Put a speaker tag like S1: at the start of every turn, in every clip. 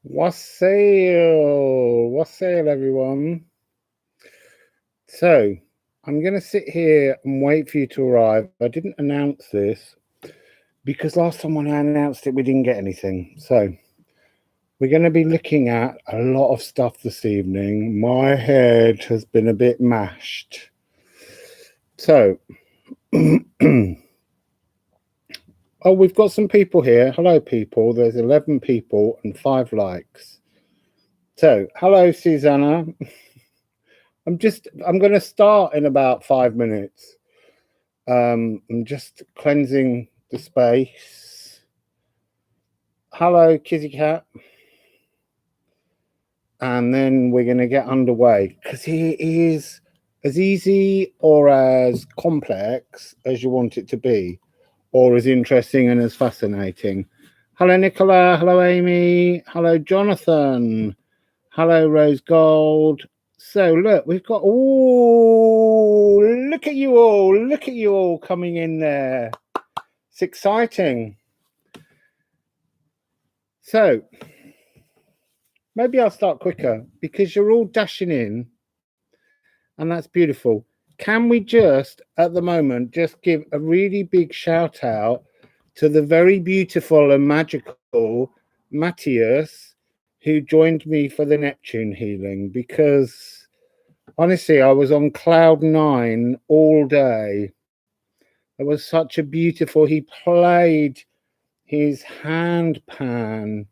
S1: Wassail, everyone. So, I'm going to sit here and wait for you to arrive. I didn't announce this because last time when I announced it, we didn't get anything. So, we're going to be looking at a lot of stuff this evening. My head has been a bit mashed. So, oh, we've got some people here. Hello, people. There's 11 people and 5 likes. So, hello, Susanna. I'm going to start in about 5 minutes. I'm just cleansing the space. Hello, Kitty Cat. And then we're going to get underway because it is as easy or as complex as you want it to be, or as interesting and as fascinating. Hello, Nicola. Hello, Amy. Hello, Jonathan. Hello, Rose Gold. So look, we've got, look at you all coming in there. It's exciting. So maybe I'll start quicker because you're all dashing in and that's beautiful. Can we just, at the moment, just give a really big shout out to the very beautiful and magical Matthias, who joined me for the Neptune healing, because honestly, I was on cloud 9 all day. It was such a beautiful, he played his hand pan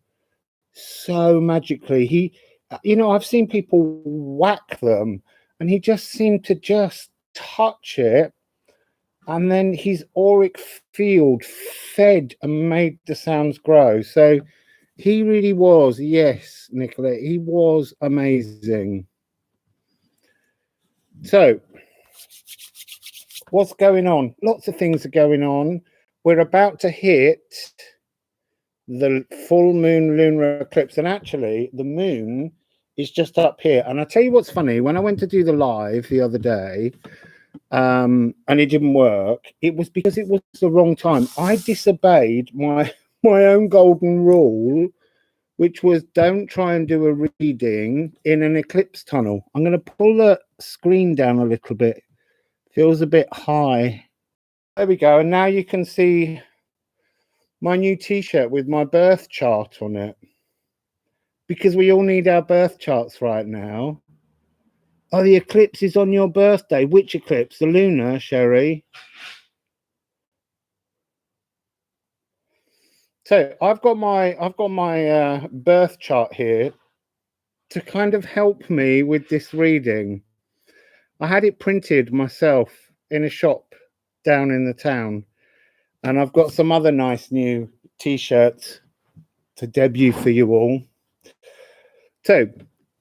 S1: so magically. He, I've seen people whack them and he just seemed to just touch it. And then his auric field fed and made the sounds grow. So he really was, yes, Nicola, he was amazing. So, what's going on? Lots of things are going on. We're about to hit the full moon lunar eclipse. And actually, the moon is just up here. And I'll tell you what's funny. When I went to do the live the other day, and it didn't work, it was because it was the wrong time. I disobeyed my own golden rule, which was don't try and do a reading in an eclipse tunnel. I'm going to pull the screen down a little bit. Feels a bit high. There we go. And now you can see my new t-shirt with my birth chart on it, because we all need our birth charts right now. Oh, the eclipse is on your birthday. Which eclipse? The lunar, Sherry? So I've got my birth chart here to kind of help me with this reading. I had it printed myself in a shop down in the town, and I've got some other nice new t-shirts to debut for you all. So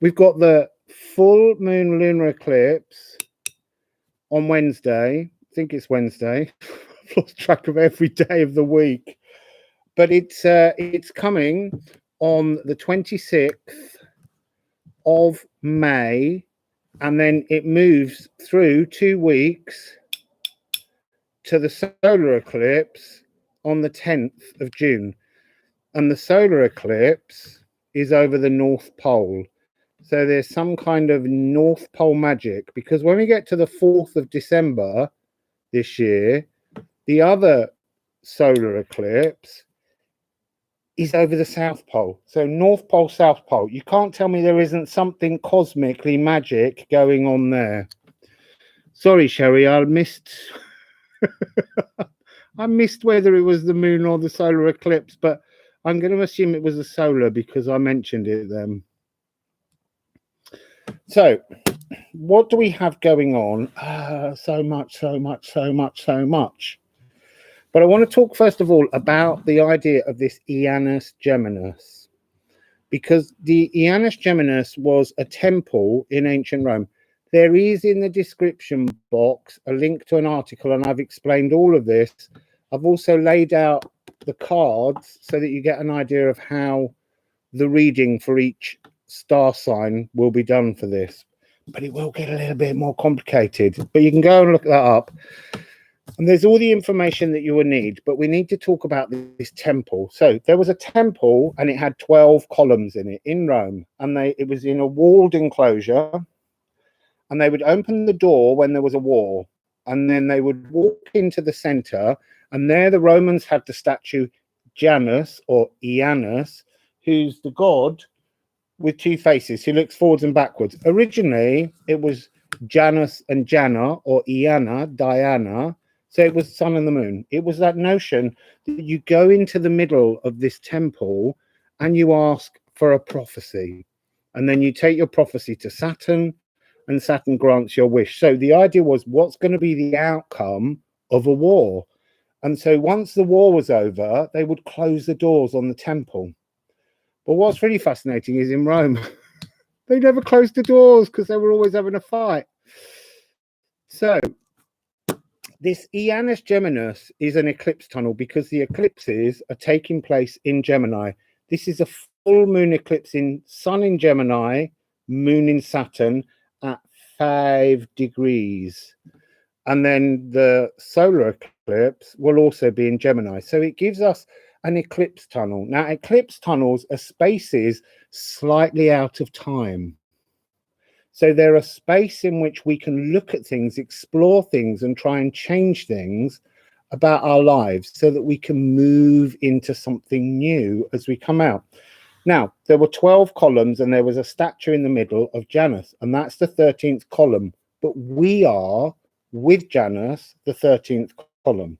S1: we've got the full moon lunar eclipse on Wednesday. I think it's Wednesday. I've lost track of every day of the week, but it's coming on the 26th of May, and then it moves through 2 weeks to the solar eclipse on the 10th of June. And the solar eclipse is over the North Pole. So there's some kind of North Pole magic, because when we get to the 4th of December this year, the other solar eclipse is over the South Pole. So North Pole, South Pole. You can't tell me there isn't something cosmically magic going on there. Sorry, Sherry, I missed I missed whether it was the moon or the solar eclipse, but I'm going to assume it was the solar because I mentioned it then. So, what do we have going on? So much. But I want to talk first of all about the idea of this Ianus Geminus, because the Ianus Geminus was a temple in ancient Rome. There is in the description box a link to an article, and I've explained all of this. I've also laid out the cards so that you get an idea of how the reading for each star sign will be done for this. But it will get a little bit more complicated. But you can go and look that up. And there's all the information that you will need, but we need to talk about this temple. So there was a temple and it had 12 columns in it in Rome, and it was in a walled enclosure, and they would open the door when there was a war, and then they would walk into the center, and there the Romans had the statue Janus or Ianus, who's the god with two faces, who looks forwards and backwards. Originally, it was Janus and Jana, or Iana, Diana. So it was sun and the moon. It was that notion that you go into the middle of this temple and you ask for a prophecy. And then you take your prophecy to Saturn, and Saturn grants your wish. So the idea was, what's going to be the outcome of a war? And so once the war was over, they would close the doors on the temple. But what's really fascinating is in Rome, they never closed the doors because they were always having a fight. So this Ianus Geminus is an eclipse tunnel because the eclipses are taking place in Gemini. This is a full moon eclipse in Sun in Gemini, Moon in Saturn at 5 degrees. And then the solar eclipse will also be in Gemini. So it gives us an eclipse tunnel. Now, eclipse tunnels are spaces slightly out of time. So they're a space in which we can look at things, explore things, and try and change things about our lives so that we can move into something new as we come out. Now, there were 12 columns and there was a statue in the middle of Janus, and that's the 13th column. But we are, with Janus, the 13th column.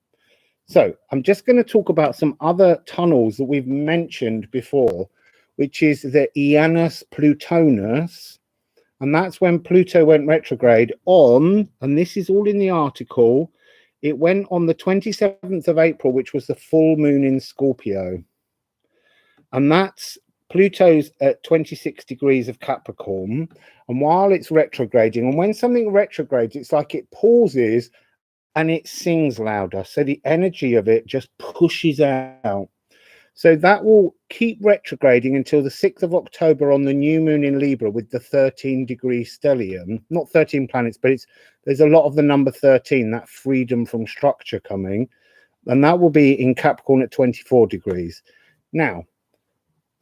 S1: So I'm just going to talk about some other tunnels that we've mentioned before, which is the Ianus Plutonus. And that's when Pluto went retrograde on, and this is all in the article, it went on the 27th of April, which was the full moon in Scorpio. And that's Pluto's at 26 degrees of Capricorn. And while it's retrograding, and when something retrogrades, it's like it pauses and it sings louder. So the energy of it just pushes out. So that will keep retrograding until the 6th of October on the new moon in Libra with the 13-degree stellium. Not 13 planets, but there's a lot of the number 13, that freedom from structure coming. And that will be in Capricorn at 24 degrees. Now,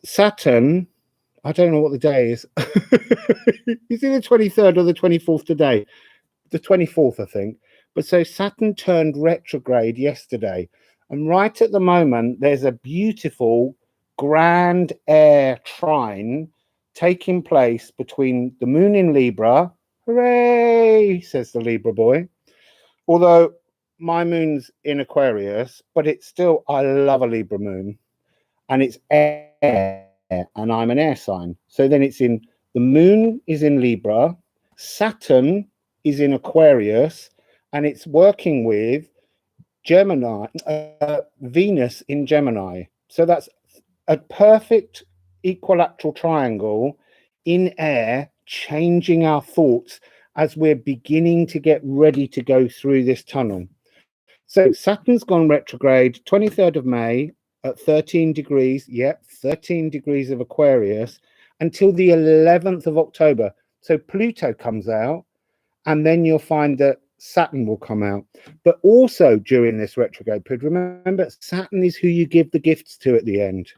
S1: Saturn, I don't know what the day is. Is it the 23rd or the 24th today? The 24th, I think. But so Saturn turned retrograde yesterday. And right at the moment, there's a beautiful grand air trine taking place between the moon in Libra. Hooray, says the Libra boy. Although my moon's in Aquarius, but it's still, I love a Libra moon. And it's air, and I'm an air sign. So then it's in, the moon is in Libra, Saturn is in Aquarius, and it's working with Gemini, Venus in Gemini. So that's a perfect equilateral triangle in air, changing our thoughts as we're beginning to get ready to go through this tunnel. So Saturn's gone retrograde 23rd of May at 13 degrees. Yep, 13 degrees of Aquarius until the 11th of October. So Pluto comes out, and then you'll find that Saturn will come out. But also during this retrograde period, remember, Saturn is who you give the gifts to at the end.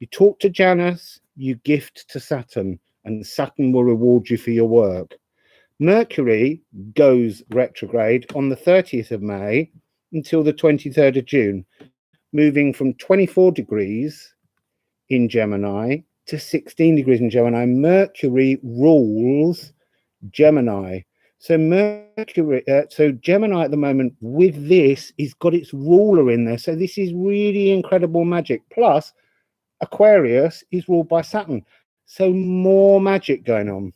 S1: You talk to Janus, you gift to Saturn, and Saturn will reward you for your work. Mercury goes retrograde on the 30th of May until the 23rd of June, moving from 24 degrees in Gemini to 16 degrees in Gemini. Mercury rules Gemini. So Mercury, so Gemini at the moment with this is got its ruler in there. So this is really incredible magic. Plus, Aquarius is ruled by Saturn. So more magic going on.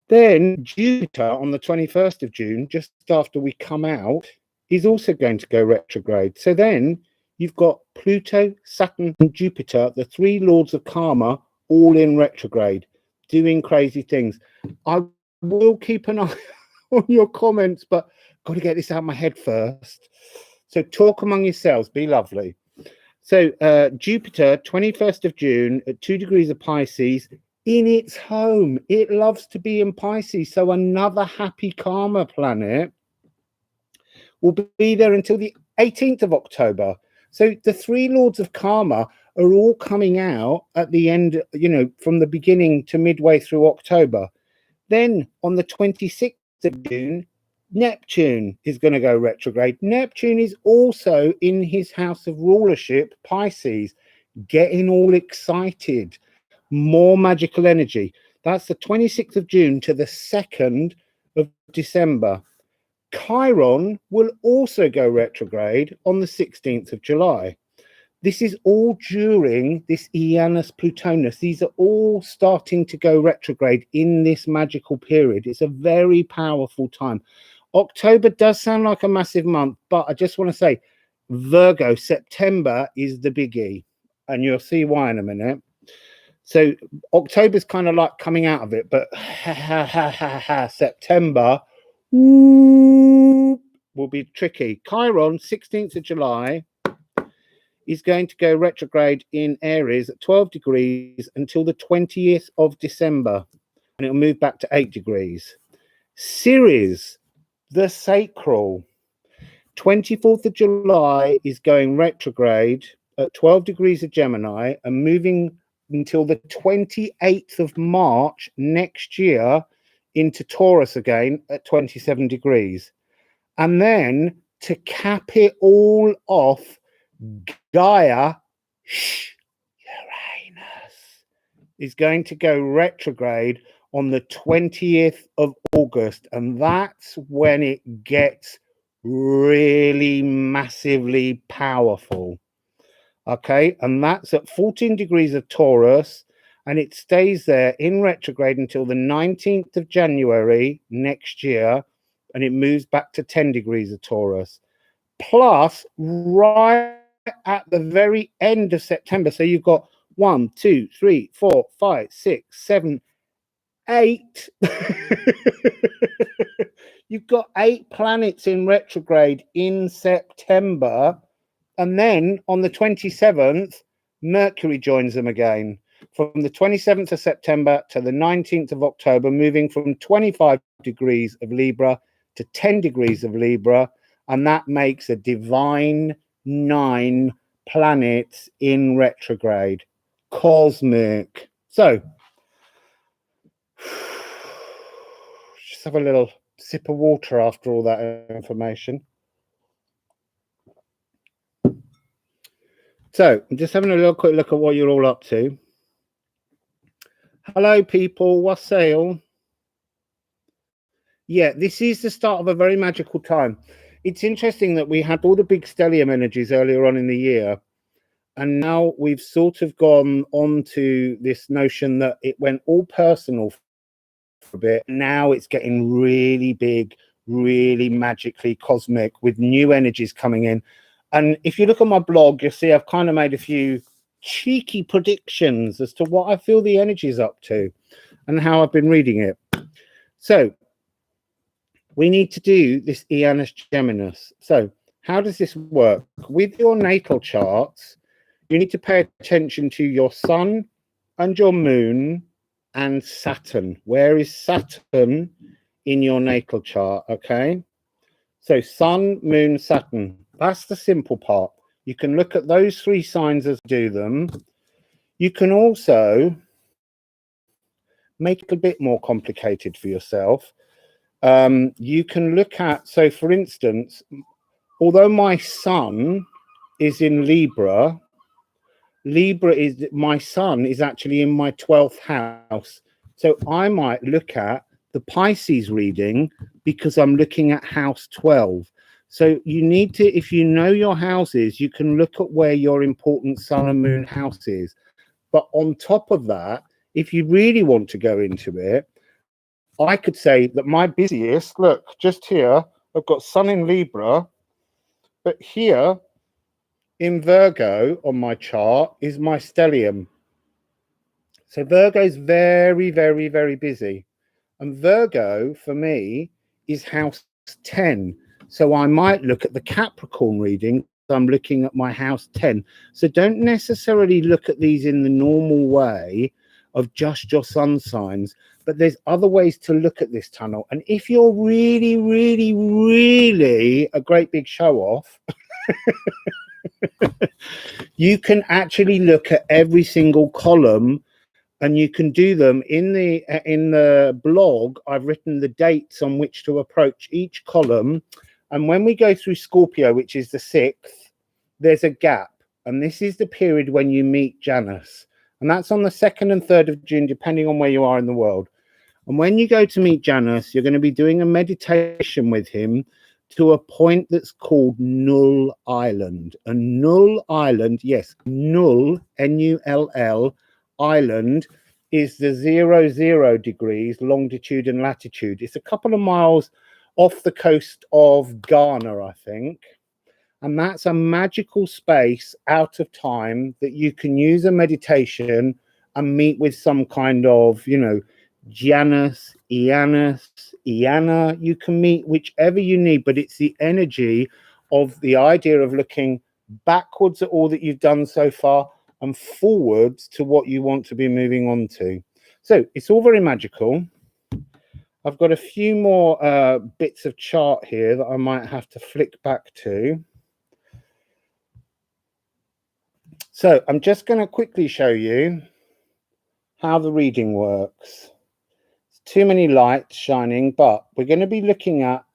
S1: Then Jupiter on the 21st of June, just after we come out, is also going to go retrograde. So then you've got Pluto, Saturn, and Jupiter, the three lords of karma, all in retrograde, doing crazy things. I will keep an eye on your comments, but got to get this out of my head first. So talk among yourselves, be lovely. So Jupiter, 21st of June at 2 degrees of Pisces, in its home. It loves to be in Pisces. So another happy karma planet. will be there until the 18th of October. So the three lords of karma are all coming out at the end, you know, from the beginning to midway through October. Then on the 26th of June, Neptune is going to go retrograde. Neptune is also in his house of rulership, Pisces, getting all excited. More magical energy. That's the 26th of June to the 2nd of December. Chiron will also go retrograde on the 16th of July. This is all during this Ianus Plutonus. These are all starting to go retrograde in this magical period. It's a very powerful time. October does sound like a massive month, but I just want to say, Virgo, September is the biggie, and you'll see why in a minute. So October's kind of like coming out of it, but September will be tricky. Chiron, 16th of July, is going to go retrograde in Aries at 12 degrees until the 20th of December, and it'll move back to 8 degrees. Ceres, the sacral, 24th of July is going retrograde at 12 degrees of Gemini and moving until the 28th of March next year into Taurus again at 27 degrees. And then to cap it all off, Gaia, Uranus, is going to go retrograde on the 20th of August. And that's when it gets really massively powerful. Okay, and that's at 14 degrees of Taurus, and it stays there in retrograde until the 19th of January next year, and it moves back to 10 degrees of Taurus. Plus, right at the very end of September, so you've got 1, 2, 3, 4, 5, 6, 7, 8. You've got 8 planets in retrograde in September. And then on the 27th, Mercury joins them again. From the 27th of September to the 19th of October, moving from 25 degrees of Libra to 10 degrees of Libra. And that makes a divine 9 planets in retrograde. Cosmic. So, just have a little sip of water after all that information. So I'm just having a little quick look at what you're all up to. Hello, people. Wassail. Yeah, this is the start of a very magical time. It's interesting that we had all the big stellium energies earlier on in the year, and now we've sort of gone on to this notion that it went all personal for a bit. Now it's getting really big, really magically cosmic with new energies coming in. And if you look at my blog, you'll see I've kind of made a few cheeky predictions as to what I feel the energy is up to and how I've been reading it. So we need to do this Ianus Geminus. So how does this work? With your natal charts, you need to pay attention to your sun and your moon and Saturn. Where is Saturn in your natal chart? Okay. So sun, moon, Saturn. That's the simple part. You can look at those 3 signs as do them. You can also make it a bit more complicated for yourself. You can look at, so for instance, although my sun is in Libra, my sun is actually in my 12th house. So I might look at the Pisces reading because I'm looking at house 12. So you need to, if you know your houses, you can look at where your important sun and moon house is. But on top of that, if you really want to go into it, I could say that my busiest, look, just here, I've got sun in Libra, but here in Virgo on my chart is my stellium. So Virgo is very, very, very busy. And Virgo, for me, is house 10. So I might look at the Capricorn reading. I'm looking at my house 10. So don't necessarily look at these in the normal way of just your sun signs, but there's other ways to look at this tunnel. And if you're really, really, really a great big show off, you can actually look at every single column, and you can do them in the blog. I've written the dates on which to approach each column. And when we go through Scorpio, which is the 6th, there's a gap. And this is the period when you meet Janus. And that's on the 2nd and 3rd of June, depending on where you are in the world. And when you go to meet Janus, you're going to be doing a meditation with him to a point that's called Null Island. And Null Island, yes, Null, N-U-L-L, Island is the 00 degrees longitude and latitude. It's a couple of miles off the coast of Ghana, I think. And that's a magical space out of time that you can use a meditation and meet with some kind of, you know, Janus, Ianus, Iana. You can meet whichever you need, but it's the energy of the idea of looking backwards at all that you've done so far and forwards to what you want to be moving on to. So it's all very magical. I've got a few more bits of chart here that I might have to flick back to. So I'm just going to quickly show you how the reading works. It's too many lights shining, but we're going to be looking at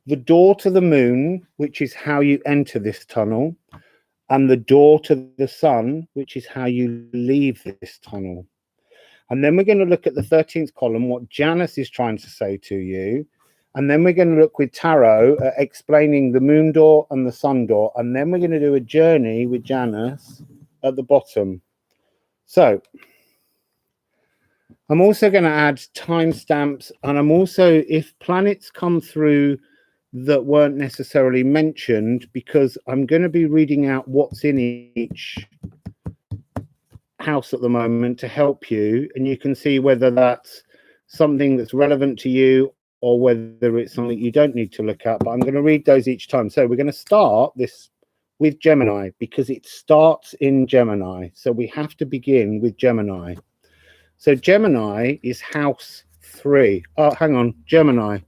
S1: the door to the moon, which is how you enter this tunnel, and the door to the sun, which is how you leave this tunnel. And then we're going to look at the 13th column, what Janus is trying to say to you. And then we're going to look with tarot at explaining the moon door and the sun door. And then we're going to do a journey with Janus at the bottom. So I'm also going to add timestamps, and I'm also, if planets come through that weren't necessarily mentioned, because I'm going to be reading out what's in each house at the moment to help you, and you can see whether that's something that's relevant to you or whether it's something you don't need to look at. But I'm going to read those each time. So we're going to start this with Gemini because it starts in Gemini. So we have to begin with Gemini. So Gemini is house 3. Oh, hang on. Gemini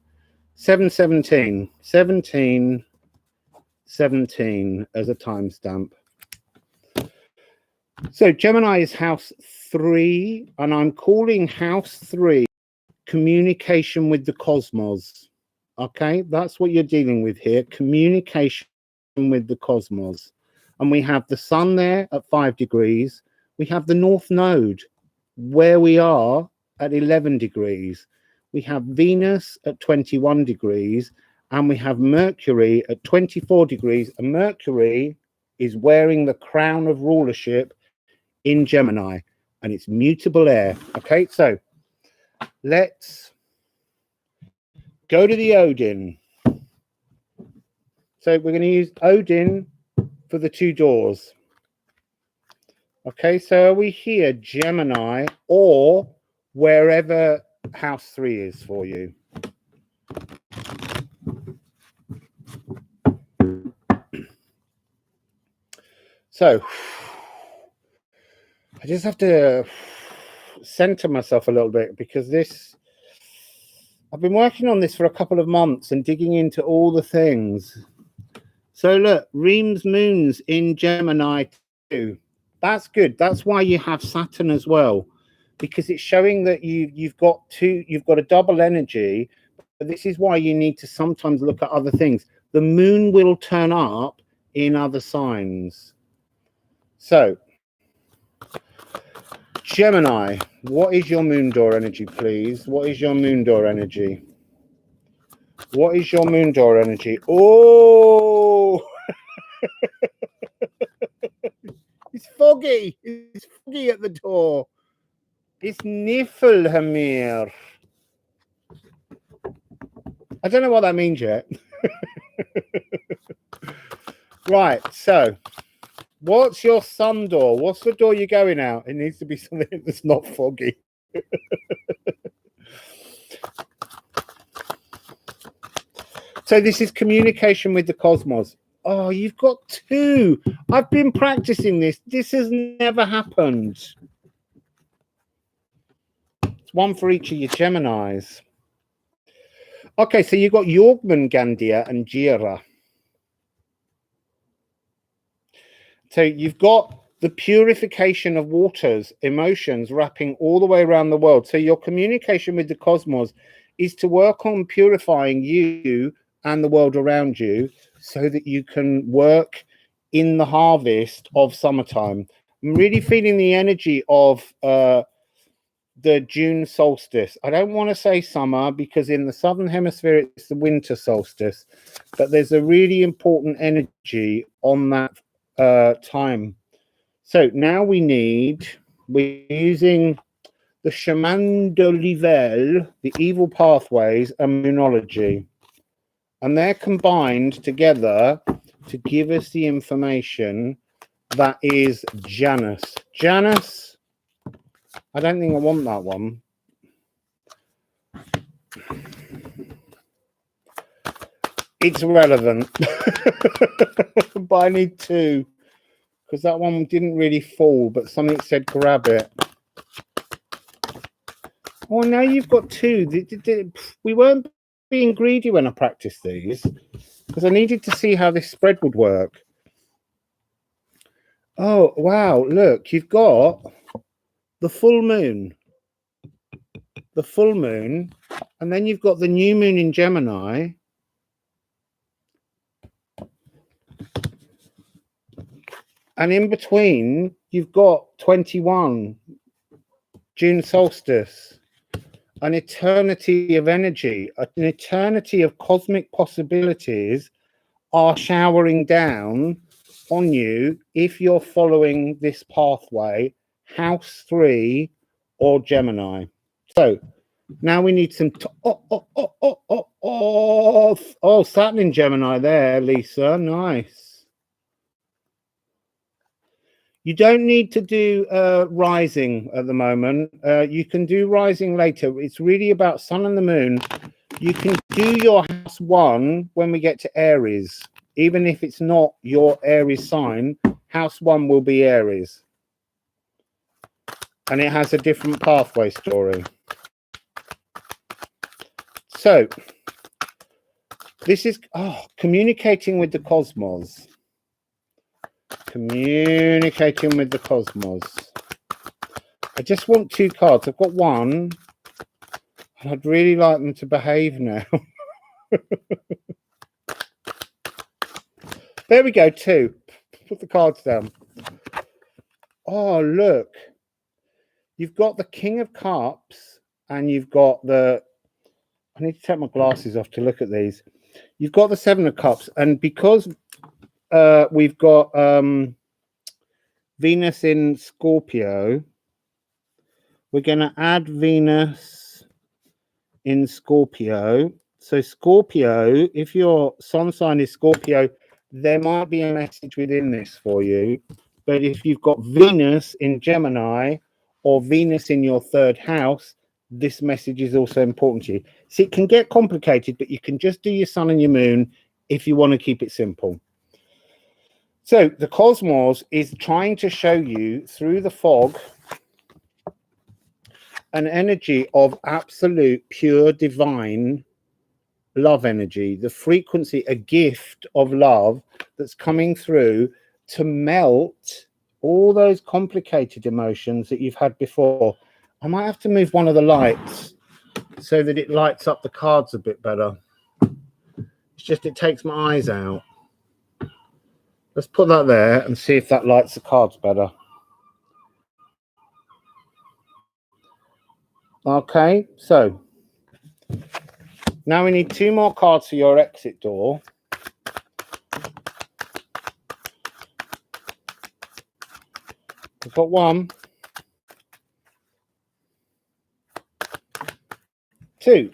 S1: 717 17 17 as a timestamp. So Gemini is house 3, and I'm calling house 3 communication with the cosmos. Okay, that's what you're dealing with here, communication with the cosmos. And we have the sun there at 5 degrees. We have the North Node where we are at 11 degrees. We have Venus at 21 degrees, and we have Mercury at 24 degrees. And Mercury is wearing the crown of rulership in Gemini, and it's mutable air. Okay, so let's go to the Odin. So we're going to use Odin for the 2 doors. Okay, so are we here, Gemini, or wherever house 3 is for you? So I just have to center myself a little bit, because I've been working on this for a couple of months and digging into all the things. So look, Reem's moon's in Gemini too. That's good. That's why you have Saturn as well, because it's showing that you've got a double energy. But this is why you need to sometimes look at other things. The moon will turn up in other signs. So Gemini, what is your moon door energy, please? What is your moon door energy? What is your moon door energy? Oh, it's foggy. It's foggy at the door. It's Niflheimr. I don't know what that means yet. Right, so what's your sun door? What's the door you're going out? It needs to be something that's not foggy. So this is communication with the cosmos. Oh, you've got 2. I've been practicing this. This has never happened. one for each of your Geminis. Okay, so you've got Jormungandr and Jira. So you've got the purification of waters, emotions wrapping all the way around the world. So your communication with the cosmos is to work on purifying you and the world around you so that you can work in the harvest of summertime. I'm really feeling the energy of the June solstice. I don't want to say summer because in the southern hemisphere it's the winter solstice, but there's a really important energy on that time. So now we're using the chemin de l'Evil, the evil pathways, and moonology, and they're combined together to give us the information that is Janus. Janus, I don't think I want that one. It's relevant, but I need two, because that one didn't really fall, but something said grab it. Oh, now you've got two. We weren't being greedy when I practiced these, because I needed to see how this spread would work. Oh, wow. Look, you've got the full moon. The full moon. And then you've got the new moon in Gemini. And in between, you've got 21, June solstice, an eternity of energy, an eternity of cosmic possibilities are showering down on you if you're following this pathway, house 3 or Gemini. So now we need some Saturn in Gemini there, Lisa. Nice. You don't need to do rising at the moment. You can do rising later. It's really about sun and the moon. You can do your house 1 when we get to Aries. Even if it's not your Aries sign, house 1 will be Aries. And it has a different pathway story. So, this is communicating with the cosmos. Communicating with the cosmos. I just want 2 cards. I've got 1, and I'd really like them to behave now. There we go, 2. Put the cards down. Oh, look. You've got the King of Cups, and you've got the... I need to take my glasses off to look at these. You've got the 7 of Cups, and because we've got Venus in Scorpio, we're going to add Venus in Scorpio. So Scorpio, if your sun sign is Scorpio, there might be a message within this for you. But if you've got Venus in Gemini or Venus in your 3rd house, this message is also important to you. See, it can get complicated, but you can just do your sun and your moon if you want to keep it simple. So the cosmos is trying to show you through the fog an energy of absolute, pure, divine love energy, the frequency, a gift of love that's coming through to melt all those complicated emotions that you've had before. I might have to move one of the lights so that it lights up the cards a bit better. It's just it takes my eyes out. Let's put that there and see if that lights the cards better. Okay, so now we need 2 more cards for your exit door. We've got 1, 2.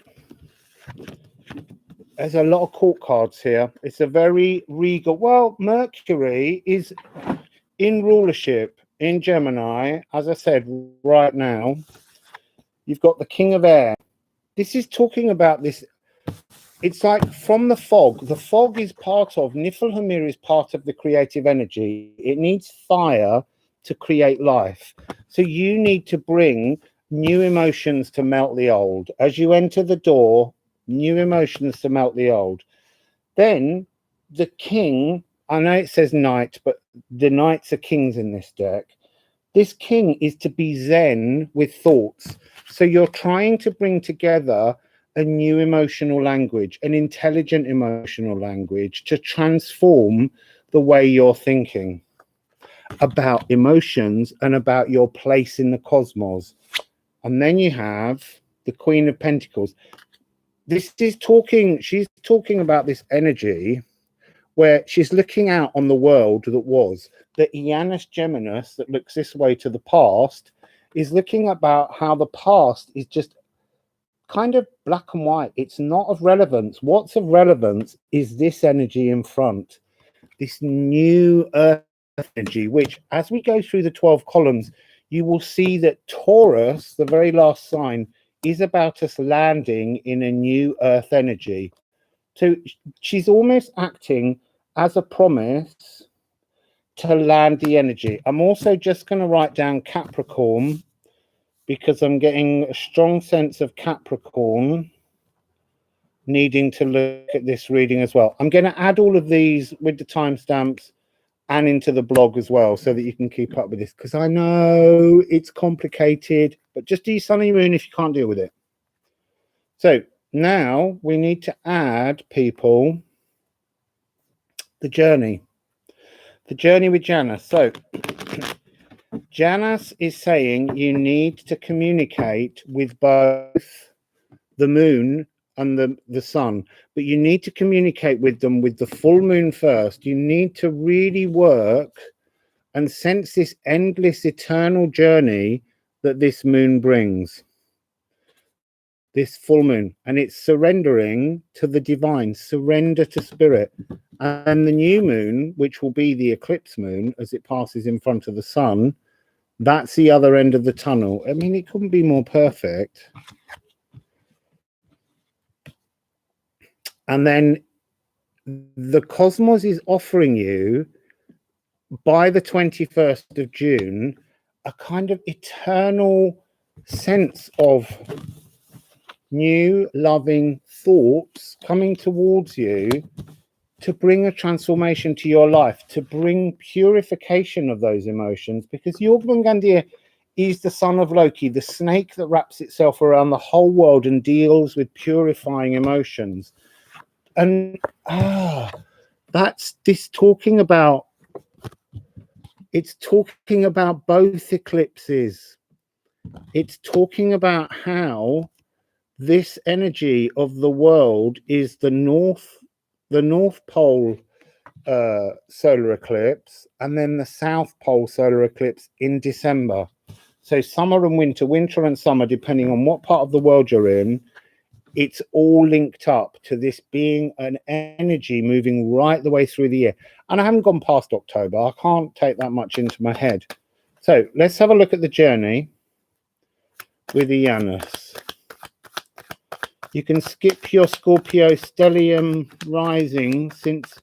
S1: There's a lot of court cards here. It's a very regal. Well, Mercury is in rulership in Gemini. As I said, right now, you've got the King of Air. This is talking about this. It's like from the fog. The fog is part of, Niflheimr is part of the creative energy. It needs fire to create life. So you need to bring new emotions to melt the old. As you enter the door, new emotions to melt the old. Then the king, I know it says knight, but the knights are kings in this deck. This king is to be zen with thoughts. So you're trying to bring together a new emotional language, an intelligent emotional language, to transform the way you're thinking about emotions and about your place in the cosmos. And then you have the Queen of Pentacles. This is talking, she's talking about this energy where she's looking out on the world that was. The Ianus Geminus that looks this way to the past is looking about how the past is just kind of black and white. It's not of relevance. What's of relevance is this energy in front, this new earth energy, which as we go through the 12 columns, you will see that Taurus, the very last sign, is about us landing in a new earth energy. So she's almost acting as a promise to land the energy. I'm also just going to write down Capricorn because I'm getting a strong sense of Capricorn needing to look at this reading as well. I'm going to add all of these with the timestamps and into the blog as well so that you can keep up with this, because I know it's complicated, but just do your sun and moon if you can't deal with it. So now we need to add, people, the journey with Janus. So Janus is saying you need to communicate with both the moon and the sun, but you need to communicate with them with the full moon first. You need to really work and sense this endless eternal journey that this moon brings, this full moon, and it's surrendering to the divine, surrender to spirit. And the new moon, which will be the eclipse moon as it passes in front of the sun, that's the other end of the tunnel. I mean, it couldn't be more perfect. And then the cosmos is offering you, by the 21st of June, a kind of eternal sense of new loving thoughts coming towards you to bring a transformation to your life, to bring purification of those emotions, because Jormungandr is the son of Loki, the snake that wraps itself around the whole world and deals with purifying emotions. And that's this talking about, it's talking about both eclipses. It's talking about how this energy of the world is the North Pole solar eclipse, and then the South Pole solar eclipse in December. So summer and winter and summer, depending on what part of the world you're in, it's all linked up to this being an energy moving right the way through the year. And I haven't gone past October. I can't take that much into my head. So let's have a look at the journey with Ianus. You can skip your Scorpio stellium rising, since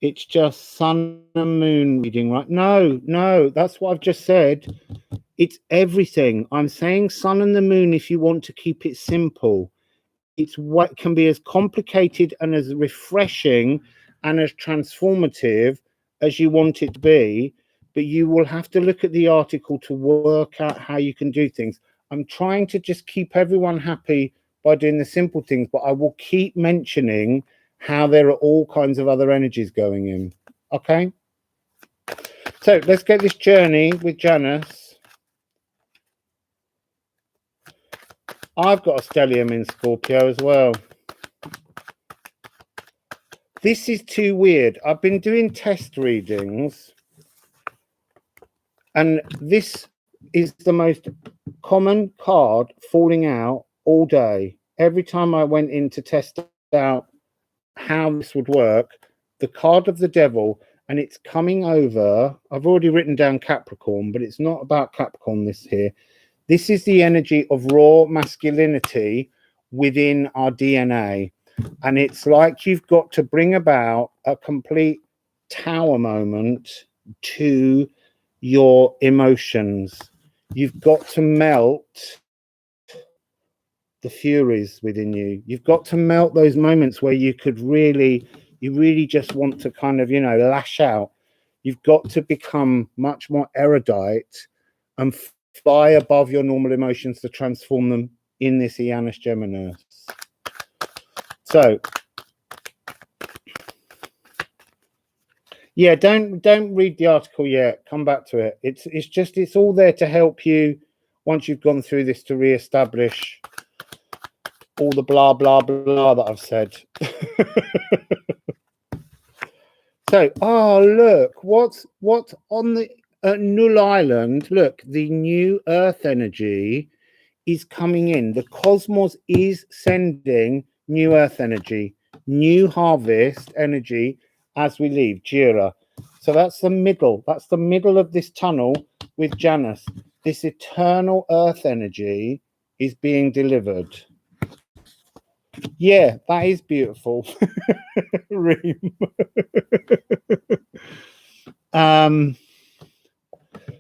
S1: it's just sun and moon reading, right? No, that's what I've just said. It's everything. I'm saying sun and the moon if you want to keep it simple. It's what can be as complicated and as refreshing and as transformative as you want it to be, but you will have to look at the article to work out how you can do things. I'm trying to just keep everyone happy by doing the simple things, but I will keep mentioning how there are all kinds of other energies going in. Okay? So let's get this journey with Janus. I've got a stellium in Scorpio as well. This is too weird. I've been doing test readings, and this is the most common card falling out all day. Every time I went in to test out how this would work, the card of the devil, and it's coming over. I've already written down Capricorn, but it's not about Capricorn this here. This is the energy of raw masculinity within our DNA. And it's like you've got to bring about a complete tower moment to your emotions. You've got to melt the furies within you. You've got to melt those moments where you really just want to kind of, lash out. You've got to become much more erudite and fly above your normal emotions to transform them in this Ianus Geminus. So, yeah, don't read the article yet. Come back to it. It's all there to help you once you've gone through this to re-establish all the blah blah blah that I've said. So, look, what's on the Null Island? Look, the new Earth energy is coming in. The cosmos is sending new Earth energy, new harvest energy as we leave Jira. So that's the middle. That's the middle of this tunnel with Janus. This eternal Earth energy is being delivered. Yeah, that is beautiful. Reem.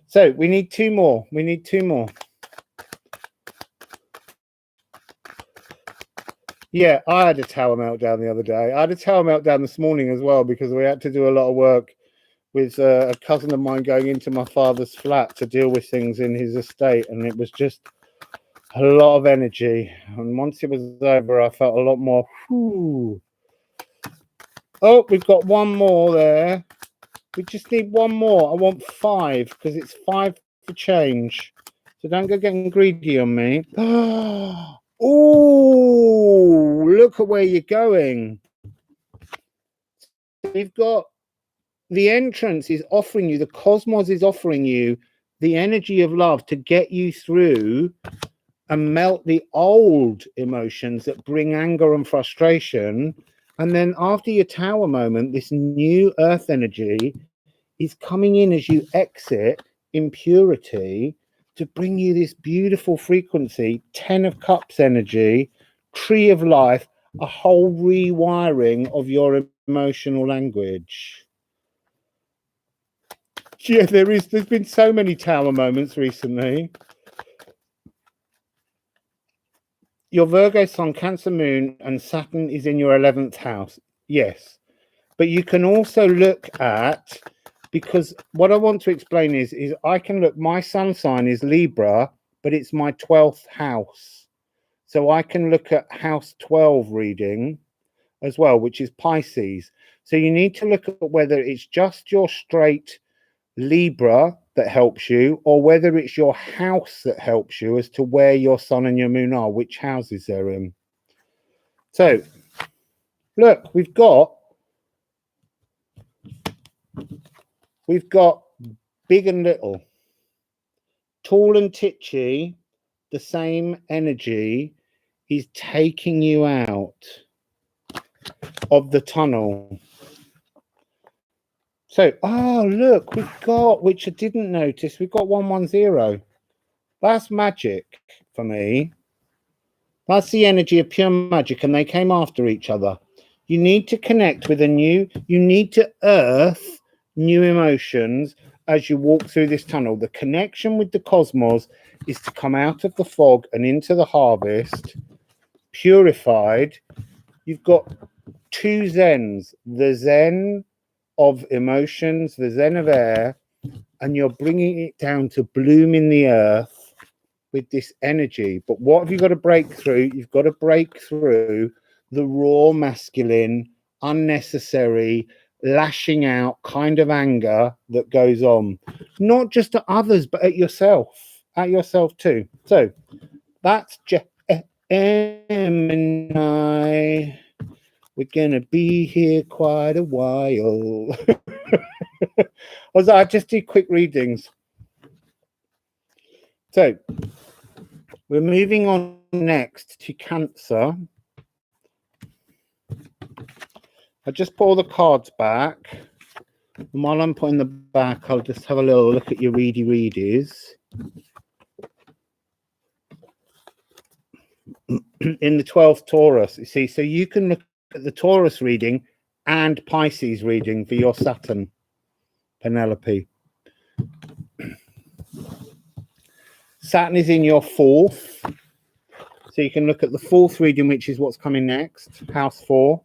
S1: So we need two more. Yeah, I had a tower meltdown the other day. I had a tower meltdown this morning as well because we had to do a lot of work with a cousin of mine going into my father's flat to deal with things in his estate, and it was just a lot of energy. And once it was over, I felt a lot more. Whew. Oh, we've got one more there. We just need one more. I want 5 because it's 5 for change. So don't go getting greedy on me. Oh, look at where you're going. We've got the entrance is offering you, the cosmos is offering you the energy of love to get you through and melt the old emotions that bring anger and frustration. And then after your tower moment, this new earth energy is coming in as you exit impurity to bring you this beautiful frequency, 10 of Cups energy, tree of life, a whole rewiring of your emotional language. Yeah, there's been so many tower moments recently. Your Virgo sun, Cancer moon, and Saturn is in your 11th house. Yes. But you can also look at, because what I want to explain is I can look, my sun sign is Libra, but it's my 12th house. So I can look at house 12 reading as well, which is Pisces. So you need to look at whether it's just your straight Libra that helps you, or whether it's your house that helps you as to where your sun and your moon are, which houses they're in. So look, we've got big and little, tall and titchy. The same energy is taking you out of the tunnel. So, look, we've got, which I didn't notice, we've got 110. That's magic for me. That's the energy of pure magic, and they came after each other. You need to connect with you need to earth new emotions as you walk through this tunnel. The connection with the cosmos is to come out of the fog and into the harvest, purified. You've got 2 Zens, the Zen of emotions, the Zen of air, and you're bringing it down to bloom in the earth with this energy. But what have you got to break through? You've got to break through the raw masculine, unnecessary, lashing out kind of anger that goes on, not just at others, but at yourself too. So that's Gemini. We're gonna be here quite a while. I just do quick readings. So we're moving on next to Cancer. I just pull the cards back. And while I'm putting the back, I'll just have a little look at your readies. In the 12th Taurus, you see, so you can look at the Taurus reading and Pisces reading for your Saturn, Penelope. Saturn is in your fourth. So you can look at the fourth reading, which is what's coming next, house 4.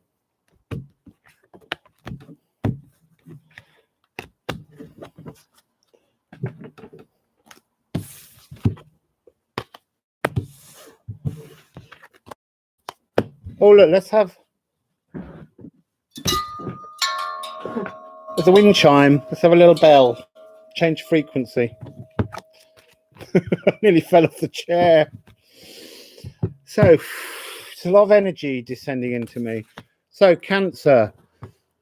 S1: Oh, look, let's have... There's a wind chime. Let's have a little bell. Change frequency. I nearly fell off the chair. So, it's a lot of energy descending into me. So, Cancer,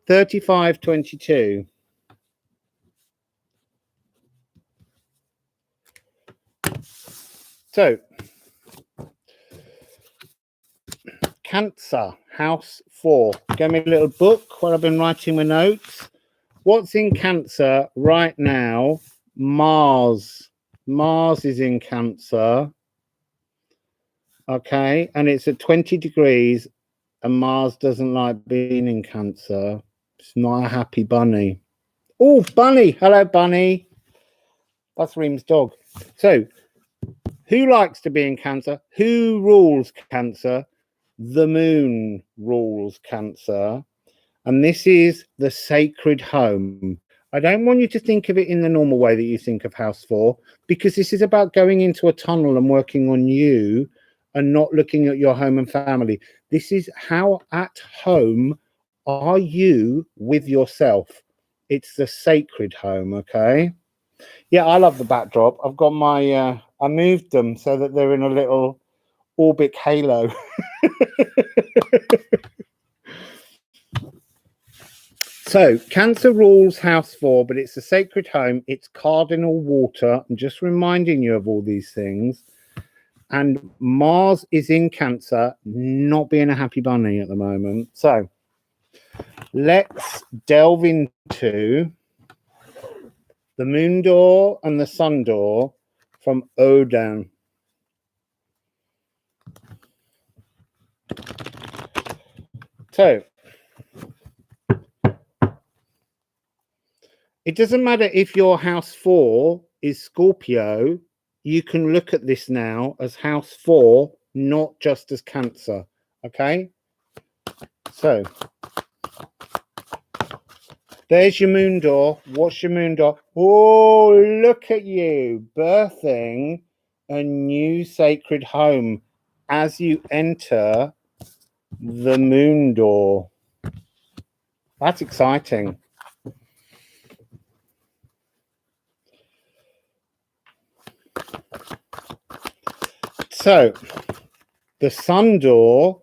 S1: 3522. So, Cancer, house 4. Give me a little book while I've been writing my notes. What's in Cancer right now? Mars. Mars is in Cancer. Okay, and it's at 20 degrees, and Mars doesn't like being in Cancer. It's not a happy bunny. Oh, Bunny. Hello, Bunny. That's Reem's dog. So, who likes to be in Cancer? Who rules Cancer? The moon rules Cancer. And this is the sacred home. I don't want you to think of it in the normal way that you think of house 4, because this is about going into a tunnel and working on you and not looking at your home and family. This is how at home are you with yourself. It's the sacred home, okay? Yeah, I love the backdrop. I've got my, I moved them so that they're in a little orbic halo. So, Cancer rules house 4, but it's a sacred home. It's cardinal water. I'm just reminding you of all these things. And Mars is in Cancer, not being a happy bunny at the moment. So, let's delve into the moon door and the sun door from Odin. So, it doesn't matter if your house 4 is Scorpio, you can look at this now as house 4, not just as Cancer. Okay? So, there's your moon door. What's your moon door? Oh, look at you birthing a new sacred home as you enter the moon door. That's exciting. So, the sun door.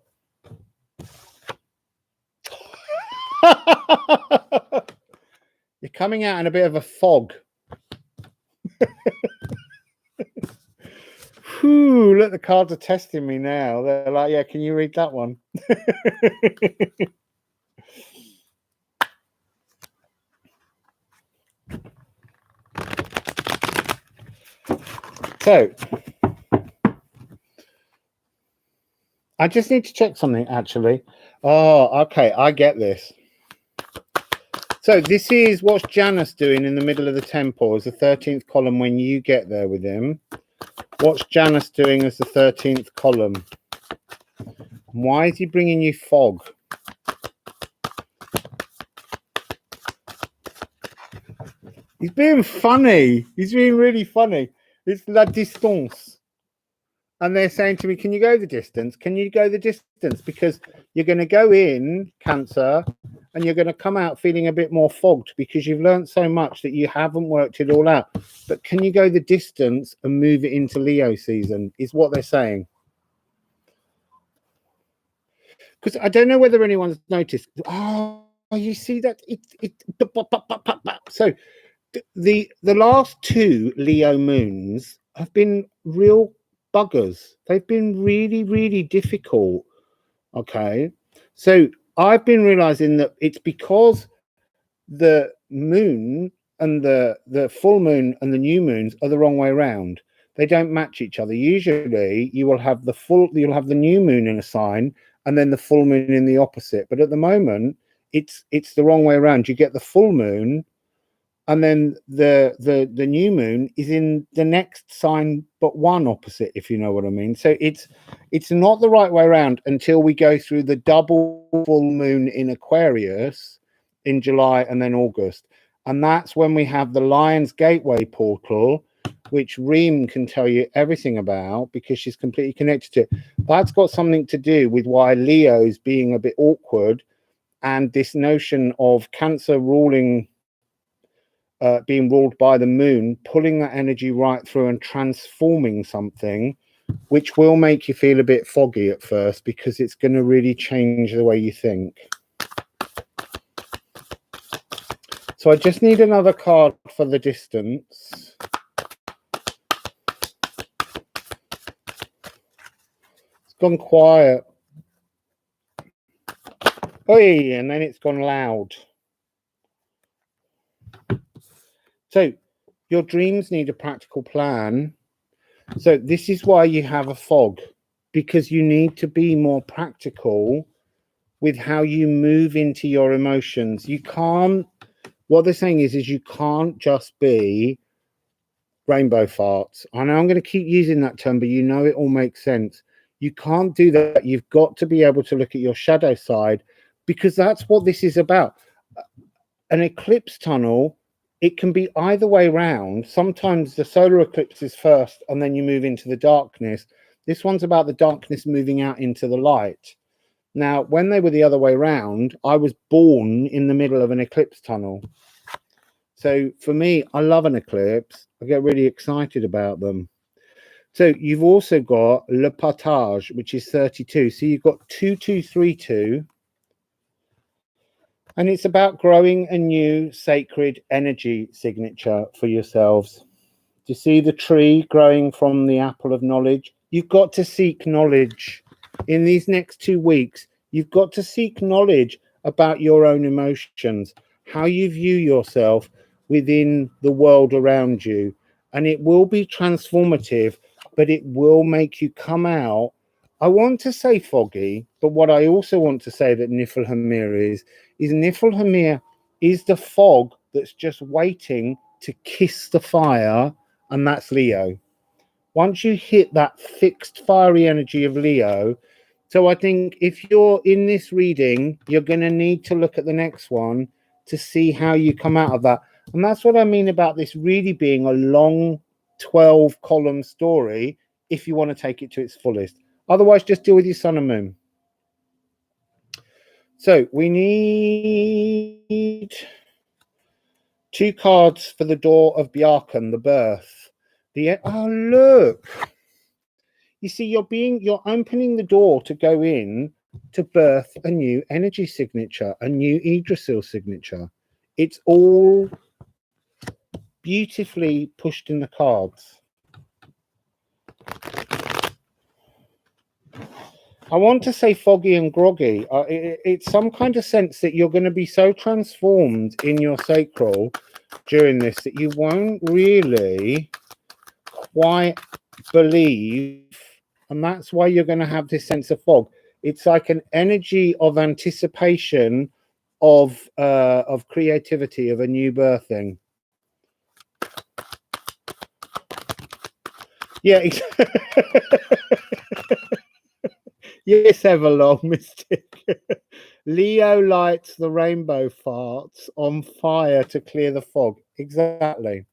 S1: You're coming out in a bit of a fog. Whew, look, the cards are testing me now. They're like, yeah, can you read that one? So, I just need to check something, actually. Oh, okay, I get this. So, this is what's Janus doing in the middle of the temple as the 13th column when you get there with him. What's Janus doing as the 13th column? Why is he bringing you fog? He's being funny. He's being really funny. It's la distance. And they're saying to me, can you go the distance? Can you go the distance? Because you're going to go in, Cancer, and you're going to come out feeling a bit more fogged because you've learned so much that you haven't worked it all out. But can you go the distance and move it into Leo season, is what they're saying. Because I don't know whether anyone's noticed. Oh, you see that? So the last 2 Leo moons have been real buggers. They've been really, really difficult. Okay. So I've been realizing that it's because the moon and the full moon and the new moons are the wrong way around. They don't match each other. Usually you'll have the new moon in a sign and then the full moon in the opposite. But at the moment, it's the wrong way around. You get the full moon And then the new moon is in the next sign but one opposite, if you know what I mean. So it's not the right way around until we go through the double full moon in Aquarius in July and then August. And that's when we have the Lion's Gateway portal, which Reem can tell you everything about because she's completely connected to it. That's got something to do with why Leo's being a bit awkward, and this notion of Cancer ruling, being ruled by the moon, pulling that energy right through and transforming something, which will make you feel a bit foggy at first because it's going to really change the way you think. So I just need another card for the distance. It's gone quiet. Oi, and then it's gone loud. So your dreams need a practical plan. So this is why you have a fog, because you need to be more practical with how you move into your emotions. You can't, what they're saying is you can't just be rainbow farts. I know I'm going to keep using that term, but you know it all makes sense. You can't do that. You've got to be able to look at your shadow side, because that's what this is about. An eclipse tunnel, it can be either way round. Sometimes the solar eclipse is first and then you move into the darkness. This one's about the darkness moving out into the light. Now, when they were the other way round, I was born in the middle of an eclipse tunnel. So for me, I love an eclipse. I get really excited about them. So you've also got Le Partage, which is 32. So you've got 2232. And it's about growing a new sacred energy signature for yourselves. Do you see the tree growing from the apple of knowledge? You've got to seek knowledge. In these next 2 weeks, you've got to seek knowledge about your own emotions, how you view yourself within the world around you. And it will be transformative, but it will make you come out, I want to say foggy, but what I also want to say that Niflheimr is Niflheimr is the fog that's just waiting to kiss the fire, and that's Leo. Once you hit that fixed fiery energy of Leo, so I think if you're in this reading, you're going to need to look at the next one to see how you come out of that. And that's what I mean about this really being a long 12-column story if you want to take it to its fullest. Otherwise, just deal with your sun and moon. So we need 2 cards for the door of Bjarkan, the birth. Oh, look. You see, you're opening the door to go in to birth a new energy signature, a new Yggdrasil signature. It's all beautifully pushed in the cards. I want to say foggy and groggy. It's some kind of sense that you're going to be so transformed in your sacral during this that you won't really quite believe, and that's why you're going to have this sense of fog. It's like an energy of anticipation, of creativity, of a new birthing. Yeah. Yes, Everlong Mystic. Leo lights the rainbow farts on fire to clear the fog. Exactly.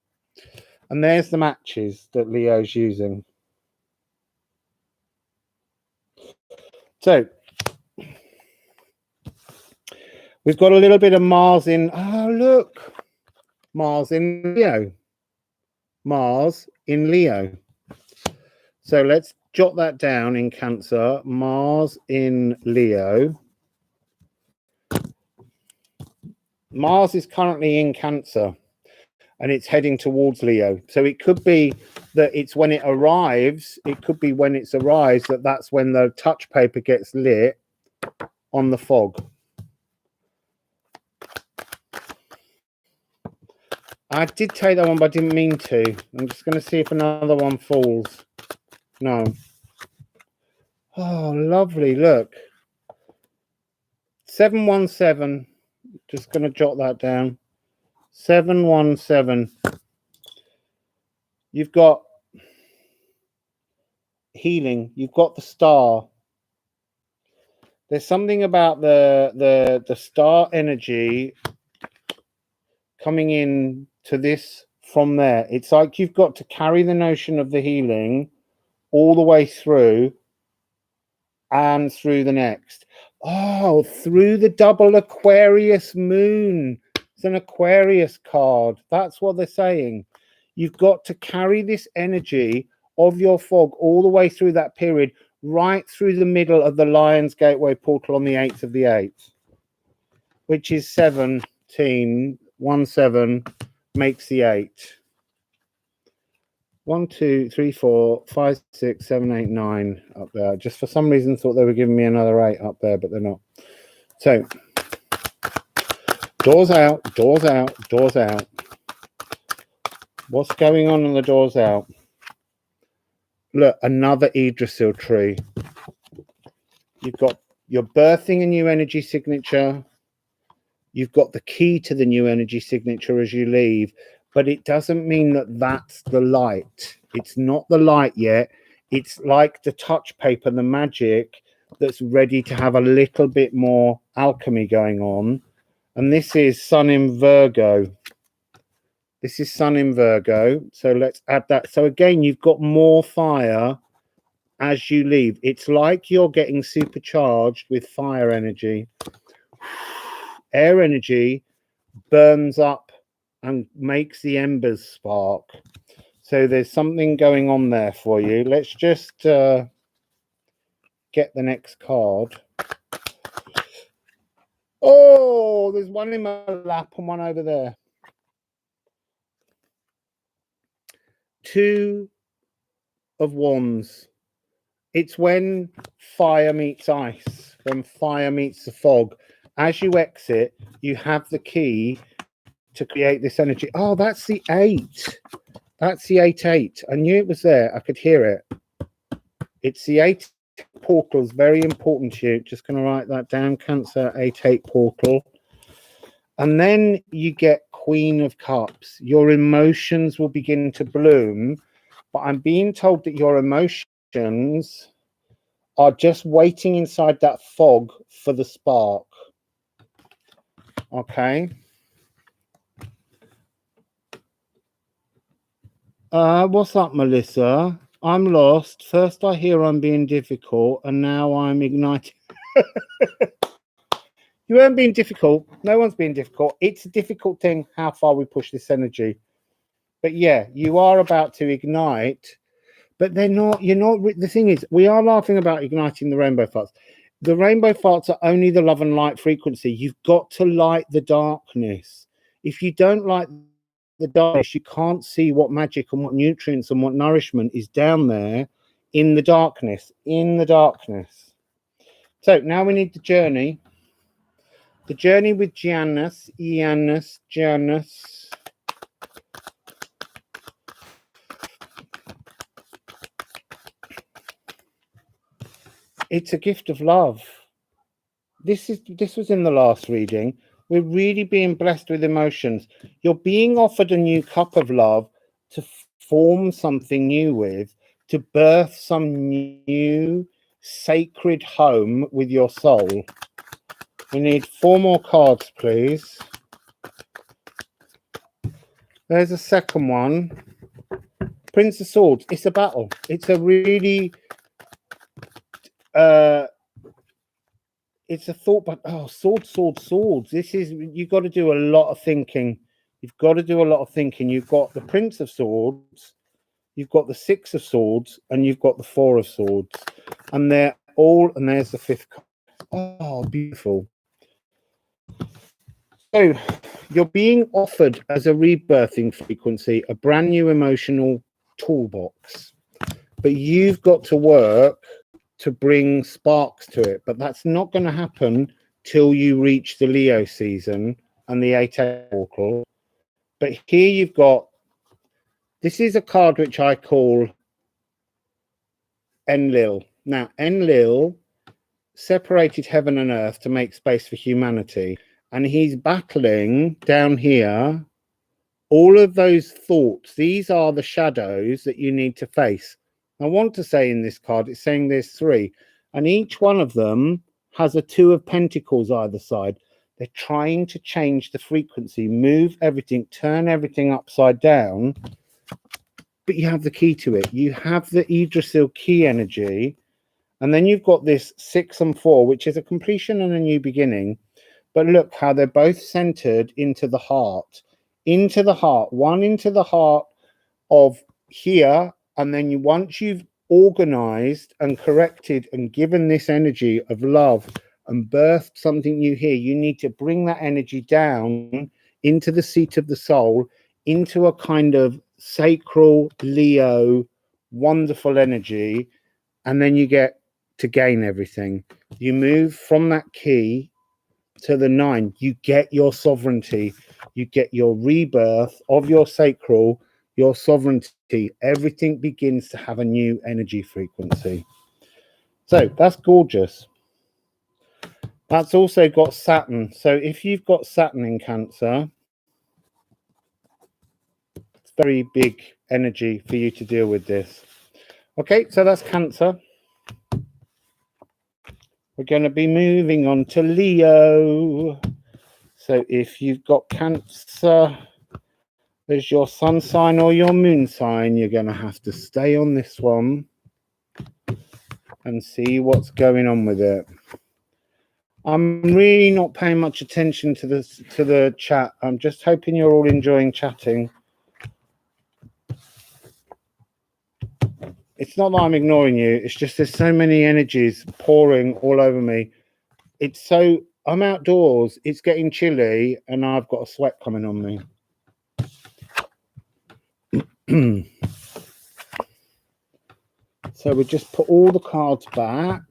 S1: And there's the matches that Leo's using. So we've got a little bit of Mars in. Oh, look. Mars in Leo. Mars in Leo. So let's jot that down in Cancer. Mars in Leo. Mars is currently in Cancer and it's heading towards Leo. So it could be that it's when it arrives, it could be when it's arrives that's when the touch paper gets lit on the fog. I did take that one, but I didn't mean to. I'm just going to see if another one falls. No. Oh, lovely. Look. 717. Just going to jot that down. 717. You've got healing. You've got the star. There's something about the star energy coming in to this from there. It's like you've got to carry the notion of the healing all the way through and through the next. Oh, through the double Aquarius moon. It's an Aquarius card. That's what they're saying. You've got to carry this energy of your fog all the way through that period, right through the middle of the Lion's Gateway portal on the 8th of the 8th, which is 17. 17 makes the 8. 1, 2, 3, 4, 5, 6, 7, 8, 9 up there. Just for some reason thought they were giving me another 8 up there, but they're not. So doors out, doors out, doors out. What's going on the doors out? Look, another Yggdrasil tree. You're birthing a new energy signature. You've got the key to the new energy signature as you leave, but it doesn't mean that that's the light. It's not the light yet. It's like the touch paper, the magic that's ready to have a little bit more alchemy going on. And this is Sun in Virgo. This is Sun in Virgo. So let's add that. So again, you've got more fire as you leave. It's like you're getting supercharged with fire energy. Air energy burns up and makes the embers spark. So there's something going on there for you. Let's just get the next card. Oh, there's one in my lap and one over there. 2 of Wands. It's when fire meets ice, when fire meets the fog. As you exit, you have the key to create this energy. Oh, that's the 8. That's the 8-8. I knew it was there. I could hear it. It's the 8 portal. Is very important to you. Just going to write that down. Cancer 8-8 portal. And then you get Queen of Cups. Your emotions will begin to bloom. But I'm being told that your emotions are just waiting inside that fog for the spark. Okay. What's up, Melissa? I'm lost. First I hear I'm being difficult, and now I'm igniting. You weren't being difficult. No one's being difficult. It's a difficult thing how far we push this energy. But yeah, you are about to ignite, but they're not. You're not. The thing is, we are laughing about igniting the rainbow farts. The rainbow farts are only the love and light frequency. You've got to light the darkness. If you don't light the darkness, you can't see what magic and what nutrients and what nourishment is down there in the darkness. In the darkness. So now we need the journey. The journey with Ianus Geminus. It's a gift of love. This was in the last reading. We're really being blessed with emotions. You're being offered a new cup of love to form something new with, to birth some new sacred home with your soul. We need 4 more cards, please. There's a second one. Prince of Swords. It's a battle. It's a really it's a thought, but swords. This is, you've got to do a lot of thinking. You've got to do a lot of thinking. You've got the Prince of Swords, you've got the 6 of Swords, and you've got the 4 of Swords. And they're all, and there's the 5th card. Oh, beautiful. So you're being offered as a rebirthing frequency, a brand new emotional toolbox. But you've got to work to bring sparks to it, but that's not going to happen till you reach the Leo season and the 8-8 oracle. But here you've got, this is a card which I call Enlil. Now, Enlil separated heaven and earth to make space for humanity, and he's battling down here all of those thoughts, these are the shadows that you need to face. I want to say in this card, it's saying there's 3, and each one of them has a 2 of Pentacles either side. They're trying to change the frequency, move everything, turn everything upside down. But you have the key to it. You have the Yggdrasil key energy. And then you've got this 6 and 4, which is a completion and a new beginning. But look how they're both centered into the heart. Into the heart. One into the heart of here. And then once you've organized and corrected and given this energy of love and birthed something new here, you need to bring that energy down into the seat of the soul, into a kind of sacral Leo, wonderful energy. And then you get to gain everything. You move from that key to the 9. You get your sovereignty. You get your rebirth of your sacral, your sovereignty. Everything begins to have a new energy frequency. So that's gorgeous. That's also got Saturn. So if you've got Saturn in Cancer, it's very big energy for you to deal with this. Okay, so that's Cancer. We're going to be moving on to Leo. So if you've got Cancer as your sun sign or your moon sign, you're going to have to stay on this one and see what's going on with it. I'm really not paying much attention to the chat. I'm just hoping you're all enjoying chatting. It's not that I'm ignoring you. It's just there's so many energies pouring all over me. I'm outdoors. It's getting chilly, and I've got a sweat coming on me. So we just put all the cards back.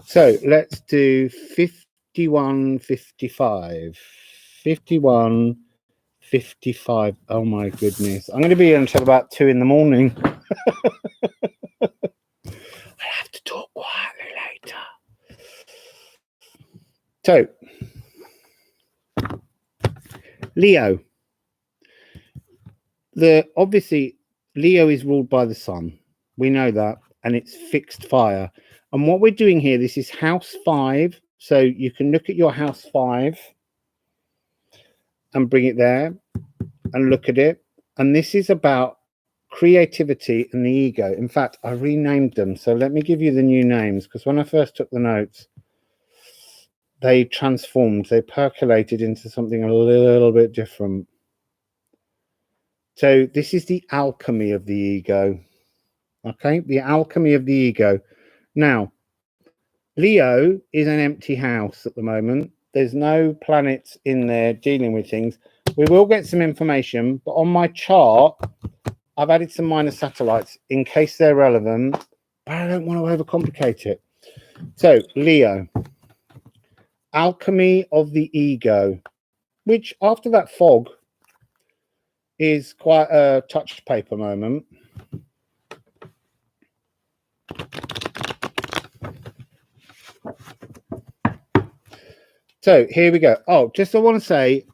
S1: So let's do 51, 55. 51, 55. Oh my goodness. I'm going to be here until about 2 in the morning. I have to talk quietly later. So, Leo. Obviously, Leo is ruled by the sun. We know that. And it's fixed fire. And what we're doing here, this is house 5. So you can look at your house 5 and bring it there and look at it. And this is about creativity and the ego. In fact, I renamed them. So let me give you the new names, because when I first took the notes, they transformed, they percolated into something a little bit different. So this is the alchemy of the ego. Okay, the alchemy of the ego. Now, Leo is an empty house at the moment. There's no planets in there dealing with things. We will get some information, but on my chart, I've added some minor satellites in case they're relevant, but I don't want to overcomplicate it. So, Leo, alchemy of the ego, which after that fog is quite a touched paper moment. So here we go. Oh, just I want to say,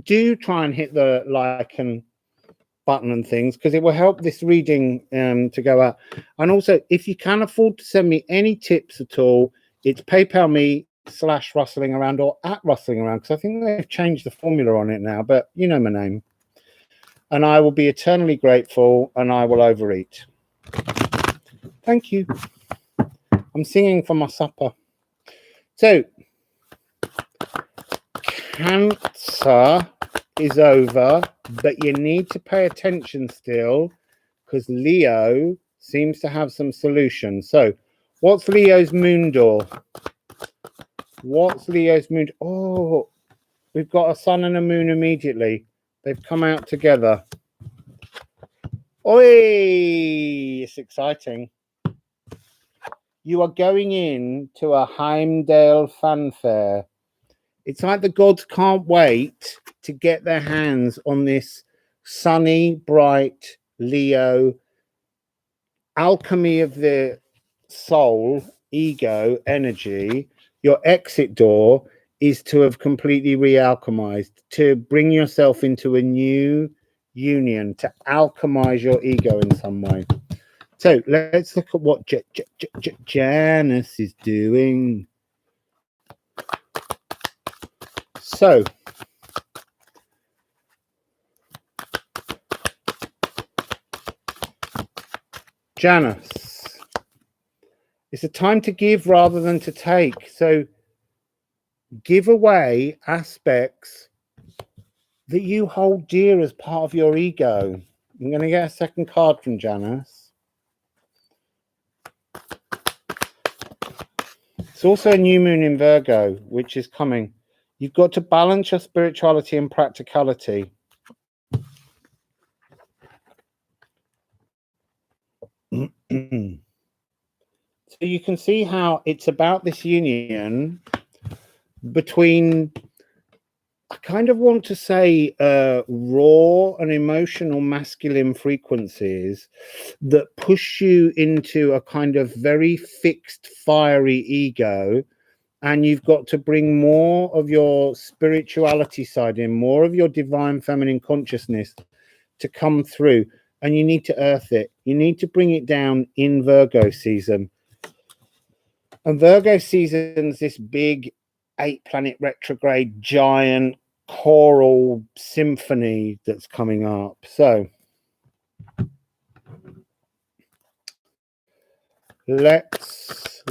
S1: do try and hit the like and button and things, because it will help this reading to go out. And also, if you can afford to send me any tips at all, it's PayPal me /rustling around or @rustling around, because I think they've changed the formula on it now, but you know my name. And I will be eternally grateful, and I will overeat. Thank you. I'm singing for my supper. So, Cancer is over, but you need to pay attention still, because Leo seems to have some solutions. So, what's Leo's moon door? What's Leo's moon? Oh, we've got a sun and a moon immediately. They've come out together. Oi! It's exciting. You are going in to a Heimdall fanfare. It's like the gods can't wait to get their hands on this sunny, bright Leo alchemy of the soul, ego, energy. Your exit door is to have completely re-alchemized, to bring yourself into a new union, to alchemize your ego in some way. So let's look at what Janus is doing. So Janus, it's a time to give rather than to take. So give away aspects that you hold dear as part of your ego. I'm going to get a second card from Janus. It's also a new moon in Virgo, which is coming. You've got to balance your spirituality and practicality. So you can see how it's about this union between, I kind of want to say, raw and emotional masculine frequencies that push you into a kind of very fixed, fiery ego. And you've got to bring more of your spirituality side in, more of your divine feminine consciousness to come through. And you need to earth it. You need to bring it down in Virgo season. And Virgo season's this big 8-planet retrograde giant choral symphony that's coming up. So let's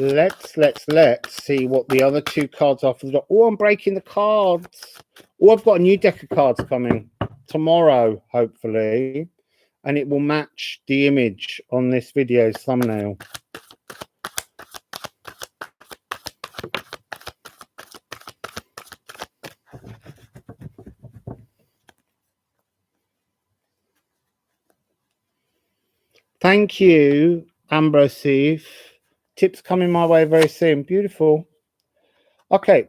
S1: see what the other two cards are for the. Oh, I'm breaking the cards. Oh, I've got a new deck of cards coming tomorrow, hopefully, and it will match the image on this video's thumbnail. Thank you, Ambrosif. Tips coming my way very soon. Beautiful. Okay.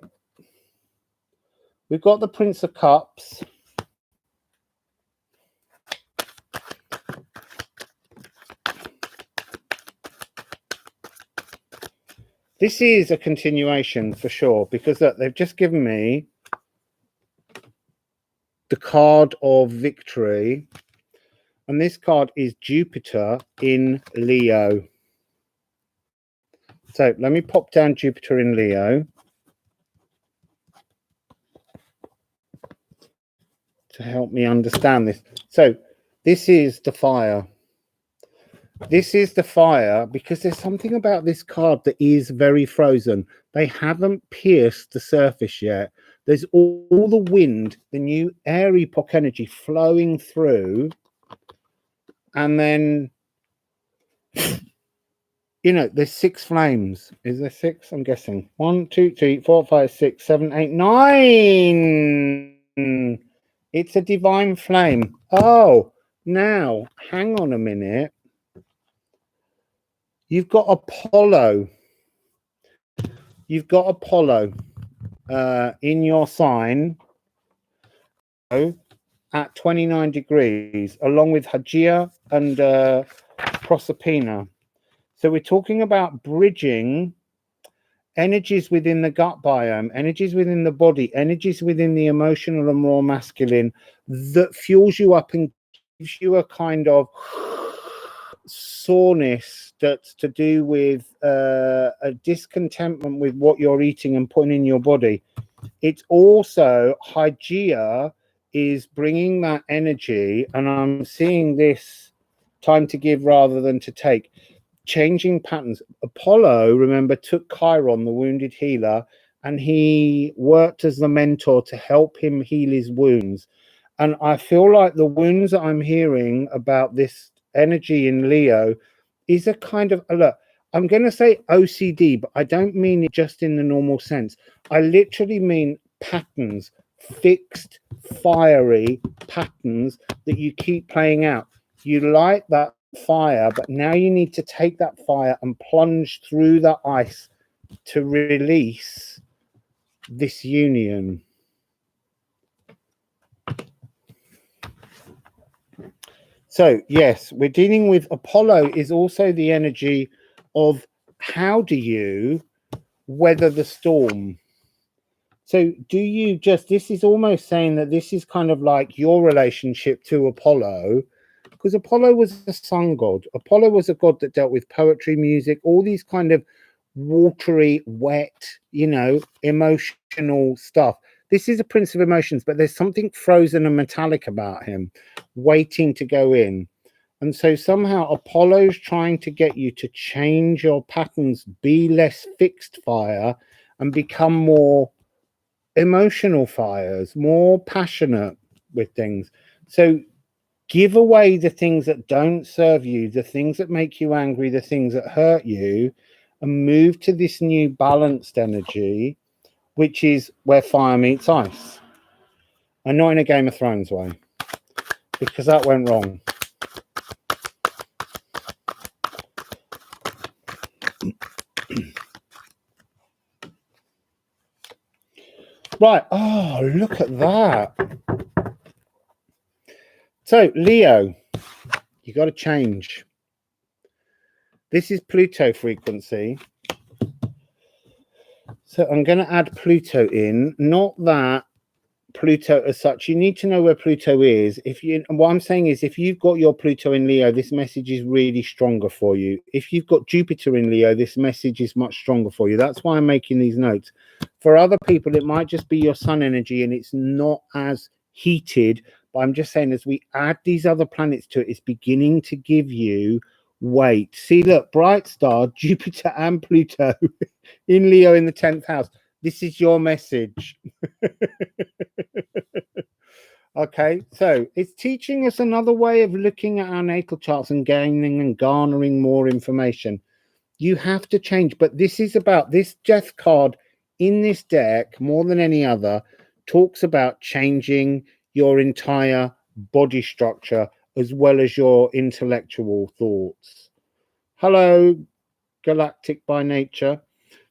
S1: We've got the Prince of Cups. This is a continuation for sure, because look, they've just given me the card of victory. And this card is Jupiter in Leo. So let me pop down Jupiter in Leo to help me understand this. So this is the fire. This is the fire because there's something about this card that is very frozen. They haven't pierced the surface yet. There's all the wind, the new air epoch energy flowing through. And then, you know, there's 6 flames. Is there 6? I'm guessing. 1, 2, 3, 4, 5, 6, 7, 8, 9. It's a divine flame. Oh, now, hang on a minute. You've got Apollo. You've got Apollo in your sign at 29 degrees, along with Hygieia and Proserpina. So we're talking about bridging energies within the gut biome, energies within the body, energies within the emotional and raw masculine that fuels you up and gives you a kind of soreness that's to do with a discontentment with what you're eating and putting in your body. It's also Hygieia is bringing that energy, and I'm seeing this time to give rather than to take, changing patterns. Apollo, remember, took Chiron, the wounded healer, and he worked as the mentor to help him heal his wounds. And I feel like the wounds that I'm hearing about this energy in Leo is a kind of, look, I'm going to say OCD, but I don't mean it just in the normal sense. I literally mean patterns, fixed, fiery patterns that you keep playing out. You light that fire, but now you need to take that fire and plunge through the ice to release this union. So yes, we're dealing with Apollo is also the energy of how do you weather the storm. So do you just, this is almost saying that this is kind of like your relationship to Apollo, because Apollo was a sun god. Apollo was a god that dealt with poetry, music, all these kind of watery, wet, you know, emotional stuff. This is a prince of emotions, but there's something frozen and metallic about him, waiting to go in. And so somehow Apollo's trying to get you to change your patterns, be less fixed fire, and become more emotional fires, more passionate with things. So give away the things that don't serve you, the things that make you angry, the things that hurt you, and move to this new balanced energy, which is where fire meets ice. And not in a Game of Thrones way, because that went wrong. Right. Oh, look at that. So, Leo, you got to change. This is Pluto frequency. So I'm going to add Pluto in. Not that Pluto as such. You need to know where Pluto is. If you, what I'm saying is, if you've got your Pluto in Leo, this message is really stronger for you. If you've got Jupiter in Leo, this message is much stronger for you. That's why I'm making these notes. For other people, it might just be your sun energy and it's not as heated. But I'm just saying, as we add these other planets to it, it's beginning to give you weight. See, look, bright star, Jupiter and Pluto in Leo in the 10th house. This is your message. Okay, so it's teaching us another way of looking at our natal charts and gaining and garnering more information. You have to change, but this is about this death card in this deck more than any other talks about changing your entire body structure as well as your intellectual thoughts. Hello, galactic by nature.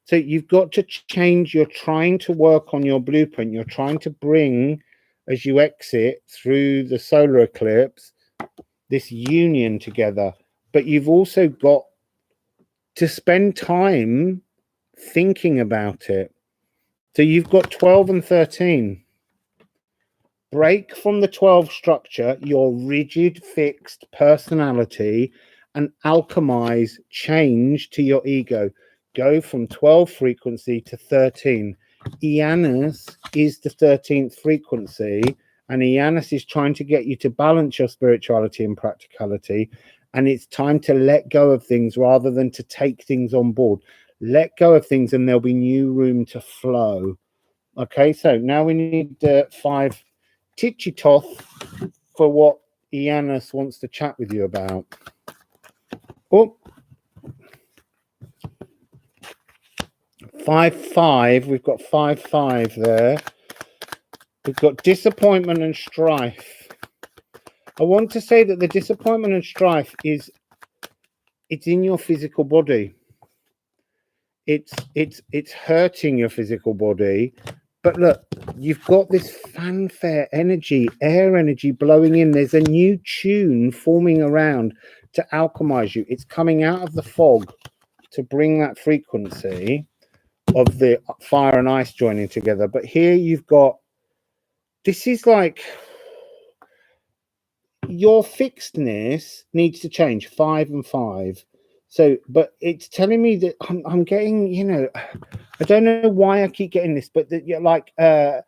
S1: So you've got to change. You're trying to work on your blueprint. You're trying to bring, as you exit through the solar eclipse, this union together. But you've also got to spend time thinking about it. So you've got 12 and 13. Break from the 12 structure, your rigid, fixed personality, and alchemize change to your ego. Go from 12 frequency to 13. Ianus is the 13th frequency, and Ianus is trying to get you to balance your spirituality and practicality. And it's time to let go of things rather than to take things on board. Let go of things and there'll be new room to flow. Okay, so now we need 5 titchy toth for what Ianus wants to chat with you about. Oh, 5-5. We've got 5-5 there. We've got disappointment and strife. I want to say that the disappointment and strife is, it's in your physical body. It's hurting your physical body. But look, you've got this fanfare energy, air energy blowing in. There's a new tune forming around to alchemize you. It's coming out of the fog to bring that frequency of the fire and ice joining together. But here you've got, this is like your fixedness needs to change, 5 and 5. So, but it's telling me that I'm getting, you know, I don't know why I keep getting this, but that you're like a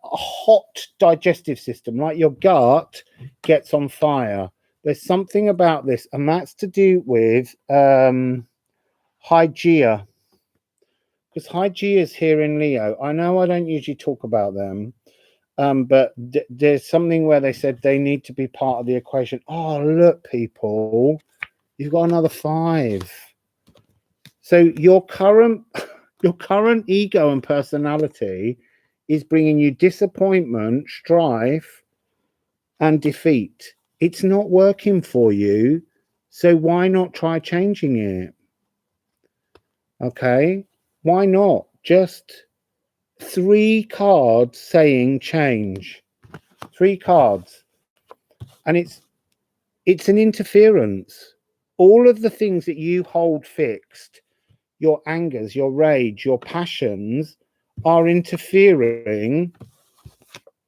S1: hot digestive system, like your gut gets on fire. There's something about this, and that's to do with Hygeia, because Hygeia is here in Leo. I know I don't usually talk about them, but there's something where they said they need to be part of the equation. Oh, look, people, you've got another 5. So your current ego and personality is bringing you disappointment, strife, and defeat. It's not working for you, so why not try changing it? Okay, why not? Just 3 cards saying change. 3 cards, and it's an interference. All of the things that you hold fixed, your angers, your rage, your passions, are interfering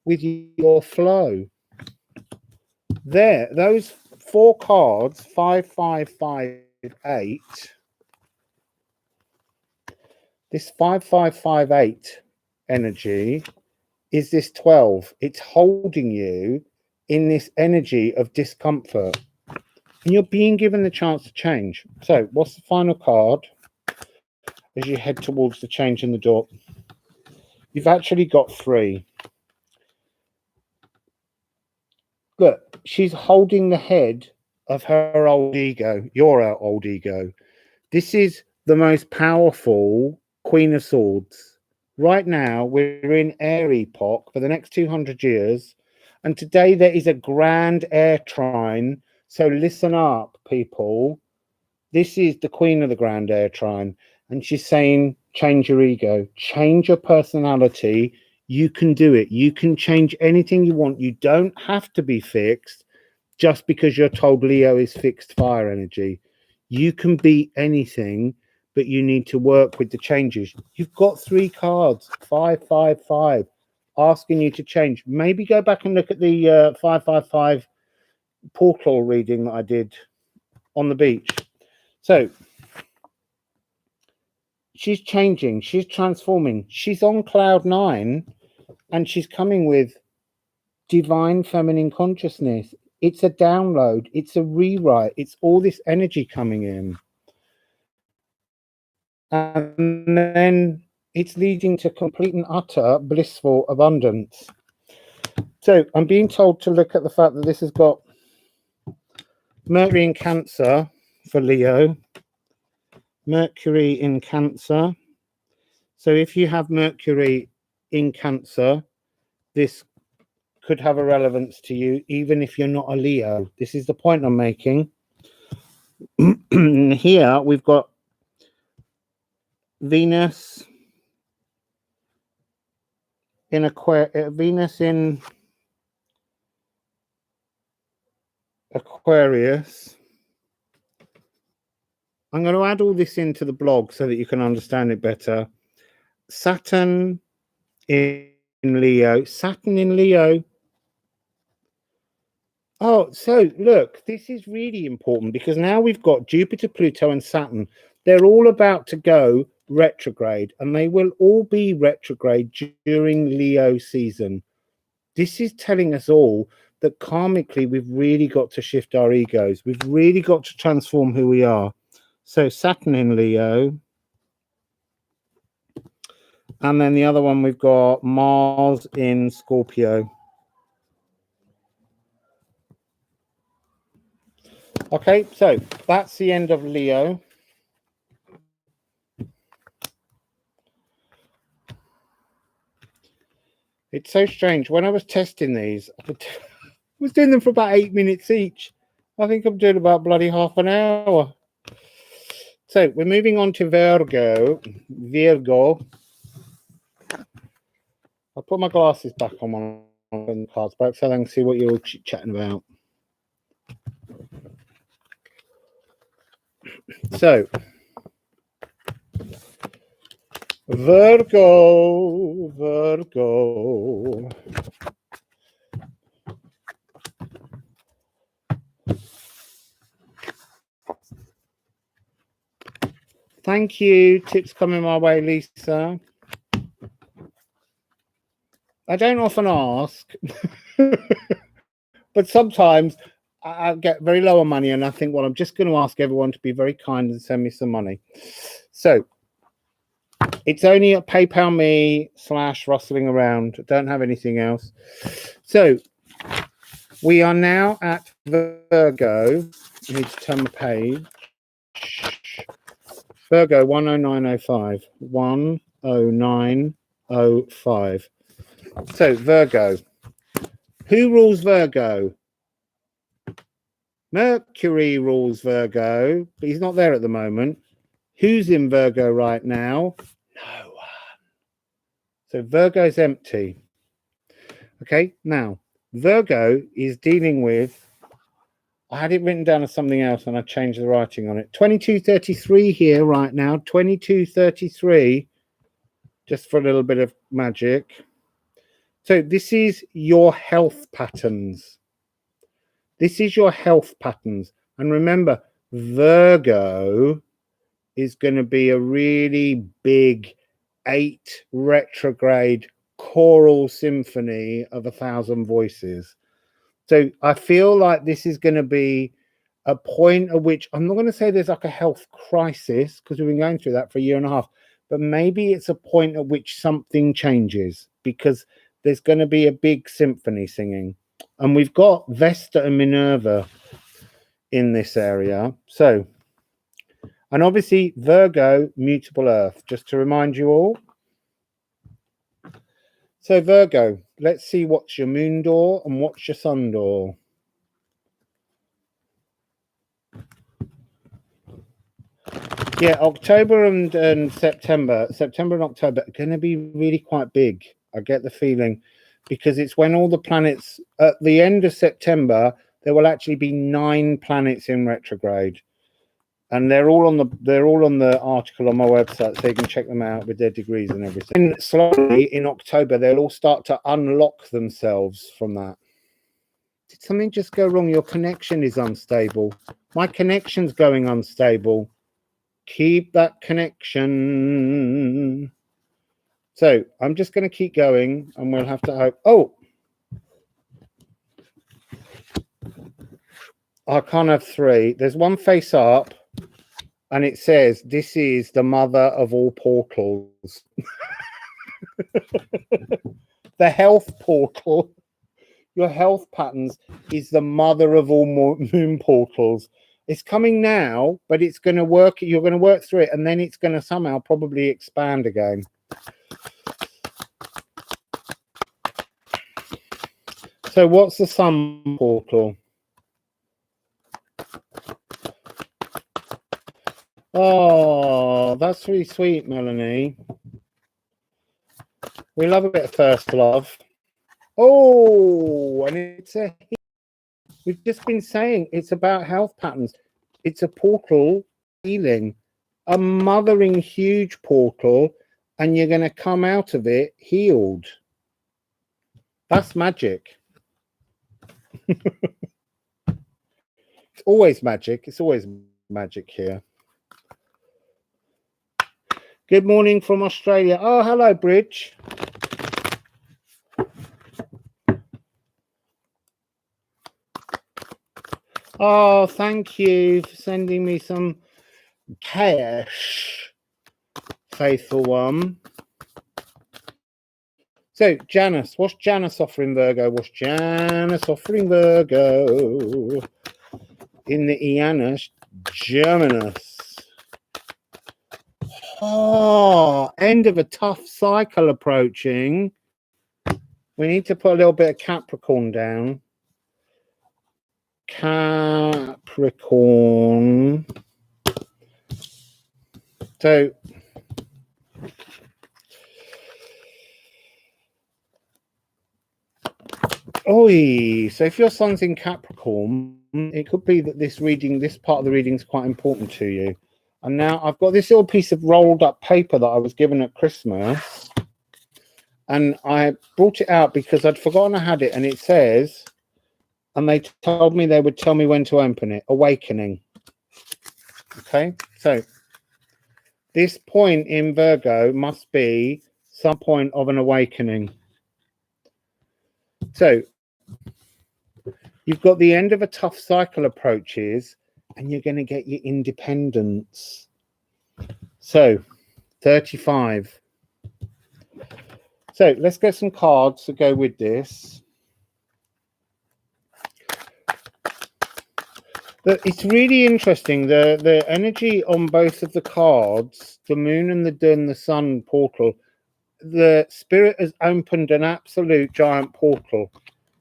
S1: with your flow. There, those 4 cards, 5, 5, 5, 8. This 5, 5, 5, 8 energy is this 12. It's holding you in this energy of discomfort. And you're being given the chance to change. So what's the final card as you head towards the change in the door? You've actually got 3. Look, she's holding the head of her old ego, your old ego. This is the most powerful Queen of Swords. Right now, we're in air epoch for the next 200 years. And today there is a grand air trine. So listen up, people. This is the Queen of the grand air trine. And she's saying, change your ego, change your personality. You can do it. You can change anything you want. You don't have to be fixed just because you're told Leo is fixed fire energy. You can be anything, but you need to work with the changes. You've got 3 cards, 5, 5, 5, asking you to change. Maybe go back and look at the 5, 5, 5 portal reading that I did on the beach. So she's changing, she's transforming, she's on cloud 9, and she's coming with divine feminine consciousness. It's a download, it's a rewrite, it's all this energy coming in. And then it's leading to complete and utter blissful abundance. So I'm being told to look at the fact that this has got Mercury in Cancer for Leo. Mercury in Cancer. So if you have Mercury in Cancer, this could have a relevance to you, even if you're not a Leo. This is the point I'm making. Here we've got Venus in Aquarius, I'm going to add all this into the blog so that you can understand it better. Saturn in Leo. Saturn in Leo. Oh, so look, this is really important because now we've got Jupiter, Pluto, and Saturn. They're all about to go retrograde, and they will all be retrograde during Leo season. This is telling us all that karmically we've really got to shift our egos. We've really got to transform who we are. So Saturn in Leo. And then the other one, we've got Mars in Scorpio. Okay, so that's the end of Leo. It's so strange. When I was testing these, I was doing them for about 8 minutes each. I think I'm doing about bloody half an hour. So we're moving on to Virgo. I'll put my glasses back on when I open the cards back so I can see what you're all chatting about. So, Virgo. Thank you. Tips coming my way, Lisa. I don't often ask, but sometimes I get very low on money and I think, well, I'm just going to ask everyone to be very kind and send me some money. So it's only at PayPal me / rustling around. I don't have anything else. So we are now at Virgo. I need to turn the page. Virgo 10905. 10905. So Virgo. Who rules Virgo? Mercury rules Virgo, but he's not there at the moment. Who's in Virgo right now? No one. So Virgo's empty. Okay, now Virgo is dealing with, I had it written down as something else and I changed the writing on it. 2233 here right now. 2233. just for a little bit of magic. So this is your health patterns. This is your health patterns. And remember, Virgo is going to be a really big 8 retrograde choral symphony of 1,000 voices. So I feel like this is going to be a point at which I'm not going to say there's like a health crisis, because we've been going through that for a year and a half, but maybe it's a point at which something changes, because there's going to be a big symphony singing. And we've got Vesta and Minerva in this area. So, and obviously Virgo, mutable earth, just to remind you all. So Virgo, let's see what's your moon door and what's your sun door. Yeah, October and September and October are going to be really quite big. I get the feeling, because it's when all the planets at the end of September, there will actually be 9 planets in retrograde, and they're all on the article on my website, so you can check them out with their degrees and everything. And slowly in October, they'll all start to unlock themselves from that. Did something just go wrong? Your connection is unstable. My connection's going unstable. Keep that connection. So I'm just going to keep going, and we'll have to hope. Oh, I can't have 3. There's one face up, and it says, "This is the mother of all portals." The health portal, your health patterns, is the mother of all moon portals. It's coming now, but it's going to work. You're going to work through it, and then it's going to somehow probably expand again. So what's the sun portal? Oh, that's really sweet, Melanie. We love a bit of first love. Oh, and it's a... We've just been saying it's about health patterns. It's a portal healing, a mothering huge portal, and you're going to come out of it healed. That's magic. It's always magic. It's always magic here. Good morning from Australia. Oh, hello, Bridge. Oh, thank you for sending me some cash, faithful one. So, Janus, what's Janus offering Virgo? What's Janus offering Virgo in the Ianus Geminus? Oh, end of a tough cycle approaching. We need to put a little bit of Capricorn down. Capricorn. So, so if your sun's in Capricorn, it could be that this part of the reading is quite important to you. And now I've got this little piece of rolled up paper that I was given at Christmas, and I brought it out because I'd forgotten I had it, and it says, and they told me they would tell me when to open it, awakening. Okay, so this point in Virgo must be some point of an awakening. So you've got the end of a tough cycle approaches, and you're going to get your independence. So 35. So let's get some cards to go with this. It's really interesting. The energy on both of the cards, the moon and the sun portal, the spirit has opened an absolute giant portal.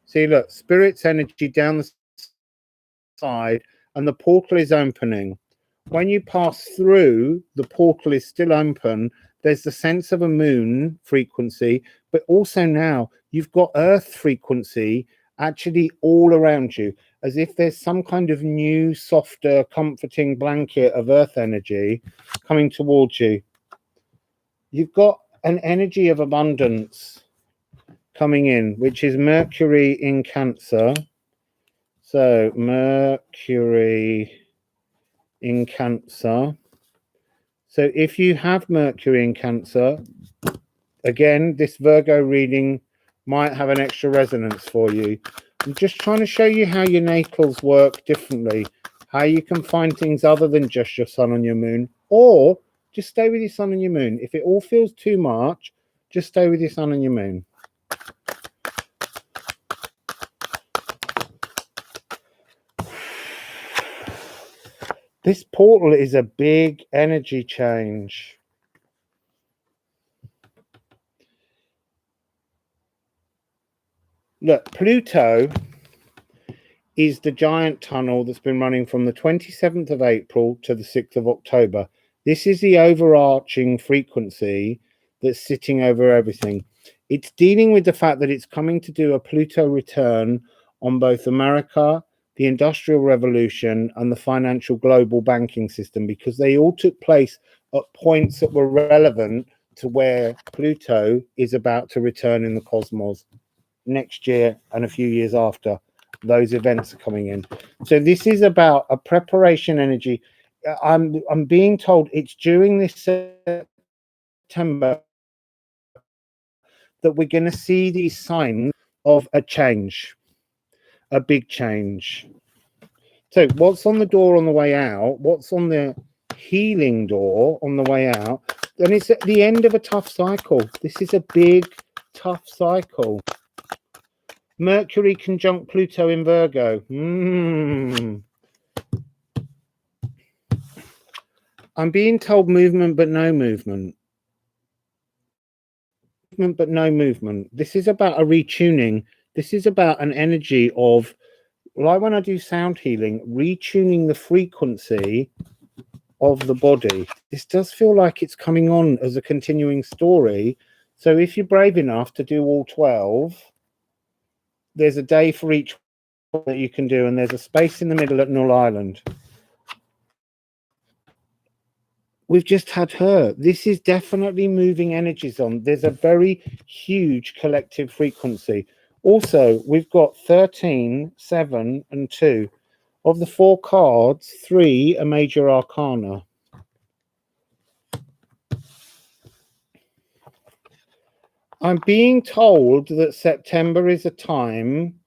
S1: See, look, spirit's energy down the side, and the portal is opening. When you pass through, the portal is still open. There's the sense of a moon frequency, but also now you've got earth frequency actually all around you, as if there's some kind of new, softer, comforting blanket of earth energy coming towards you. You've got an energy of abundance coming in, which is Mercury in Cancer. So Mercury in Cancer. So if you have Mercury in Cancer, again, this Virgo reading might have an extra resonance for you. I'm just trying to show you how your natals work differently, how you can find things other than just your sun and your moon, or just stay with your sun and your moon. If it all feels too much, just stay with your sun and your moon. This portal is a big energy change. Look, Pluto is the giant tunnel that's been running from the 27th of April to the 6th of October. This is the overarching frequency that's sitting over everything. It's dealing with the fact that it's coming to do a Pluto return on both America, the Industrial Revolution, and the financial global banking system, because they all took place at points that were relevant to where Pluto is about to return in the cosmos next year and a few years after. Those events are coming in. So this is about a preparation energy. I'm being told it's during this September that we're going to see these signs of a change, a big change. So what's on the door on the way out? What's on the healing door on the way out? And it's at the end of a tough cycle. This is a big, tough cycle. Mercury conjunct Pluto in Virgo. I'm being told movement, but no movement. Movement, but no movement. This is about a retuning. This is about an energy of, like when I do sound healing, retuning the frequency of the body. This does feel like it's coming on as a continuing story. So if you're brave enough to do all 12, there's a day for each one that you can do, and there's a space in the middle at Null Island. We've just had her. This is definitely moving energies on. There's a very huge collective frequency. Also, we've got 13, 7, and 2. Of the 4 cards, 3 are major arcana. I'm being told that September is a time.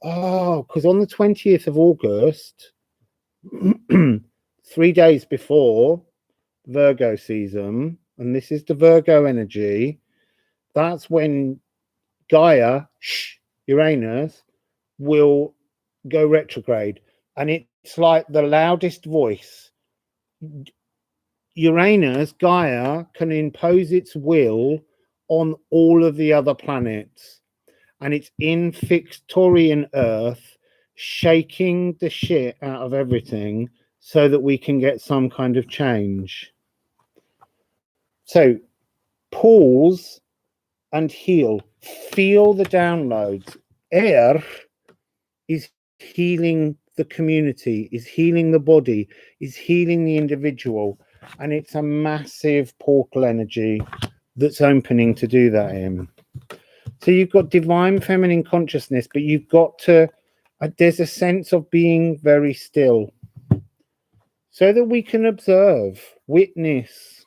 S1: Oh, because on the 20th of August, 3 days before Virgo season, and this is the Virgo energy, that's when Gaia, Uranus, will go retrograde. And it's like the loudest voice. Uranus, Gaia, can impose its will on all of the other planets. And it's in Victorian Earth, shaking the shit out of everything so that we can get some kind of change. So pause and heal. Feel the downloads. Air is healing the community, is healing the body, is healing the individual. And it's a massive portal energy that's opening to do that in. So you've got divine feminine consciousness, but you've got to, there's a sense of being very still so that we can observe, witness.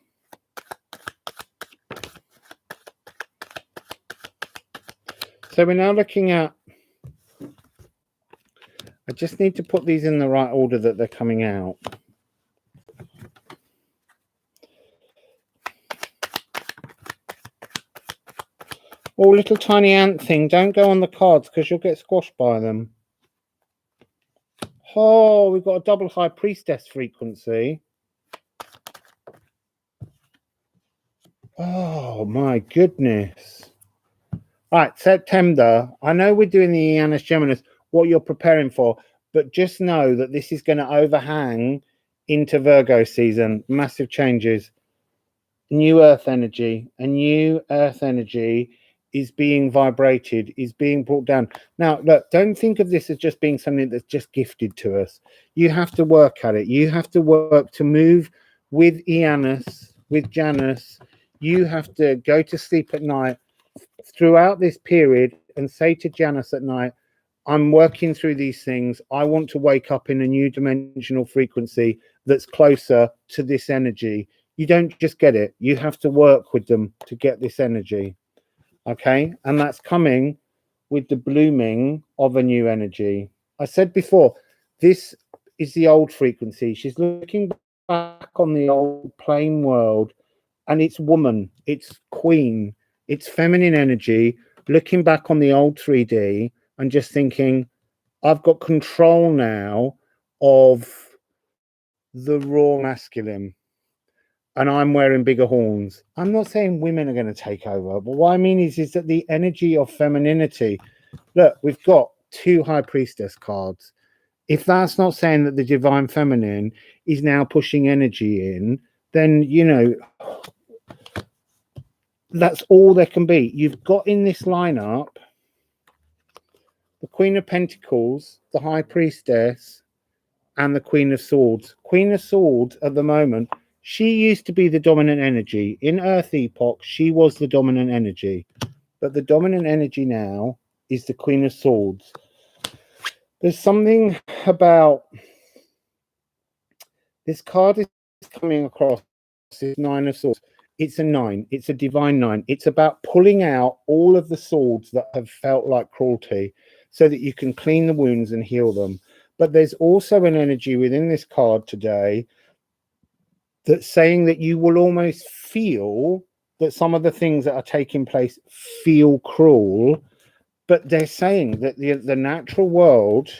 S1: So we're now looking at, I just need to put these in the right order that they're coming out. Oh, little tiny ant thing, don't go on the cards because you'll get squashed by them. Oh, we've got a double high priestess frequency. Oh, my goodness. All right, September. I know we're doing the Ianus Geminus, what you're preparing for, but just know that this is going to overhang into Virgo season. Massive changes. New Earth energy. A new Earth energy is being vibrated, is being brought down. Now, look, don't think of this as just being something that's just gifted to us. You have to work at it. You have to work to move with Ianus, with Janus. You have to go to sleep at night throughout this period and say to Janus at night, I'm working through these things. I want to wake up in a new dimensional frequency that's closer to this energy. You don't just get it. You have to work with them to get this energy. Okay? And that's coming with the blooming of a new energy. I said before, this is the old frequency. She's looking back on the old plain world, and it's woman, it's queen, it's feminine energy, looking back on the old 3D and just thinking, I've got control now of the raw masculine, and I'm wearing bigger horns. I'm not saying women are going to take over, but what I mean is that the energy of femininity. Look, we've got 2 High Priestess cards. If that's not saying that the divine feminine is now pushing energy in, then, you know, that's all there can be. You've got in this lineup the Queen of Pentacles, the High Priestess, and the Queen of Swords. Queen of Swords at the moment, she used to be the dominant energy. In Earth Epoch, she was the dominant energy. But the dominant energy now is the Queen of Swords. There's something about this card is coming across this 9 of Swords. It's a 9. It's a divine 9. It's about pulling out all of the swords that have felt like cruelty so that you can clean the wounds and heal them. But there's also an energy within this card today that's saying that you will almost feel that some of the things that are taking place feel cruel, but they're saying that the natural world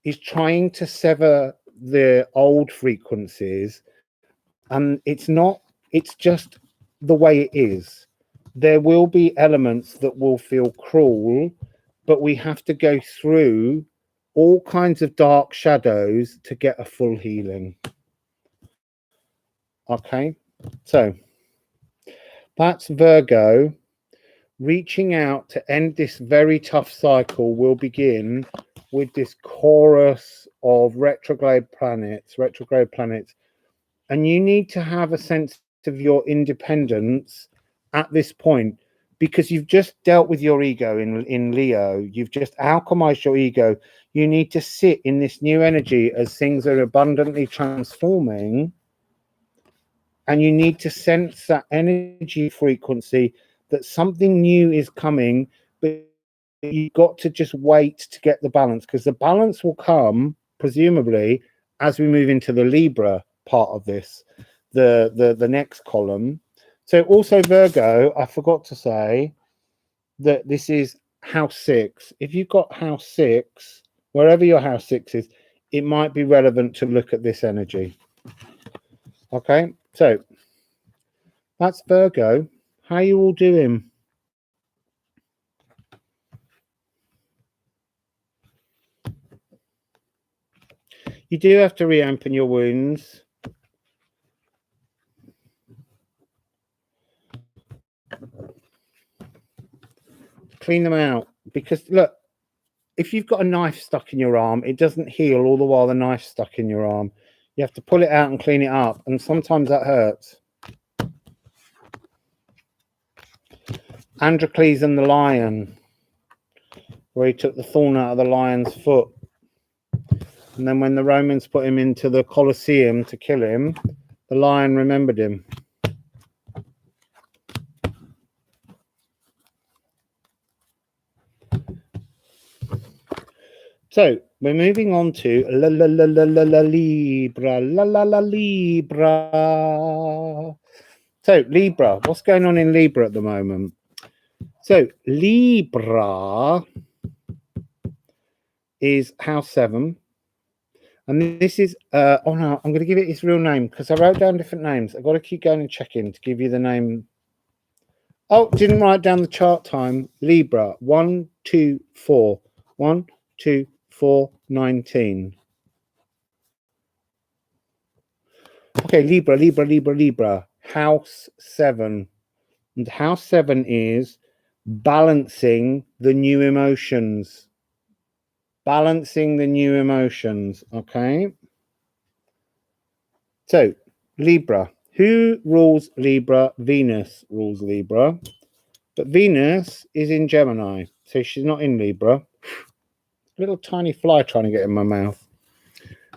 S1: is trying to sever the old frequencies, and it's not, it's just the way it is. There will be elements that will feel cruel, but we have to go through all kinds of dark shadows to get a full healing. Okay, so that's Virgo. Reaching out to end this very tough cycle will begin with this chorus of retrograde planets, and you need to have a sense of your independence at this point, because you've just dealt with your ego in Leo. You've just alchemized your ego. You need to sit in this new energy as things are abundantly transforming, and you need to sense that energy frequency that something new is coming, but you've got to just wait to get the balance, because the balance will come presumably as we move into the Libra part of this, the next column. So also Virgo, I forgot to say that this is house 6. If you've got house 6, wherever your house 6 is, it might be relevant to look at this energy. Okay, so that's Virgo. How you all doing? You do have to reopen your wounds. Clean them out, because look, if you've got a knife stuck in your arm, it doesn't heal all the while the knife's stuck in your arm. You have to pull it out and clean it up, and sometimes that hurts. Androcles and the lion, where he took the thorn out of the lion's foot, and then when the Romans put him into the Colosseum to kill him, the lion remembered him. So we're moving on to Libra. Libra. So Libra, what's going on in Libra at the moment? So Libra is house 7. And this is, oh no, I'm going to give it its real name because I wrote down different names. I've got to keep going and checking to give you the name. Oh, didn't write down the chart time. Libra, 1, 2, 4. 1, 2, 4, 19. Okay, Libra. House 7. And house 7 is balancing the new emotions. Balancing the new emotions, okay? So, Libra, Who rules Libra? Venus rules Libra. But Venus is in Gemini, so she's not in Libra. Little tiny fly trying to get in my mouth.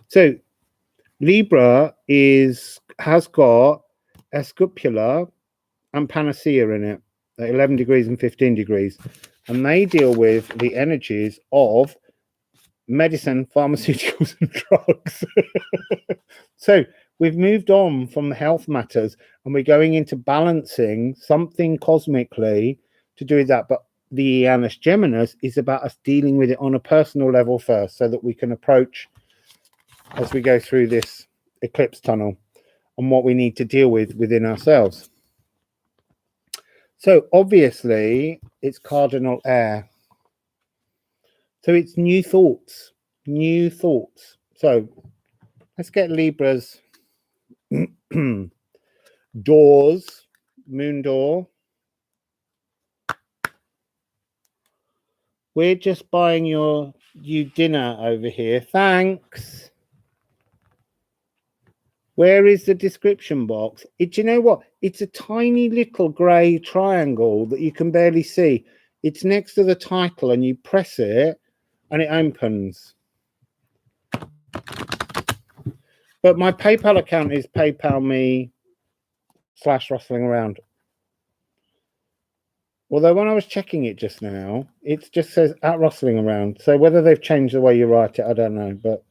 S1: So Libra has got a scapula and panacea in it at 11 degrees and 15 degrees. And they deal with the energies of medicine, pharmaceuticals, and drugs. So we've moved on from the health matters and we're going into balancing something cosmically to do with that. But the Ianus Geminus is about us dealing with it on a personal level first so that we can approach as we go through this eclipse tunnel and what we need to deal with within ourselves. So obviously it's cardinal air. So it's new thoughts, new thoughts. So let's get Libra's doors, moon door. We're just buying you dinner over here. Thanks. Where is the description box? Do you know what? It's a tiny little grey triangle that you can barely see. It's next to the title and you press it and it opens. But my PayPal account is PayPal.me/rustling around. Although when I was checking it just now, it just says at rustling around. So whether they've changed the way you write it, I don't know. But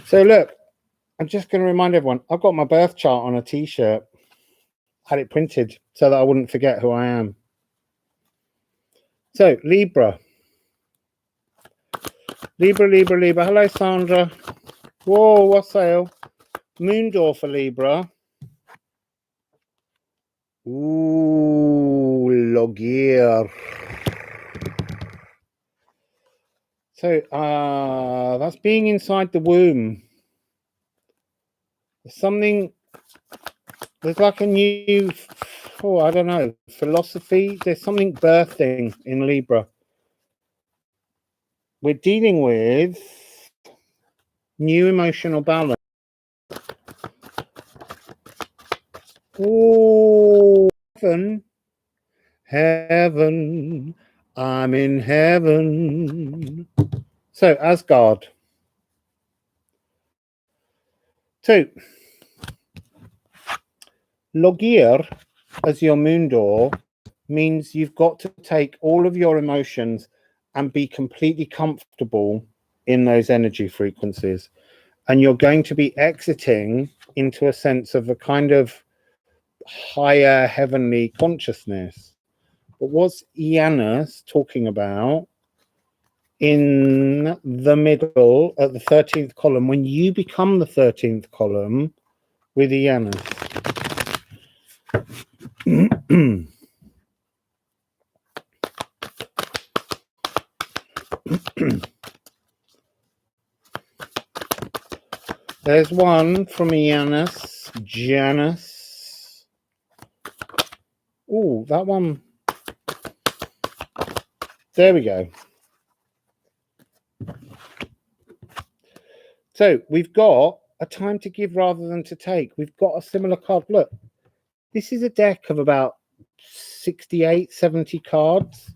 S1: so look, I'm just going to remind everyone, I've got my birth chart on a t-shirt. Had it printed so that I wouldn't forget who I am. So Libra. Libra. Hello, Sandra. Whoa, Wassail. Moon door for Libra. Ooh, Logier. So that's being inside the womb. There's something, there's like a new, I don't know, philosophy. There's something birthing in Libra. We're dealing with new emotional balance. Oh, heaven, I'm in heaven. So, Asgard. So, Logier as your moon door means you've got to take all of your emotions and be completely comfortable in those energy frequencies. And you're going to be exiting into a sense of a kind of higher heavenly consciousness. But what's Ianus talking about in the middle at the 13th column, when you become the 13th column with Ianus? There's one from Ianus Geminus. Oh, that one. There we go. So we've got a time to give rather than to take. We've got a similar card. Look, this is a deck of about 68, 70 cards.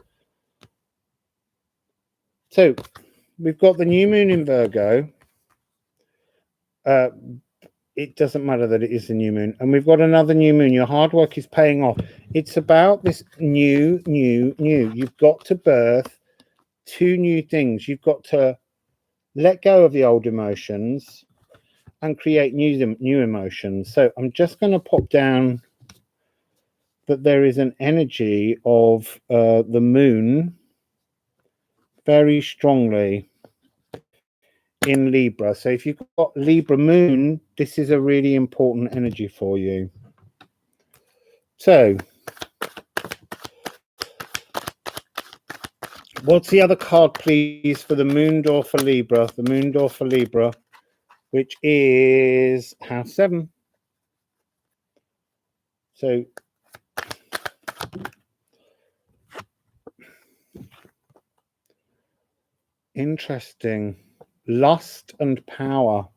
S1: So we've got the new moon in Virgo. It doesn't matter that it is the new moon. And we've got another new moon. Your hard work is paying off. It's about this new. You've got to birth two new things. You've got to let go of the old emotions and create new emotions. So I'm just going to pop down that there is an energy of the moon very strongly in Libra. So if you've got Libra moon, this is a really important energy for you. So what's the other card, please, for the moon door for Libra? The moon door for Libra, which is house 7. So interesting. lust and power.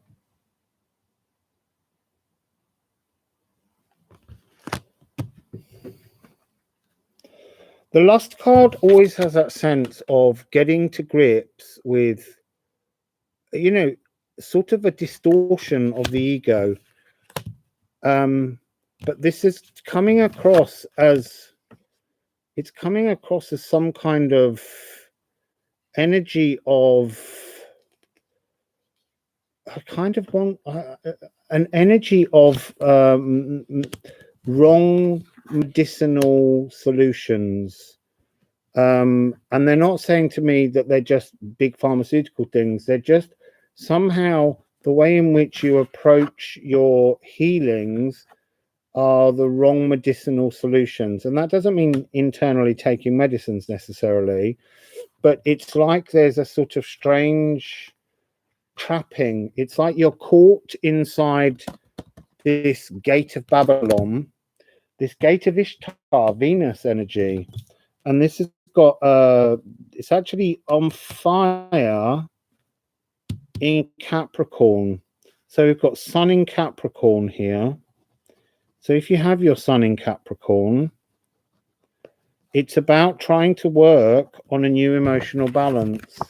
S1: The lust card always has that sense of getting to grips with, you know, sort of a distortion of the ego. But this is coming across as, it's coming across as some kind of energy of, I kind of want an energy of wrong medicinal solutions. And they're not saying to me that they're just big pharmaceutical things. They're just somehow the way in which you approach your healings are the wrong medicinal solutions. And that doesn't mean internally taking medicines necessarily, but it's like there's a sort of strange trapping. It's like you're caught inside this gate of Babylon, this gate of Ishtar, Venus energy. And this has got, it's actually on fire in Capricorn. So we've got Sun in Capricorn here. So if you have your Sun in Capricorn, it's about trying to work on a new emotional balance.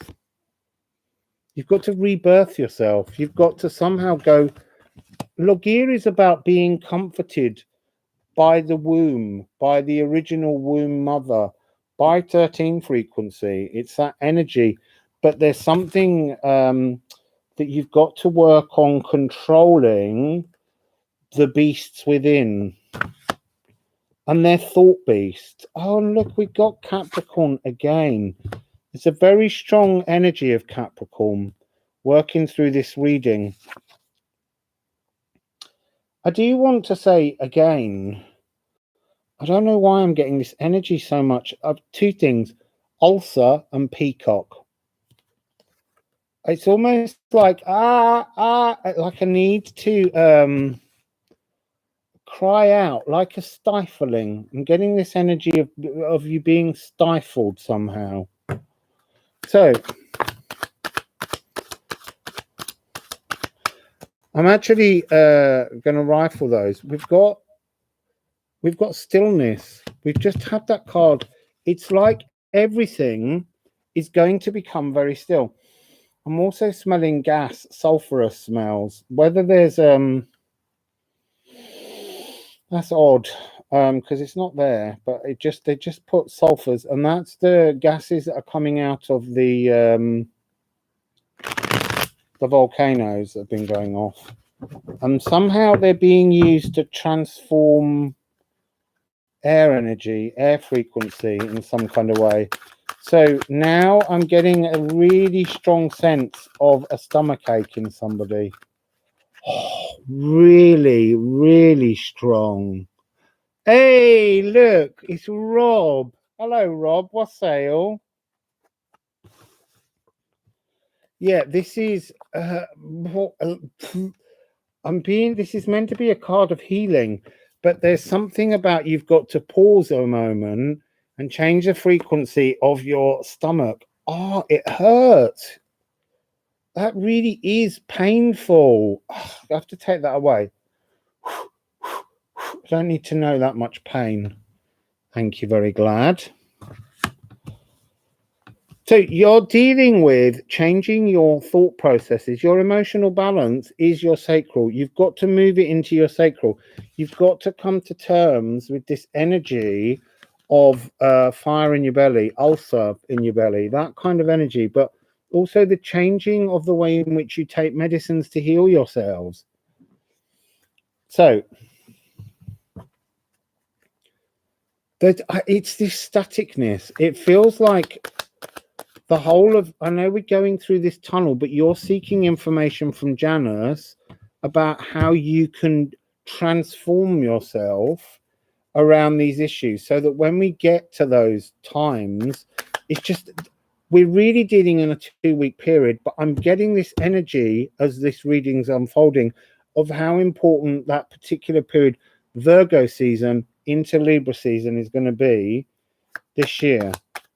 S1: You've got to rebirth yourself. You've got to somehow go. Logia is about being comforted by the womb, by the original womb mother, by 13 frequency. It's that energy. But there's something that you've got to work on controlling the beasts within. And they're thought beasts. Oh, look, we got Capricorn again. It's a very strong energy of Capricorn working through this reading. I do want to say again, I don't know why I'm getting this energy so much of two things, ulcer and peacock. It's almost like, like I need to cry out, like a stifling. I'm getting this energy of you being stifled somehow. So I'm actually going to rifle those. We've got stillness. We've just had that card. It's like everything is going to become very still. I'm also smelling gas, sulfurous smells. Whether there's that's odd, because it's not there, but they just put sulfurs, and that's the gases that are coming out of the volcanoes that have been going off, and somehow they're being used to transform air energy, air frequency in some kind of way. So now I'm getting a really strong sense of a stomachache in somebody. Oh, really, really strong. Hey, look, it's Rob. Hello, Rob. Wassail. Yeah, this is this is meant to be a card of healing, but there's something about you've got to pause a moment and change the frequency of your stomach. Oh, it hurts. That really is painful. Oh, I have to take that away. I don't need to know that much pain. Thank you, very glad. So you're dealing with changing your thought processes. Your emotional balance is your sacral. You've got to move it into your sacral. You've got to come to terms with this energy of fire in your belly, ulcer in your belly, that kind of energy, but also the changing of the way in which you take medicines to heal yourselves. So it's this staticness. It feels like the whole of, I know we're going through this tunnel, but you're seeking information from Janus about how you can transform yourself around these issues, so that when we get to those times, it's just, we're really dealing in a 2-week period, but I'm getting this energy as this reading's unfolding of how important that particular period, Virgo season into Libra season, is going to be this year.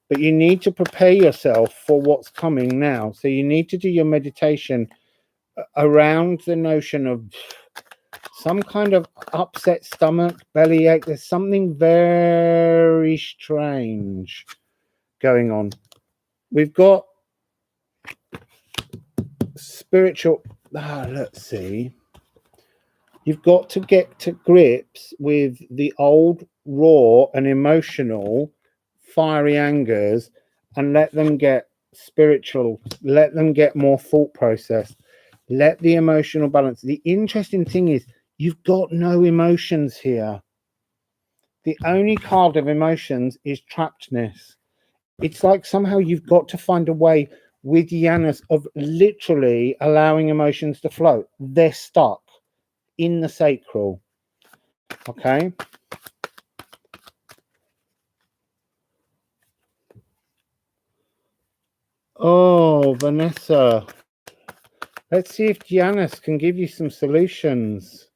S1: but you need to prepare yourself for what's coming now. So you need to do your meditation around the notion of some kind of upset stomach, bellyache. There's something very strange going on. We've got spiritual. Let's see. You've got to get to grips with the old, raw and emotional, fiery angers and let them get spiritual, let them get more thought process, let the emotional balance. The interesting thing is you've got no emotions here. The only card of emotions is trappedness. It's like somehow you've got to find a way with Ianus of literally allowing emotions to flow. They're stuck in the sacral. Okay. Oh, Vanessa. Let's see if Ianus can give you some solutions.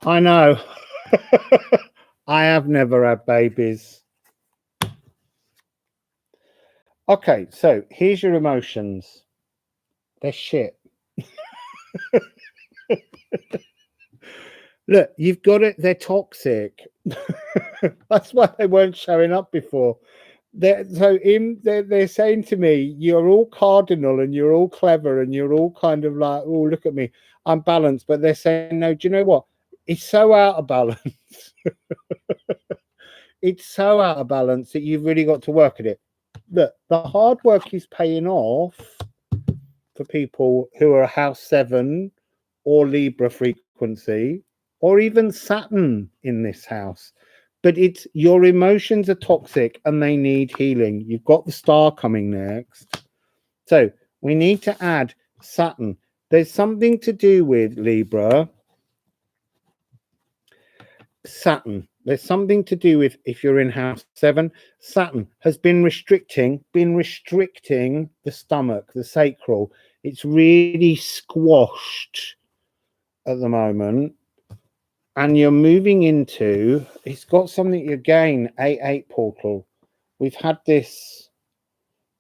S1: I know. I have never had babies. Okay, so here's your emotions. They're shit. Look, you've got it. They're toxic. That's why they weren't showing up before. They're saying to me, you're all cardinal and you're all clever and you're all kind of like, oh, look at me, I'm balanced. But they're saying, no, do you know what? It's so out of balance. It's so out of balance that you've really got to work at it. Look, the hard work is paying off for people who are House 7 or Libra frequency, or even Saturn in this house. But it's your emotions are toxic and they need healing. You've got the star coming next. So we need to add Saturn. There's something to do with Libra. Saturn. There's something to do with, if you're in house 7, Saturn has been restricting the stomach, the sacral. It's really squashed at the moment. And you're moving into, it's got something again, 8-8 portal. We've had this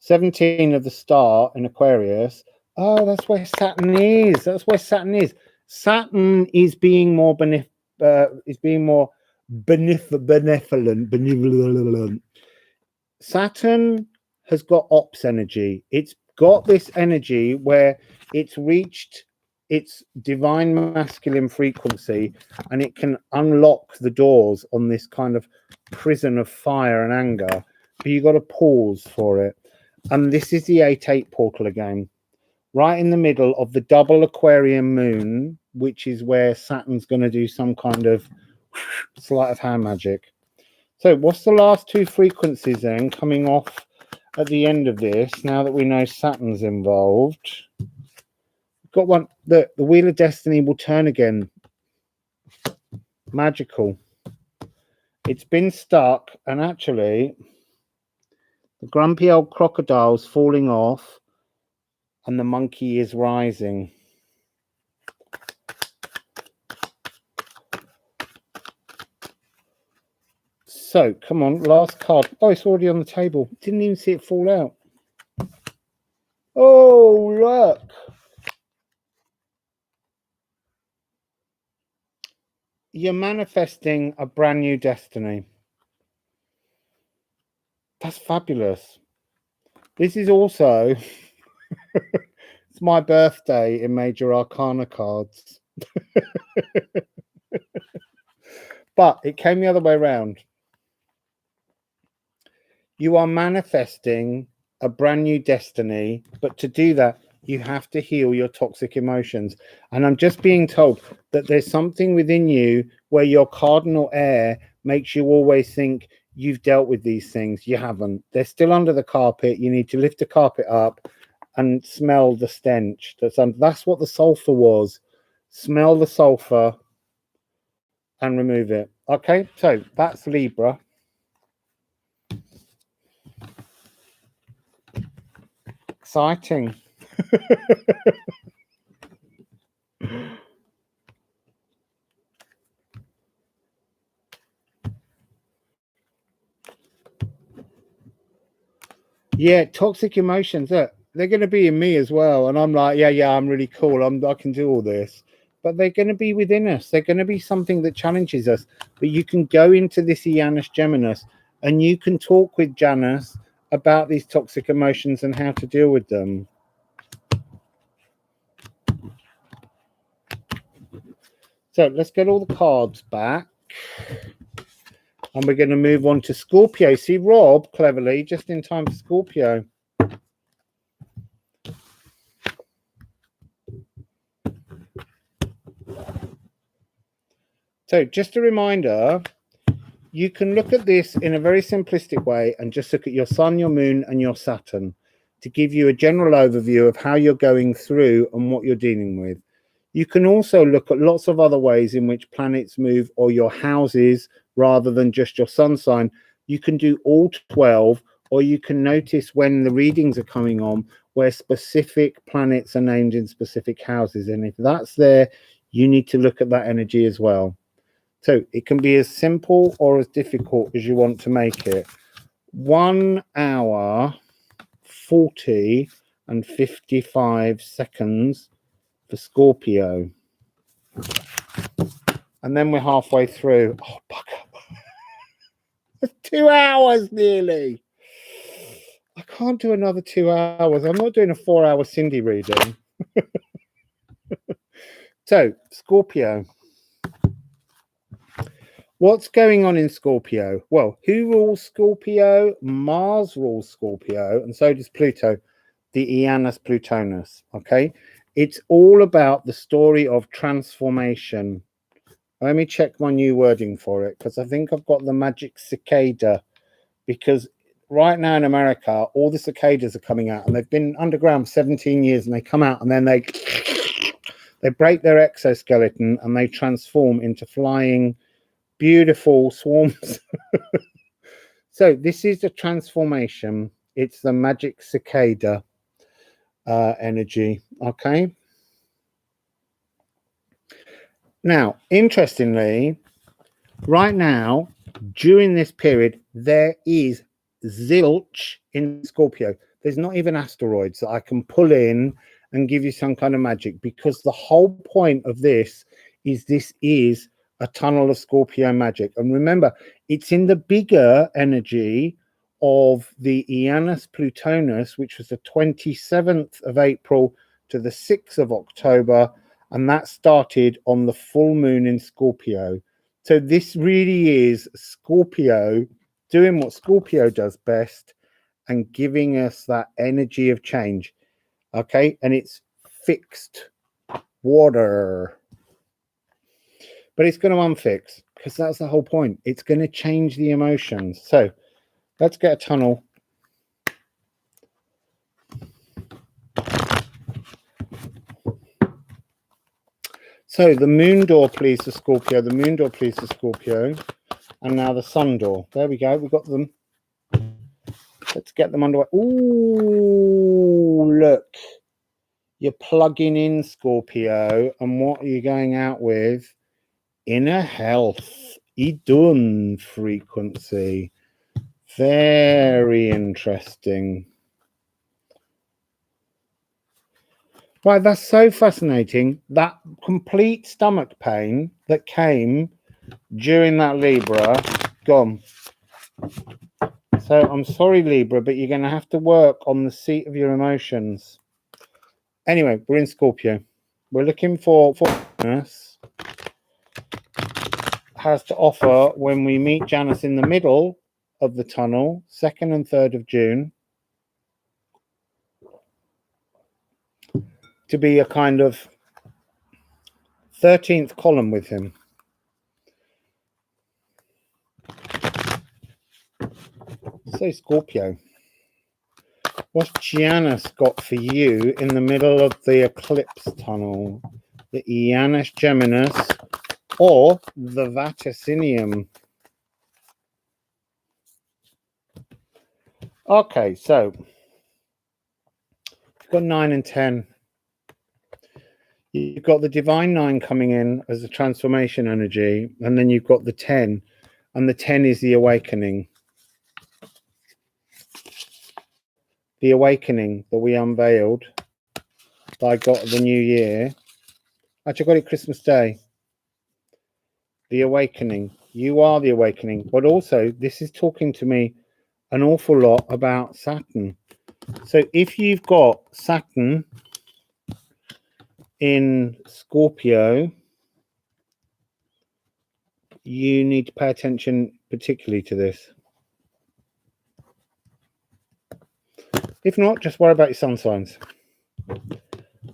S1: 17 of the star in Aquarius. Oh, that's where Saturn is. That's where Saturn is. Saturn is being more benevolent. Saturn has got ops energy. It's got this energy where it's reached its divine masculine frequency and it can unlock the doors on this kind of prison of fire and anger. But you got to pause for it. And this is the 8-8 portal again, right in the middle of the double Aquarian moon, which is where Saturn's going to do some kind of sleight of hand magic. So what's the last 2 frequencies then coming off at the end of this, now that we know Saturn's involved? We've got one, the Wheel of Destiny will turn again. Magical. It's been stuck, and actually the grumpy old crocodile's falling off and the monkey is rising. So, come on, last card. Oh, it's already on the table. Didn't even see it fall out. Oh, look. You're manifesting a brand new destiny. That's fabulous. This is also, it's my birthday in Major Arcana cards. But it came the other way around. You are manifesting a brand new destiny, but to do that, you have to heal your toxic emotions. And I'm just being told that there's something within you where your cardinal air makes you always think you've dealt with these things. You haven't. They're still under the carpet. You need to lift the carpet up and smell the stench. That's what the sulfur was. Smell the sulfur and remove it. Okay, so that's Libra. Exciting. Yeah, toxic emotions. Look, they're going to be in me as well. And I'm like, yeah, I'm really cool. I can do all this. But they're going to be within us. They're going to be something that challenges us. But you can go into this Ianus Geminus and you can talk with Janus about these toxic emotions and how to deal with them. So let's get all the cards back. And we're going to move on to Scorpio. See, Rob, cleverly, just in time for Scorpio. So just a reminder, you can look at this in a very simplistic way and just look at your sun, your moon, and your Saturn to give you a general overview of how you're going through and what you're dealing with. You can also look at lots of other ways in which planets move or your houses rather than just your sun sign. You can do all 12, or you can notice when the readings are coming on where specific planets are named in specific houses. And if that's there, you need to look at that energy as well. So it can be as simple or as difficult as you want to make it. 1 hour, 40 and 55 seconds for Scorpio. And then we're halfway through. Oh, bugger. It's 2 hours nearly. I can't do another 2 hours. I'm not doing a 4-hour Cindy reading. So, Scorpio. What's going on in Scorpio? Well, who rules Scorpio? Mars rules Scorpio, and so does Pluto, the Ianus Plutonus. Okay, it's all about the story of transformation. Let me check my new wording for it because I think I've got the magic cicada. Because right now in America, all the cicadas are coming out, and they've been underground for 17 years, and they come out and then they break their exoskeleton and they transform into flying beautiful swarms. So this is the transformation. It's the magic cicada energy. Okay. Now, interestingly, right now, during this period, there is zilch in Scorpio. There's not even asteroids that I can pull in and give you some kind of magic, because the whole point of this is a tunnel of Scorpio magic. And remember, it's in the bigger energy of the Ianus Plutonus, which was the 27th of April to the 6th of October. And that started on the full moon in Scorpio. So this really is Scorpio doing what Scorpio does best and giving us that energy of change. Okay. And it's fixed water. But it's going to unfix, because that's the whole point. It's going to change the emotions. So let's get a tunnel. So the moon door, please, for Scorpio. The moon door, please, for Scorpio. And now the sun door. There we go. We've got them. Let's get them underway. Ooh, look. You're plugging in, Scorpio. And what are you going out with? Inner health. Idun frequency. Very interesting. Right, that's so fascinating. That complete stomach pain that came during that Libra, gone. So I'm sorry, Libra, but you're going to have to work on the seat of your emotions. Anyway, we're in Scorpio. We're looking for Janus has to offer when we meet Janus in the middle of the tunnel, 2nd and 3rd of June, to be a kind of 13th column with him. So Scorpio, what's Janus got for you in the middle of the Eclipse Tunnel? The Ianus Geminus or the Vaticinium? Okay, so you've got 9 and 10. You've got the Divine 9 coming in as a transformation energy, and then you've got the 10, and the 10 is the awakening. the awakening that we unveiled, that I got the new year. Actually, I got it Christmas Day. The awakening. You are the awakening. But also, this is talking to me an awful lot about Saturn. So if you've got Saturn in Scorpio, you need to pay attention particularly to this. If not, just worry about your sun signs.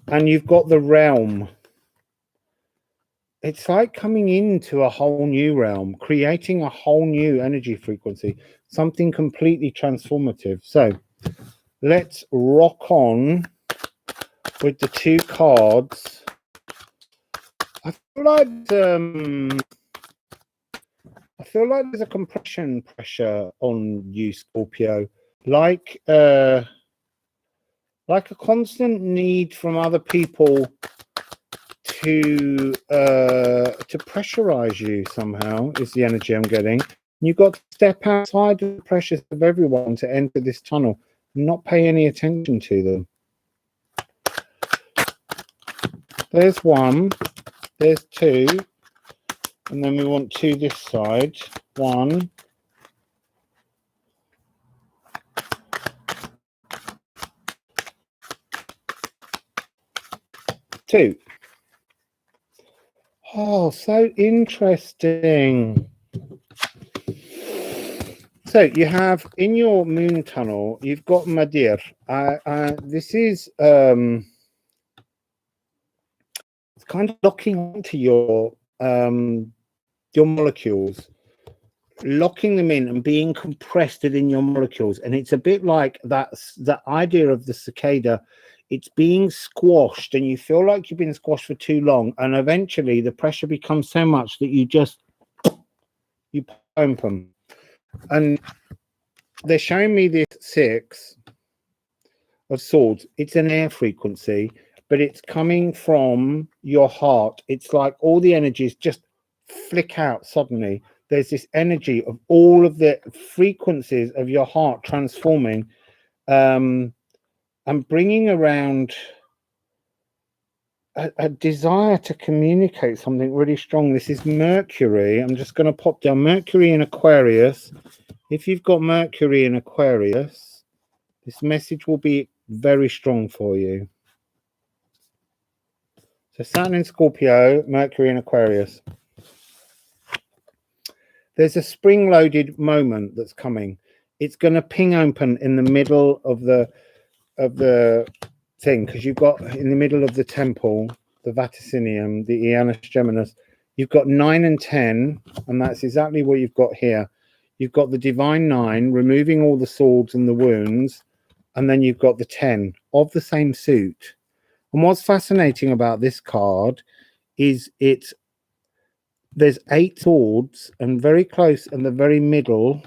S1: And you've got the realm. It's like coming into a whole new realm, creating a whole new energy frequency, something completely transformative. So let's rock on with the two cards. I feel like there's a compression pressure on you, Scorpio, like a constant need from other people to pressurize you somehow is the energy I'm getting. You've got to step outside of the pressures of everyone to enter this tunnel and not pay any attention to them. There's one, there's two, and then we want two this side. One, two. Oh, so interesting. So you have in your moon tunnel, you've got Madir. This is it's kind of locking onto your molecules, locking them in and being compressed within your molecules. And it's a bit like that idea of the cicada. It's being squashed, and you feel like you've been squashed for too long, and eventually the pressure becomes so much that you open. And they're showing me this 6 of swords. It's an air frequency, but it's coming from your heart. It's like all the energies just flick out suddenly. There's this energy of all of the frequencies of your heart transforming and bringing around a desire to communicate something really strong. This is Mercury. I'm just going to pop down Mercury in Aquarius. If you've got Mercury in Aquarius, this message will be very strong for you. So Saturn in Scorpio, Mercury in Aquarius. There's a spring-loaded moment that's coming. It's going to ping open in the middle of the thing, because you've got in the middle of the temple, the Vaticinium, the Ianus Geminus, you've got 9 and 10, and that's exactly what you've got here. You've got the divine 9 removing all the swords and the wounds, and then you've got the 10 of the same suit. And what's fascinating about this card is there's 8 swords, and very close in the very middle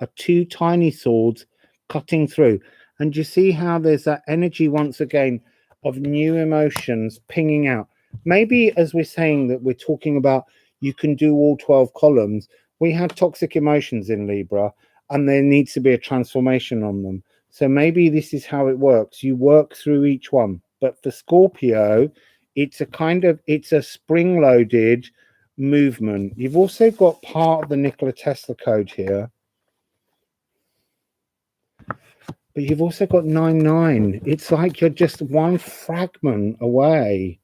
S1: are 2 tiny swords cutting through. And you see how there's that energy once again of new emotions pinging out. Maybe as we're saying that we're talking about you can do all 12 columns, we have toxic emotions in Libra, and there needs to be a transformation on them. So maybe this is how it works. You work through each one. But for Scorpio, it's a spring-loaded movement. You've also got part of the Nikola Tesla code here. But you've also got 9-9. It's like you're just one fragment away,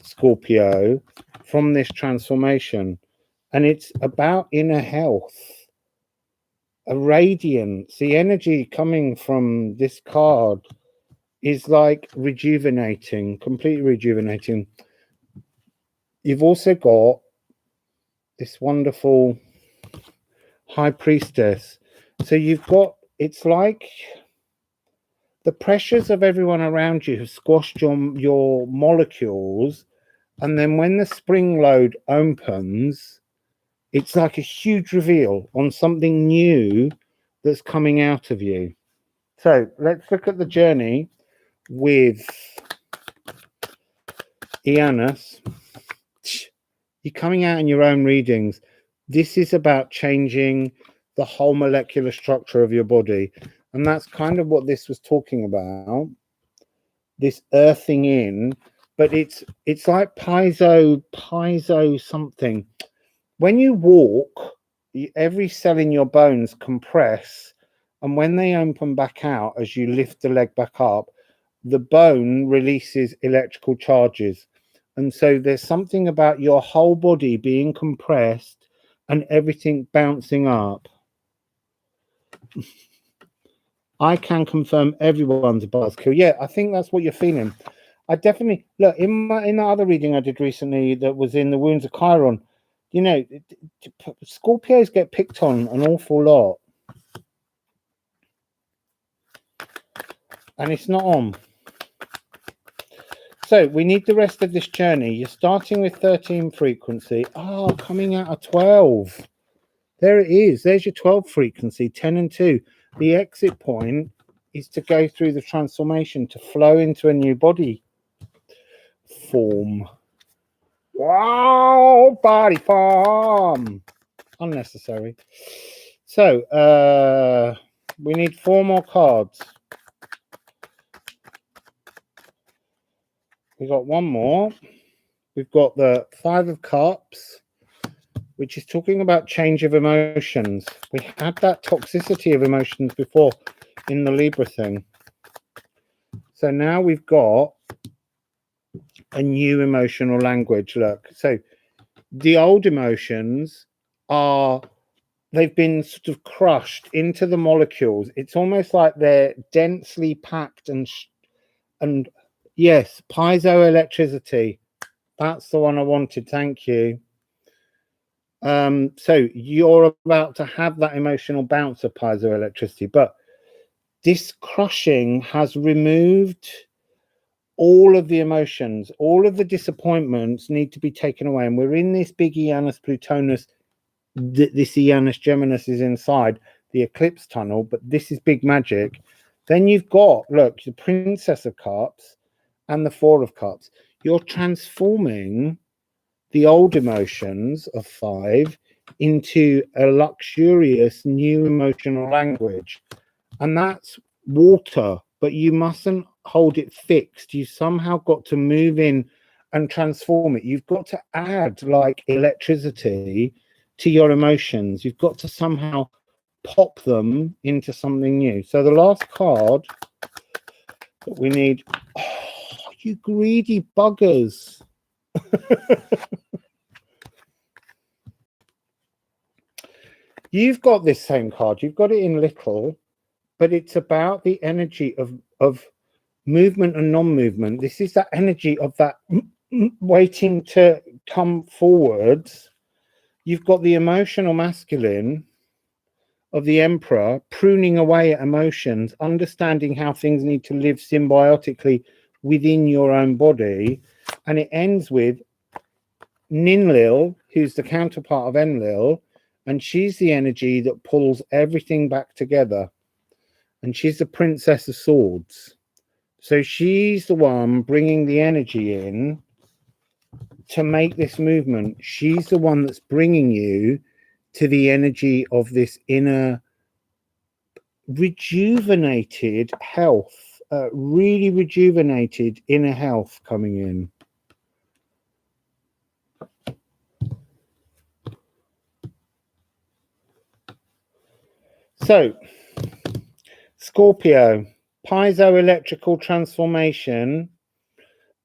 S1: Scorpio, from this transformation. And it's about inner health, a radiance. The energy coming from this card is like rejuvenating, completely rejuvenating. You've also got this wonderful High Priestess. So you've got, it's like the pressures of everyone around you have squashed your molecules, and then when the spring load opens, it's like a huge reveal on something new that's coming out of you. So let's look at the journey with Ianus. You're coming out in your own readings. This is about changing the whole molecular structure of your body. And that's kind of what this was talking about, this earthing in, but it's like piezo something. When you walk, every cell in your bones compress, and when they open back out as you lift the leg back up, the bone releases electrical charges. And so there's something about your whole body being compressed and everything bouncing up. I can confirm everyone's a buzzkill. Yeah, I think that's what you're feeling. I definitely look in the other reading I did recently that was in the Wounds of Chiron. You know, Scorpios get picked on an awful lot, and it's not on. So we need the rest of this journey. You're starting with 13 frequency. Oh, coming out of 12. There it is. There's your 12 frequency, 10 and 2. The exit point is to go through the transformation, to flow into a new body form. Wow, body form. Unnecessary. So we need 4 more cards. We've got 1 more. We've got the 5 of Cups, which is talking about change of emotions. We had that toxicity of emotions before in the Libra thing. So now we've got a new emotional language. Look, so the old emotions they've been sort of crushed into the molecules. It's almost like they're densely packed and yes, piezoelectricity. That's the one I wanted. Thank you. So you're about to have that emotional bounce of piezoelectricity, but this crushing has removed all of the emotions, all of the disappointments need to be taken away. And we're in this big Ianus Plutonus, this Ianus Geminus is inside the Eclipse Tunnel, but this is big magic. Then you've got, look, the Princess of Cups and the 4 of Cups. You're transforming the old emotions of 5 into a luxurious new emotional language. And that's water, but you mustn't hold it fixed. You somehow got to move in and transform it. You've got to add like electricity to your emotions. You've got to somehow pop them into something new. So the last card that we need, oh, you greedy buggers. You've got this same card. You've got it in little, but it's about the energy of movement and non-movement. This is that energy of that waiting to come forwards. You've got the emotional masculine of the Emperor pruning away at emotions, understanding how things need to live symbiotically within your own body. And it ends with Ninlil, who's the counterpart of Enlil, and she's the energy that pulls everything back together. And she's the Princess of Swords. So she's the one bringing the energy in to make this movement. She's the one that's bringing you to the energy of this inner rejuvenated health, really rejuvenated inner health coming in. So, Scorpio, piezoelectrical transformation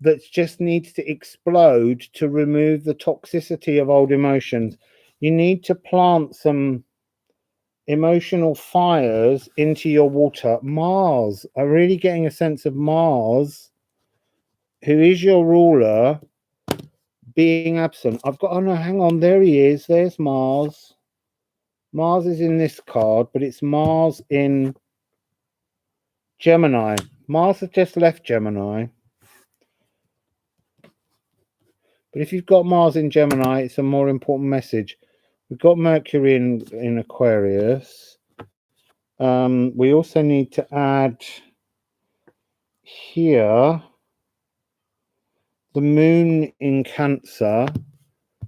S1: that just needs to explode to remove the toxicity of old emotions. You need to plant some emotional fires into your water. Mars, I'm really getting a sense of Mars, who is your ruler, being absent. I've got, oh no, hang on, there he is. There's Mars. Mars is in this card, but it's Mars in Gemini. Mars has just left Gemini. But if you've got Mars in Gemini, it's a more important message. We've got Mercury in Aquarius. We also need to add here the moon in Cancer.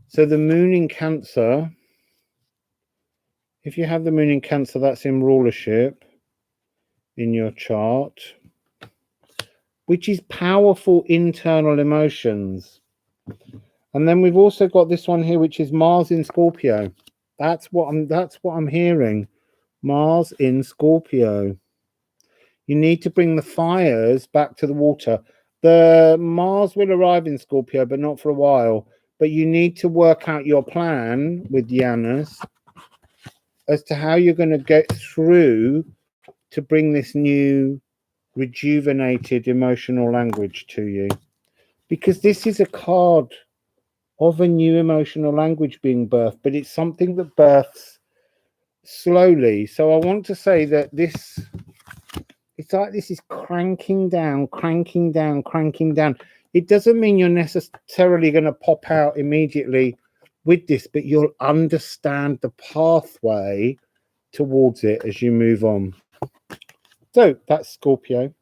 S1: So the moon in Cancer, if you have the moon in Cancer, that's in rulership. in your chart, which is powerful internal emotions. And then we've also got this one here, which is Mars in Scorpio. That's what I'm hearing. Mars in Scorpio. You need to bring the fires back to the water. The Mars will arrive in Scorpio, but not for a while. But you need to work out your plan with Ianus as to how you're going to get through to bring this new rejuvenated emotional language to you. Because this is a card of a new emotional language being birthed, but it's something that births slowly. So I want to say that this, it's like this is cranking down, cranking down, cranking down. It doesn't mean you're necessarily going to pop out immediately with this, but you'll understand the pathway towards it as you move on. So that's Scorpio.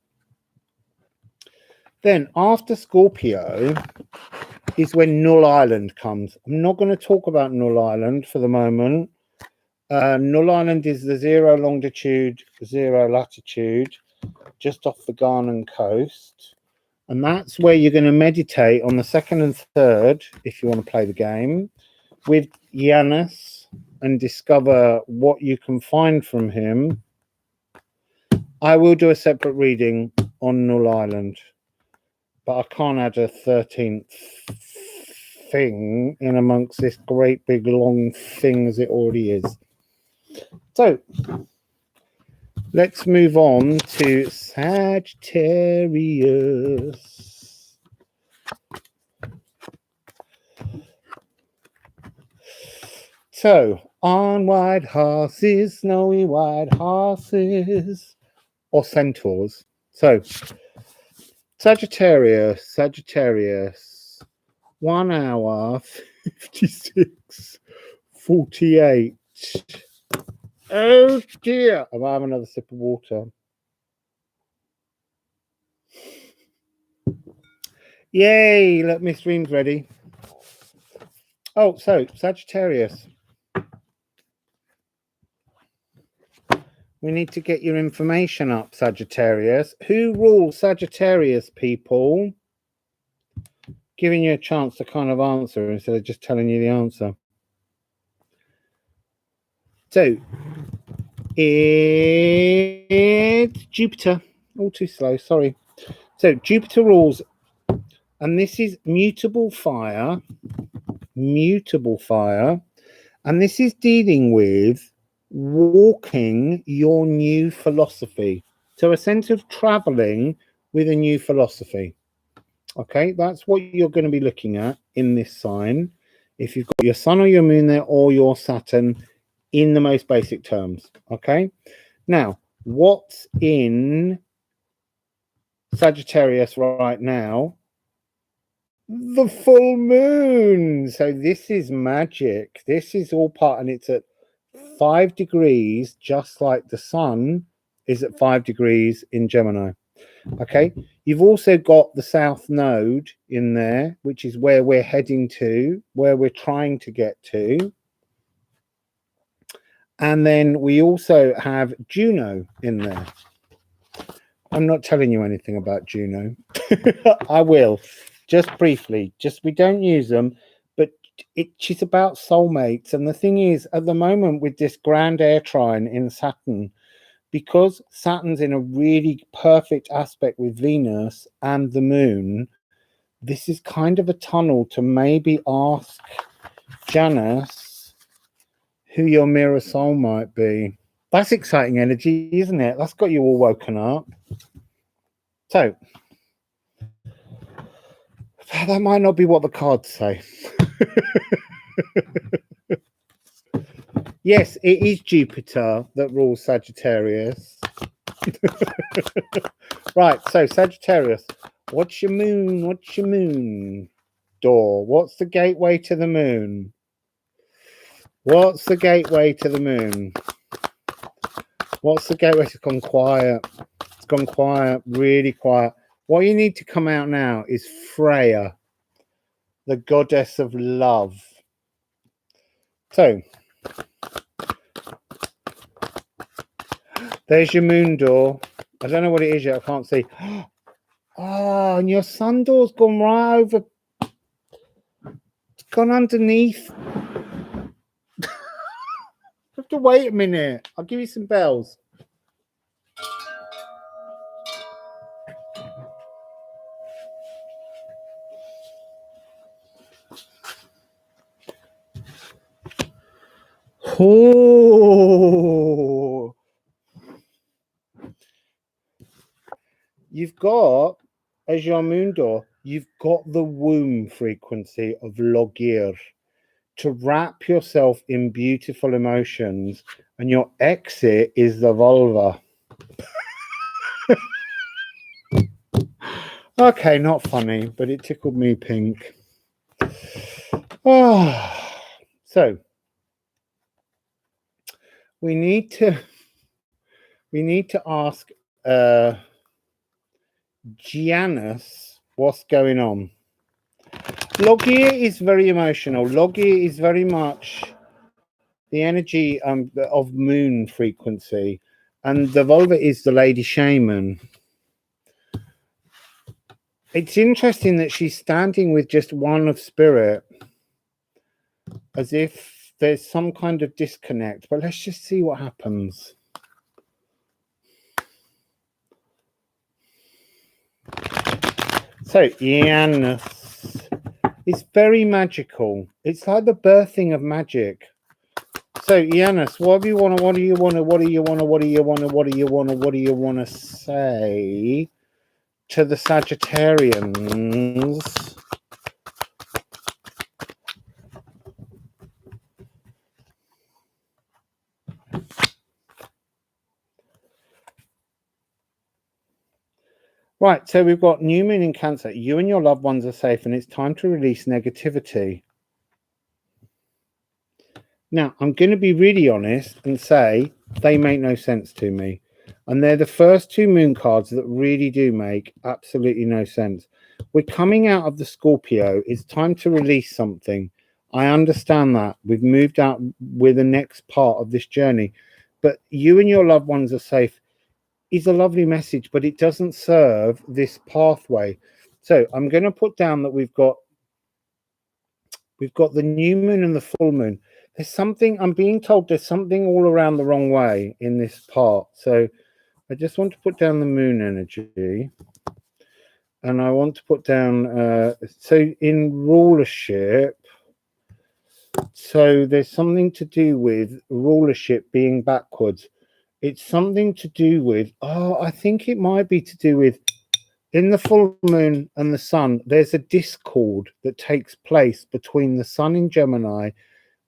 S1: Then after Scorpio is when Null Island comes. I'm not going to talk about Null Island for the moment. Null Island is the 0 longitude, 0 latitude, just off the Ghanaian coast. And that's where you're going to meditate on the 2nd and 3rd, if you want to play the game, with Ianus and discover what you can find from him. I will do a separate reading on Null Island, but I can't add a 13th thing in amongst this great big long thing as it already is. So let's move on to Sagittarius. So, on white horses, snowy white horses, or centaurs. So, Sagittarius, 1 hour, 56:48. Oh dear. I'm having another sip of water. Yay, look, my stream's ready. Oh, so Sagittarius. We need to get your information up, Sagittarius. Who rules Sagittarius, people? Giving you a chance to kind of answer instead of just telling you the answer. So, it's Jupiter. All too slow, sorry. So, Jupiter rules, and this is mutable fire. Mutable fire. And this is dealing with walking your new philosophy. So, a sense of traveling with a new philosophy. Okay, that's what you're going to be looking at in this sign. If you've got your sun or your moon there, or your Saturn, in the most basic terms. Okay, now what's in Sagittarius right now? The full moon. So this is magic. This is all part, and it's at 5 degrees, just like the sun is at 5 degrees in Gemini. Okay, you've also got the South Node in there, which is where we're heading to, where we're trying to get to. And then we also have Juno in there. I'm not telling you anything about Juno. I will, just briefly. Just we don't use them, but she's about soulmates. And the thing is, at the moment with this grand air trine in Saturn, because Saturn's in a really perfect aspect with Venus and the moon, this is kind of a tunnel to maybe ask Janus who your mirror soul might be. That's exciting energy, isn't it? That's got you all woken up. So, that might not be what the cards say. Yes, it is Jupiter that rules Sagittarius. Right, so Sagittarius, what's your moon? What's your moon door? What's the gateway to the moon? What's the gateway to the moon? What's the gateway? It's gone quiet. It's gone quiet, really quiet. What you need to come out now is Freya, the goddess of love. So, there's your moon door. I don't know what it is yet. I can't see. Oh, and your sun door's gone right over. It's gone underneath. You have to wait a minute. I'll give you some bells. Oh, you've got, as your moon door, you've got the womb frequency of Logir to wrap yourself in beautiful emotions, and your exit is the vulva. Okay, not funny, but it tickled me pink. Oh, so we need to ask Ianus what's going on. Logir is very emotional. Logir is very much the energy of moon frequency, and the vulva is the lady shaman. It's interesting that she's standing with just one of spirit, as if there's some kind of disconnect, but let's just see what happens. So Ianus is very magical. It's like the birthing of magic. So Ianus, what do you want to say to the Sagittarians? Right, so we've got new moon in Cancer. You and your loved ones are safe, and it's time to release negativity. Now, I'm going to be really honest and say they make no sense to me. And they're the first two moon cards that really do make absolutely no sense. We're coming out of the Scorpio. It's time to release something. I understand that. We've moved out with the next part of this journey. But you and your loved ones are safe is a lovely message, but it doesn't serve this pathway. So I'm going to put down that we've got the new moon and the full moon. There's something, I'm being told there's something all around the wrong way in this part. So I just want to put down the moon energy. And I want to put down, so in rulership, so there's something to do with rulership being backwards. It's something to do with, I think it might be to do with, in the full moon and the sun, there's a discord that takes place between the sun in Gemini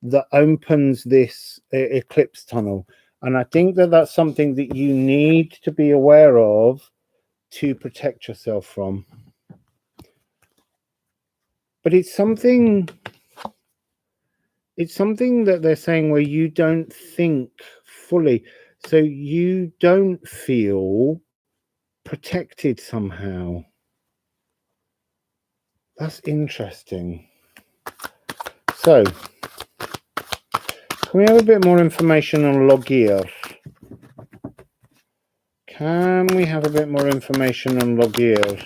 S1: that opens this eclipse tunnel. And I think that that's something that you need to be aware of to protect yourself from. But it's something that they're saying where you don't think fully. So you don't feel protected somehow. That's interesting. So, can we have a bit more information on Logir? Can we have a bit more information on Logir?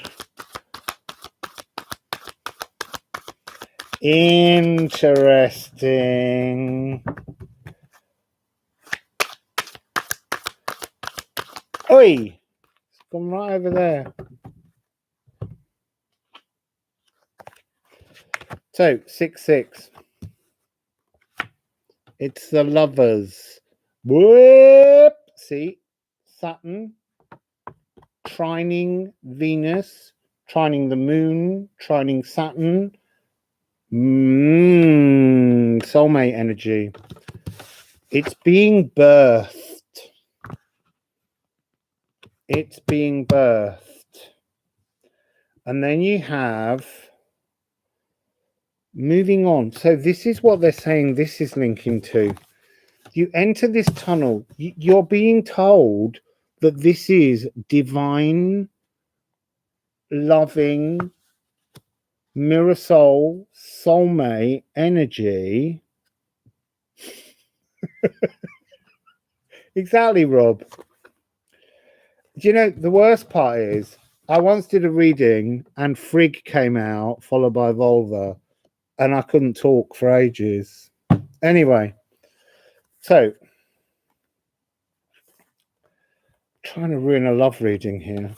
S1: Interesting. Oi! It's gone right over there. So, 6-6. It's the lovers. Whoop! See? Saturn. Trining Venus. Trining the moon. Trining Saturn. Soulmate energy. It's being birthed. It's being birthed. And then you have moving on. So this is what they're saying this is linking to. You enter this tunnel. You're being told that this is divine, loving, mirror soul, soulmate energy. Exactly, Rob. Do you know, the worst part is I once did a reading and Frig came out, followed by Vulva, and I couldn't talk for ages. Anyway, so trying to ruin a love reading here.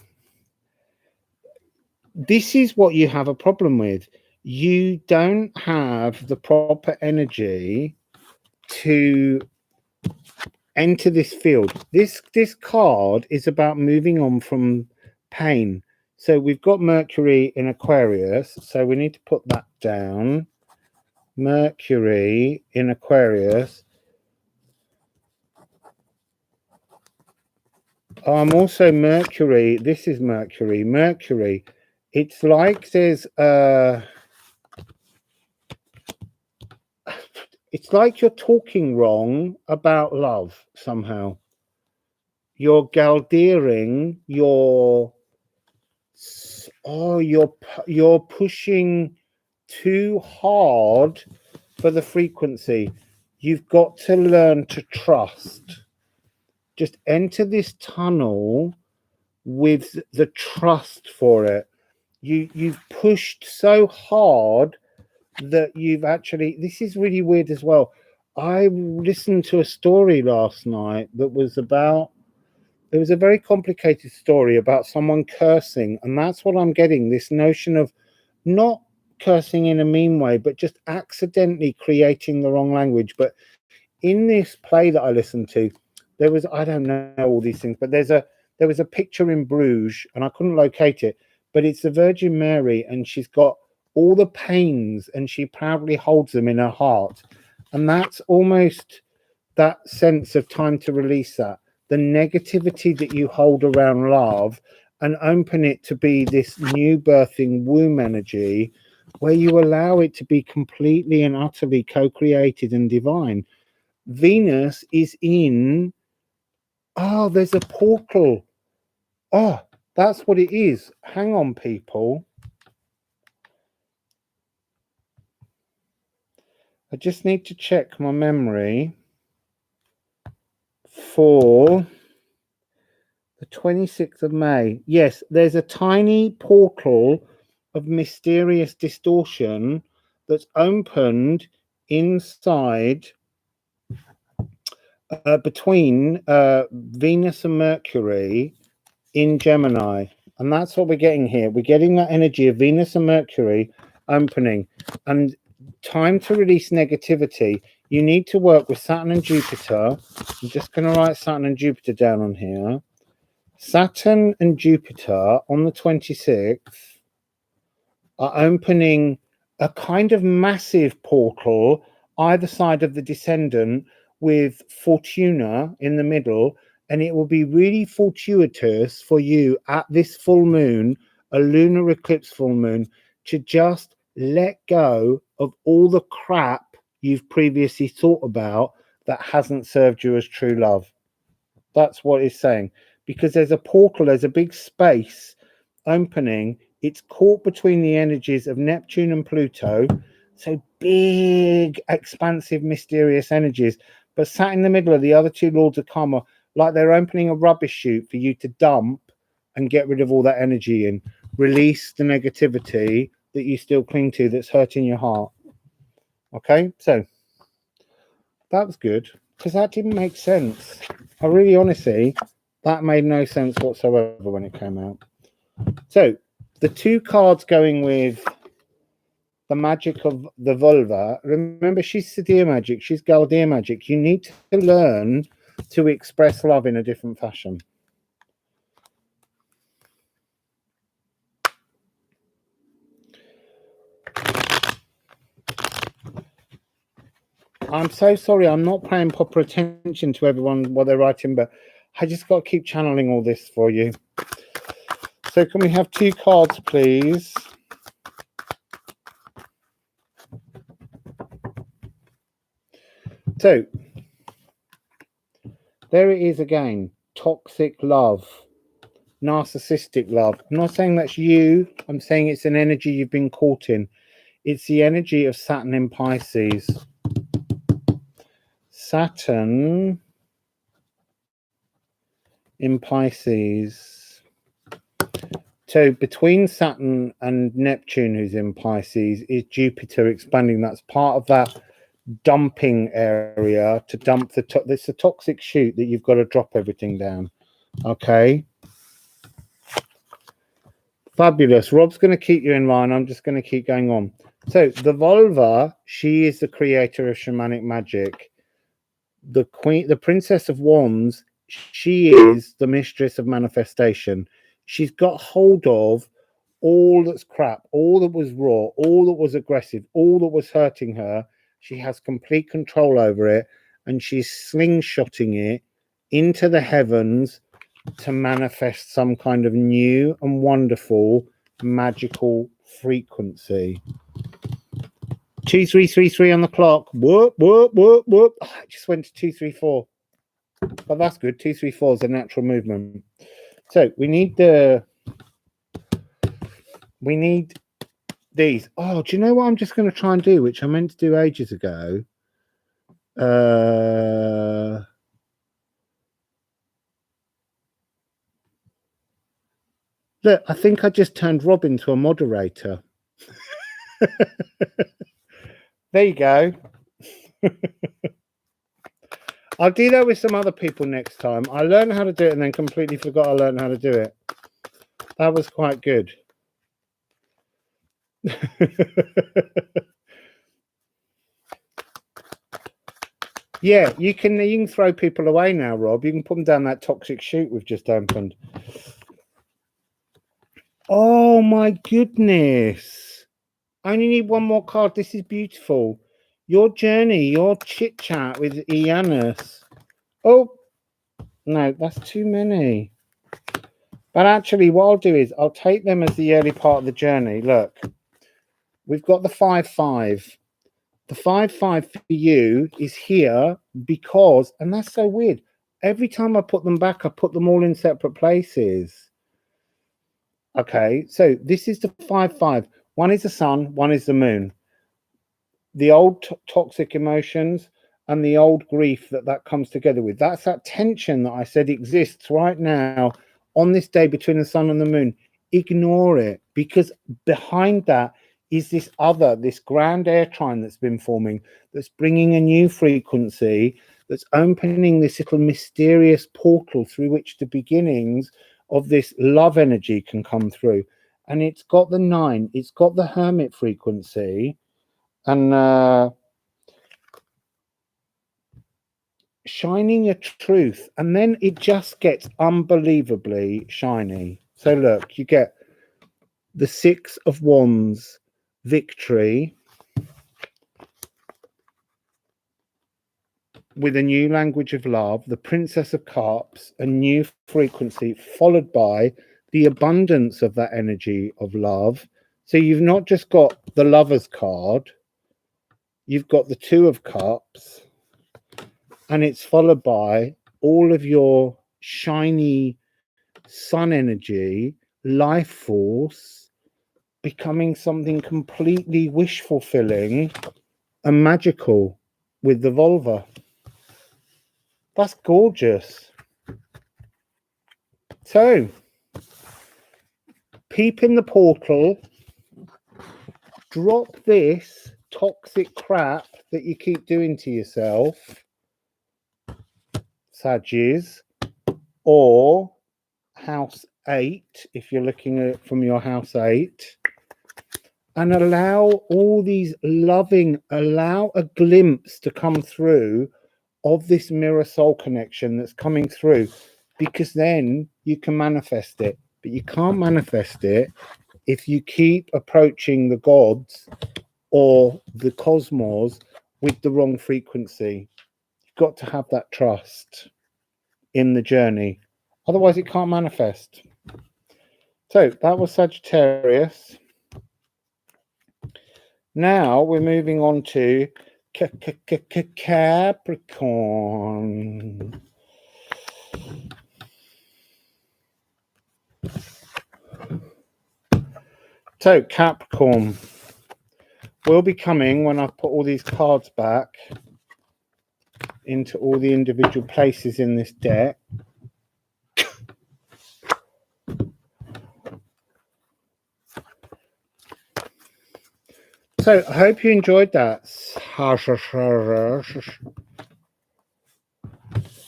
S1: This is what you have a problem with. You don't have the proper energy to enter this field. This card is about moving on from pain. So we've got Mercury in Aquarius, so we need to put that down. Mercury in Aquarius. I'm also Mercury. This is Mercury. Mercury. It's like there's it's like you're talking wrong about love somehow. You're galdeering, you're pushing too hard for the frequency. You've got to learn to trust. Just enter this tunnel with the trust for it. You've pushed so hard that you've actually, this is really weird as well. I listened to a story last night that was about, it was a very complicated story about someone cursing, and that's what I'm getting, this notion of not cursing in a mean way, but just accidentally creating the wrong language. But in this play that I listened to, there was, I don't know all these things, but there was a picture in Bruges, and I couldn't locate it, but it's the Virgin Mary, and she's got all the pains, and she proudly holds them in her heart. And that's almost that sense of time to release that, the negativity that you hold around love, and open it to be this new birthing womb energy where you allow it to be completely and utterly co-created and divine. Venus is in, oh, there's a portal. Oh, that's what it is. Hang on, people. I just need to check my memory for the 26th of May. Yes, there's a tiny portal of mysterious distortion that's opened inside between Venus and Mercury in Gemini. And that's what we're getting here. We're getting that energy of Venus and Mercury opening. And time to release negativity. You need to work with Saturn and Jupiter. I'm just going to write Saturn and Jupiter down on here. Saturn and Jupiter on the 26th are opening a kind of massive portal either side of the descendant with Fortuna in the middle, and it will be really fortuitous for you at this full moon, a lunar eclipse full moon, to just let go of all the crap you've previously thought about that hasn't served you as true love. That's what it's saying. Because there's a portal, there's a big space opening. It's caught between the energies of Neptune and Pluto. So big, expansive, mysterious energies. But sat in the middle of the other two lords of karma, like they're opening a rubbish chute for you to dump and get rid of all that energy in. Release the negativity that you still cling to that's hurting your heart. Okay, so that was good, because that didn't make sense. I really, honestly, that made no sense whatsoever when it came out. So the two cards going with the magic of the vulva, remember, she's Sadir magic, she's Galdir magic. You need to learn to express love in a different fashion. I'm so sorry, I'm not paying proper attention to everyone what they're writing, but I just got to keep channeling all this for you. So can we have two cards, please? So there it is again. Toxic love, narcissistic love. I'm not saying that's you. I'm saying it's an energy you've been caught in. It's the energy of Saturn in Pisces. Saturn in Pisces. So between Saturn and Neptune, who's in Pisces, is Jupiter expanding. That's part of that dumping area to dump it's a toxic chute that you've got to drop everything down. Okay. Fabulous. Rob's going to keep you in line. I'm just going to keep going on. So the vulva, she is the creator of shamanic magic. The queen, the princess of wands, she is the mistress of manifestation. She's got hold of all that's crap, all that was raw, all that was aggressive, all that was hurting her. She has complete control over it, and she's slingshotting it into the heavens to manifest some kind of new and wonderful magical frequency. 2333 on the clock. Whoop, whoop, whoop, whoop. Oh, I just went to 234. But that's good. 234 is a natural movement. So we need these. Oh, do you know what I'm just going to try and do, which I meant to do ages ago? Look, I think I just turned Rob into a moderator. There you go. I'll do that with some other people next time. I learned how to do it and then completely forgot I learned how to do it. That was quite good. Yeah, you can throw people away now, Rob. You can put them down that toxic chute we've just opened. Oh my goodness. I only need one more card. This is beautiful. Your journey, your chit chat with Ianus. Oh, no, that's too many. But actually, what I'll do is I'll take them as the early part of the journey. Look, we've got the 5-5. The 5-5 for you is here because, and that's so weird, every time I put them back, I put them all in separate places. Okay, so this is the 5-5. One is the sun, one is the moon. The old toxic emotions and the old grief that comes together with. That's that tension that I said exists right now on this day between the sun and the moon. Ignore it, because behind that is this grand air trine that's been forming, that's bringing a new frequency, that's opening this little mysterious portal through which the beginnings of this love energy can come through. And it's got the 9, it's got the hermit frequency, and shining a truth, and then it just gets unbelievably shiny. So look, you get the 6 of Wands, victory, with a new language of love, the Princess of Cups, a new frequency, followed by the abundance of that energy of love. So you've not just got the Lover's card, you've got the 2 of Cups, and it's followed by all of your shiny sun energy, life force, becoming something completely wish fulfilling and magical with the vulva. That's gorgeous. So, peep in the portal, drop this toxic crap that you keep doing to yourself, Saggies, or house 8, if you're looking at it from your house 8, and allow all these allow a glimpse to come through of this mirror soul connection that's coming through, because then you can manifest it. But you can't manifest it if you keep approaching the gods or the cosmos with the wrong frequency. You've got to have that trust in the journey, otherwise it can't manifest. So that was Sagittarius. Now we're moving on to Capricorn. So Capricorn will be coming when I put all these cards back into all the individual places in this deck. So I hope you enjoyed that.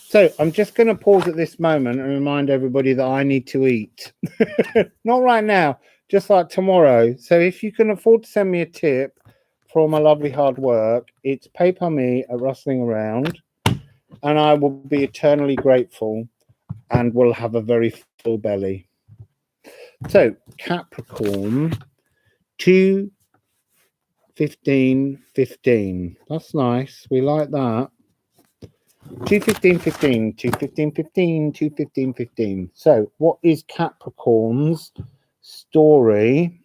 S1: So I'm just going to pause at this moment and remind everybody that I need to eat. Not right now, just like tomorrow. So if you can afford to send me a tip for all my lovely hard work, it's PayPal me at Rustling Around, and I will be eternally grateful and will have a very full belly. So Capricorn, 2-15-15. That's nice. We like that. 2-15-15, 2-15-15, 2-15-15. So what is Capricorn's story?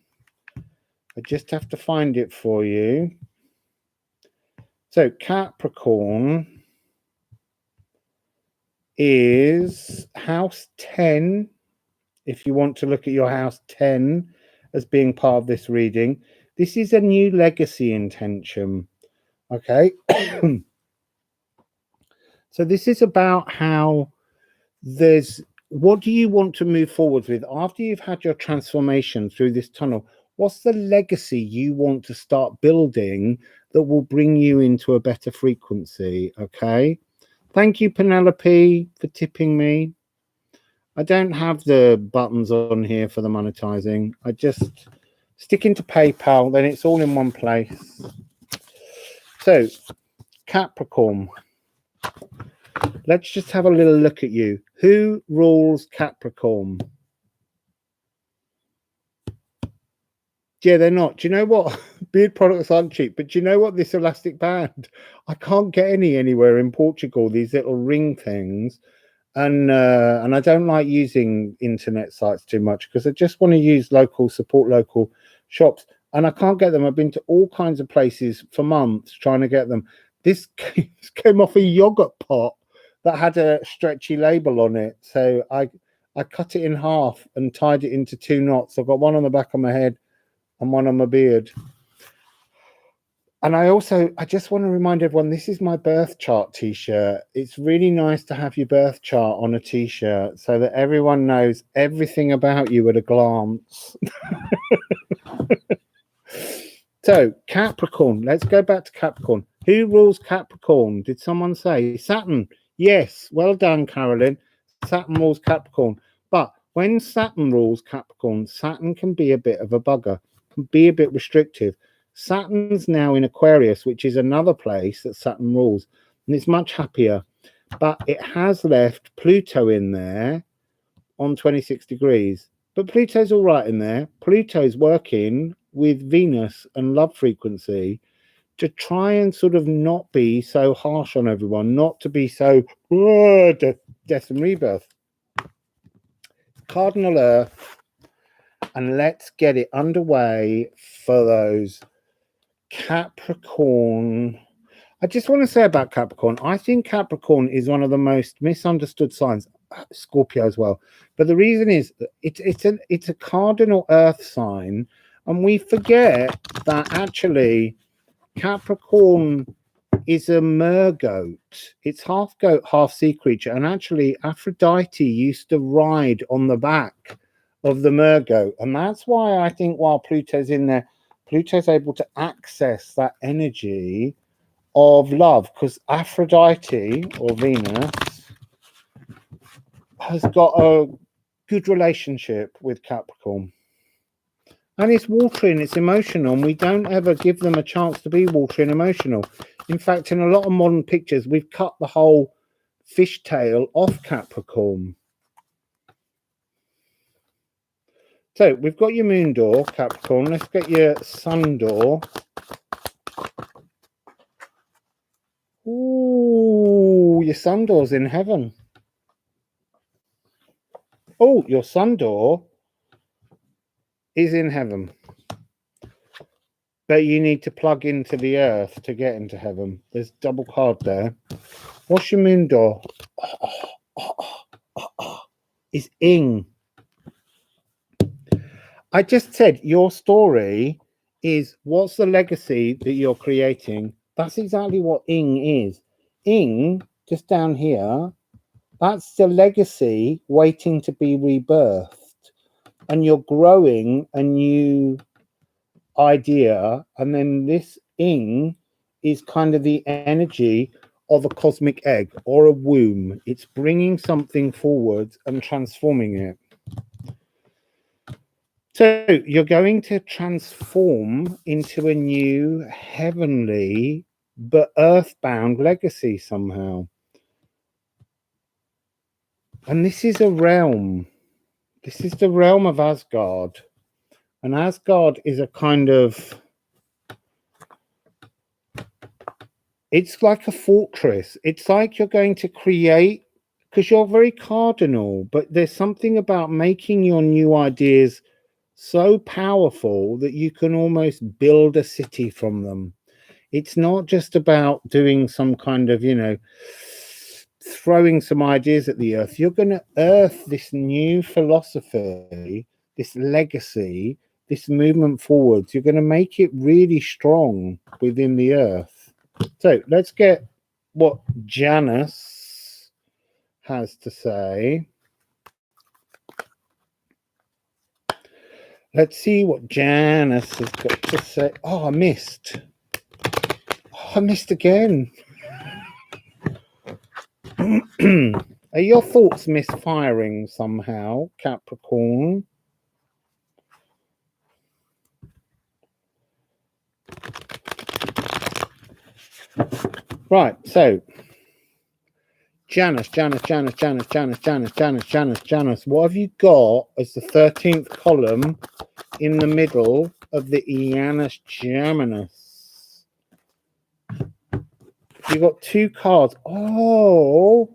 S1: I just have to find it for you. So Capricorn is house 10. If you want to look at your house 10 as being part of this reading, this is a new legacy intention. Okay. So this is about how what do you want to move forward with after you've had your transformation through this tunnel? What's the legacy you want to start building that will bring you into a better frequency? Okay. Thank you, Penelope, for tipping me. I don't have the buttons on here for the monetizing. I just stick into PayPal, then it's all in one place. So, Capricorn. Let's just have a little look at you. Who rules Capricorn? Yeah, they're not. Do you know what? Beard products aren't cheap, but do you know what? This elastic band, I can't get any anywhere in Portugal, these little ring things. And I don't like using internet sites too much because I just want to support local shops. And I can't get them. I've been to all kinds of places for months trying to get them. This came off a yogurt pot that had a stretchy label on it. So I cut it in half and tied it into 2 knots. I've got one on the back of my head and one on my beard. And I just want to remind everyone, this is my birth chart t-shirt. It's really nice to have your birth chart on a t-shirt so that everyone knows everything about you at a glance. So Capricorn, let's go back to Capricorn. Who rules Capricorn? Did someone say Saturn? Yes, well done, Carolyn. Saturn rules Capricorn. But when Saturn rules Capricorn, Saturn can be a bit of a bugger, can be a bit restrictive. Saturn's now in Aquarius, which is another place that Saturn rules, and it's much happier. But it has left Pluto in there on 26 degrees. But Pluto's all right in there. Pluto's working with Venus and love frequency to try and sort of not be so harsh on everyone, not to be so death and rebirth. Cardinal Earth, and let's get it underway for those Capricorn. I just want to say about Capricorn, I think Capricorn is one of the most misunderstood signs. Scorpio as well, but the reason is it's a cardinal Earth sign, and we forget that actually Capricorn is a mergoat. It's half goat, half sea creature, and actually Aphrodite used to ride on the back of the mergoat, and that's why I think while Pluto's in there, Pluto's able to access that energy of love, because Aphrodite or Venus has got a good relationship with Capricorn. And it's watery and it's emotional, and we don't ever give them a chance to be watery and emotional. In fact, in a lot of modern pictures, we've cut the whole fishtail off Capricorn. So we've got your moon door, Capricorn. Let's get your sun door. Ooh, your sun door's in heaven. Oh, your sun door is in heaven. But you need to plug into the earth to get into heaven. There's double card there. What's your moon door? It's Ing. I just said your story is what's the legacy that you're creating. That's exactly what Ing is. Ing, just down here, that's the legacy waiting to be rebirthed. And you're growing a new idea, and then this ing is kind of the energy of a cosmic egg or a womb. It's bringing something forward and transforming it. So you're going to transform into a new heavenly but earthbound legacy somehow. And this is a realm. This is the realm of Asgard. And Asgard is a kind of, it's like a fortress. It's like you're going to create, because you're very cardinal, but there's something about making your new ideas so powerful that you can almost build a city from them. It's not just about doing some kind of, throwing some ideas at the earth. You're going to earth this new philosophy, this legacy, this movement forwards. You're going to make it really strong within the earth. So let's get what Janus has to say. Let's see what Janus has got to say. Oh, I missed. Oh, I missed again. Are your thoughts misfiring somehow, Capricorn? Right, so Janus. What have you got as the 13th column in the middle of the Ianus Geminus? You got two cards. Oh,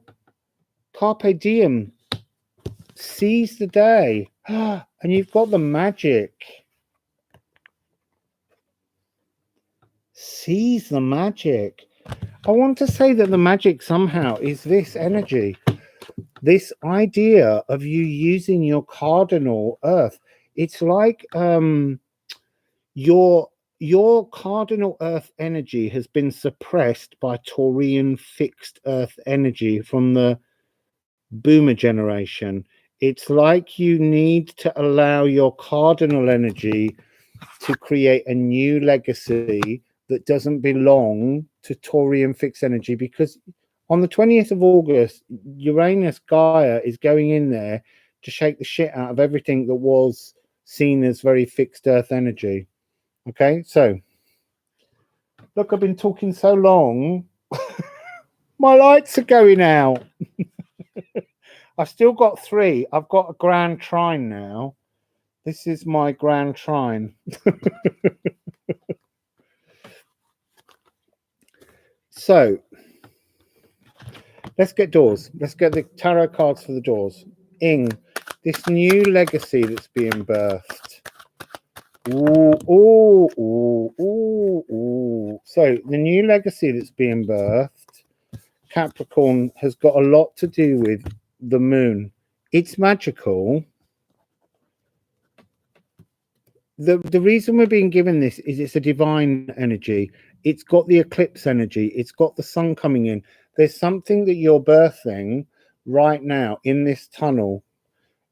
S1: Carpe Diem. Seize the day. And you've got the magic. Seize the magic. I want to say that the magic somehow is this energy, this idea of you using your cardinal earth. It's like your cardinal earth energy has been suppressed by Taurian fixed earth energy from the boomer generation. It's like you need to allow your cardinal energy to create a new legacy that doesn't belong to Taurian fixed energy, because on the 20th of August, Uranus Gaia is going in there to shake the shit out of everything that was seen as very fixed earth energy. Okay, so look, I've been talking so long. My lights are going out. I've still got 3. I've got a grand trine now. This is my grand trine. So let's get doors. Let's get the tarot cards for the doors. Ing, this new legacy that's being birthed. Ooh. So the new legacy that's being birthed, Capricorn, has got a lot to do with the moon. It's magical. The reason we're being given this is it's a divine energy. It's got the eclipse energy. It's got the sun coming in. There's something that you're birthing right now in this tunnel,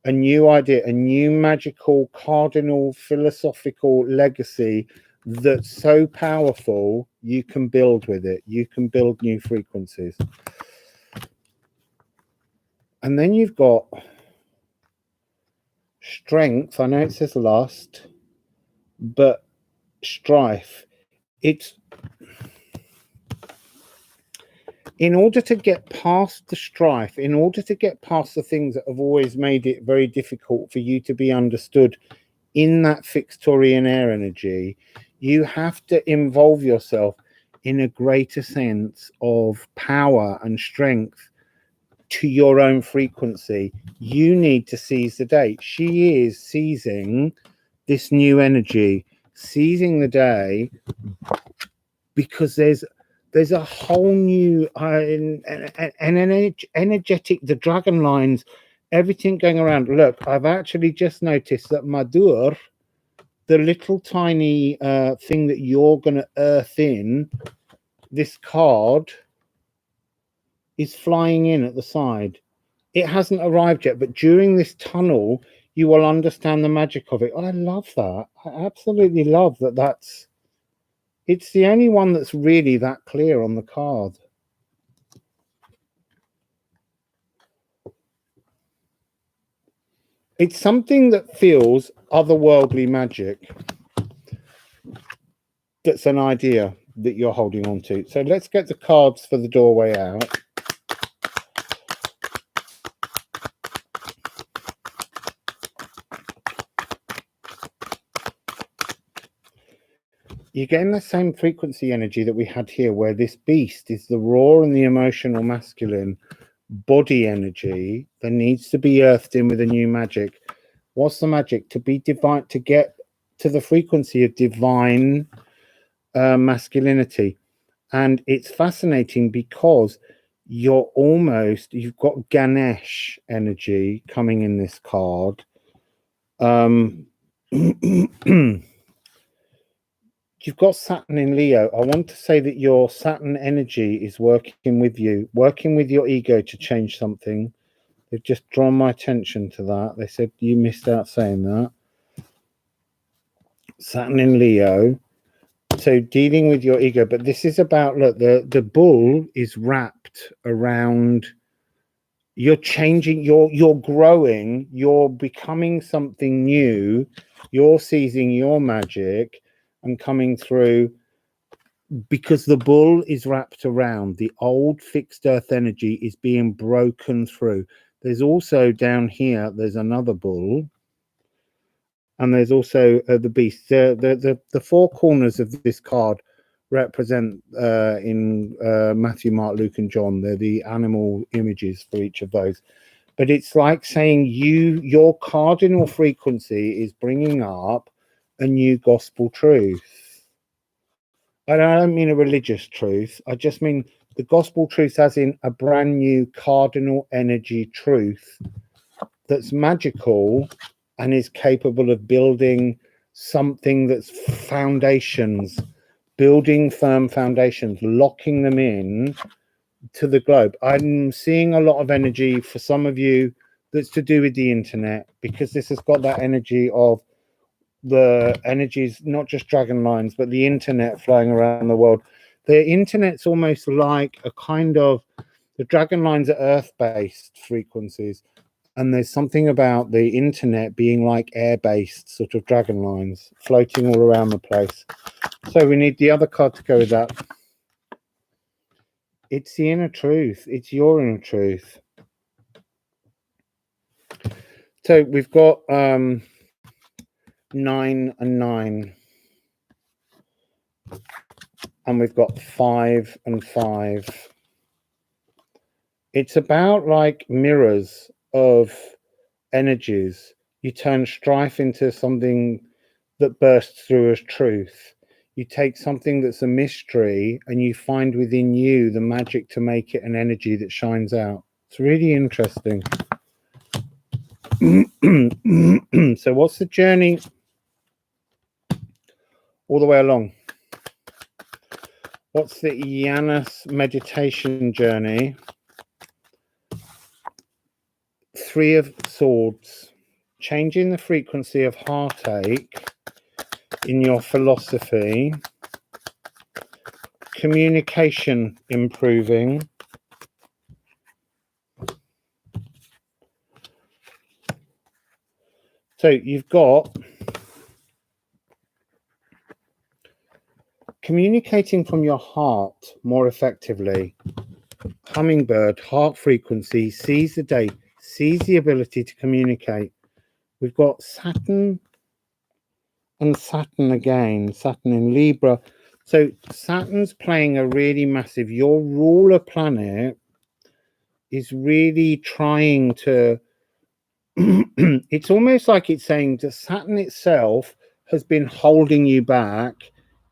S1: a new idea, a new magical cardinal philosophical legacy that's so powerful you can build with it. You can build new frequencies. And then you've got strength. I know it says lust, but strife. It's in order to get past the strife, in order to get past the things that have always made it very difficult for you to be understood in that fixed Taurian air energy, you have to involve yourself in a greater sense of power and strength to your own frequency. You need to seize the day. She is seizing this new energy, seizing the day, because there's a whole new energetic, the dragon lines, everything going around. Look, I've actually just noticed that Madur, the little tiny thing that you're going to earth in, this card is flying in at the side. It hasn't arrived yet, but during this tunnel, you will understand the magic of it. I love that. I absolutely love that. It's the only one that's really that clear on the card. It's something that feels otherworldly magic. That's an idea that you're holding on to. So let's get the cards for the doorway out. You're getting the same frequency energy that we had here, where this beast is the raw and the emotional masculine body energy that needs to be earthed in with a new magic. What's the magic? To be divine, to get to the frequency of divine masculinity. And it's fascinating because you've got Ganesh energy coming in this card. You've got Saturn in Leo. I want to say that your Saturn energy is working with you, working with your ego to change something. They've just drawn my attention to that. They said you missed out saying that. Saturn in Leo. So dealing with your ego, but this is about, look, the bull is wrapped around, you're changing, you're growing, you're becoming something new, you're seizing your magic and coming through, because the bull is wrapped around, the old fixed earth energy is being broken through. There's also down here, there's another bull, and there's also the beast. The four corners of this card represent in Matthew, Mark, Luke, and John. They're the animal images for each of those. But it's like saying your cardinal frequency is bringing up a new gospel truth. And I don't mean a religious truth. I just mean the gospel truth as in a brand new cardinal energy truth that's magical and is capable of building something that's foundations, building firm foundations, locking them in to the globe. I'm seeing a lot of energy for some of you that's to do with the internet, because this has got that energy of the energies, not just dragon lines, but the internet flying around the world. The internet's almost like a kind of, the dragon lines are earth-based frequencies, and there's something about the internet being like air-based sort of dragon lines floating all around the place. So we need the other card to go with that. It's the inner truth. It's your inner truth. So we've got 9 and 9. And we've got 5 and 5. It's about like mirrors of energies. You turn strife into something that bursts through as truth. You take something that's a mystery and you find within you the magic to make it an energy that shines out. It's really interesting. So what's the journey all the way along? What's the Ianus meditation journey? 3 of Swords, changing the frequency of heartache in your philosophy, communication improving, so you've got communicating from your heart more effectively. Hummingbird, heart frequency, seize the day, seize the ability to communicate. We've got Saturn and Saturn again, Saturn in Libra. So Saturn's playing a really massive, your ruler planet is really trying to, it's almost like it's saying that Saturn itself has been holding you back,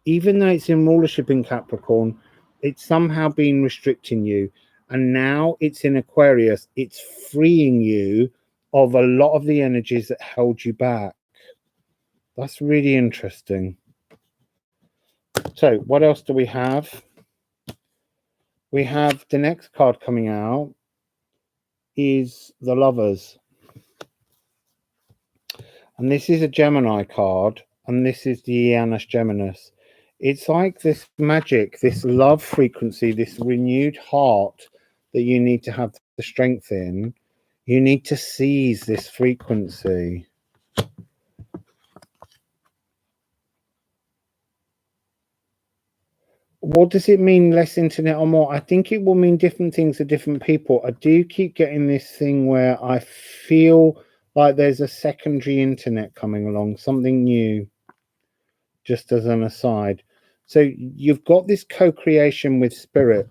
S1: even though it's in rulership in Capricorn, it's somehow been restricting you. And now it's in Aquarius, it's freeing you of a lot of the energies that held you back. That's really interesting. So what else do we have? We have the next card coming out is the Lovers. And this is a Gemini card, and this is the Ianus Geminus. It's like this magic, this love frequency, this renewed heart that you need to have the strength in. You need to seize this frequency. What does it mean, less internet or more? I think it will mean different things to different people. I do keep getting this thing where I feel like there's a secondary internet coming along, something new, just as an aside. So you've got this co-creation with spirit.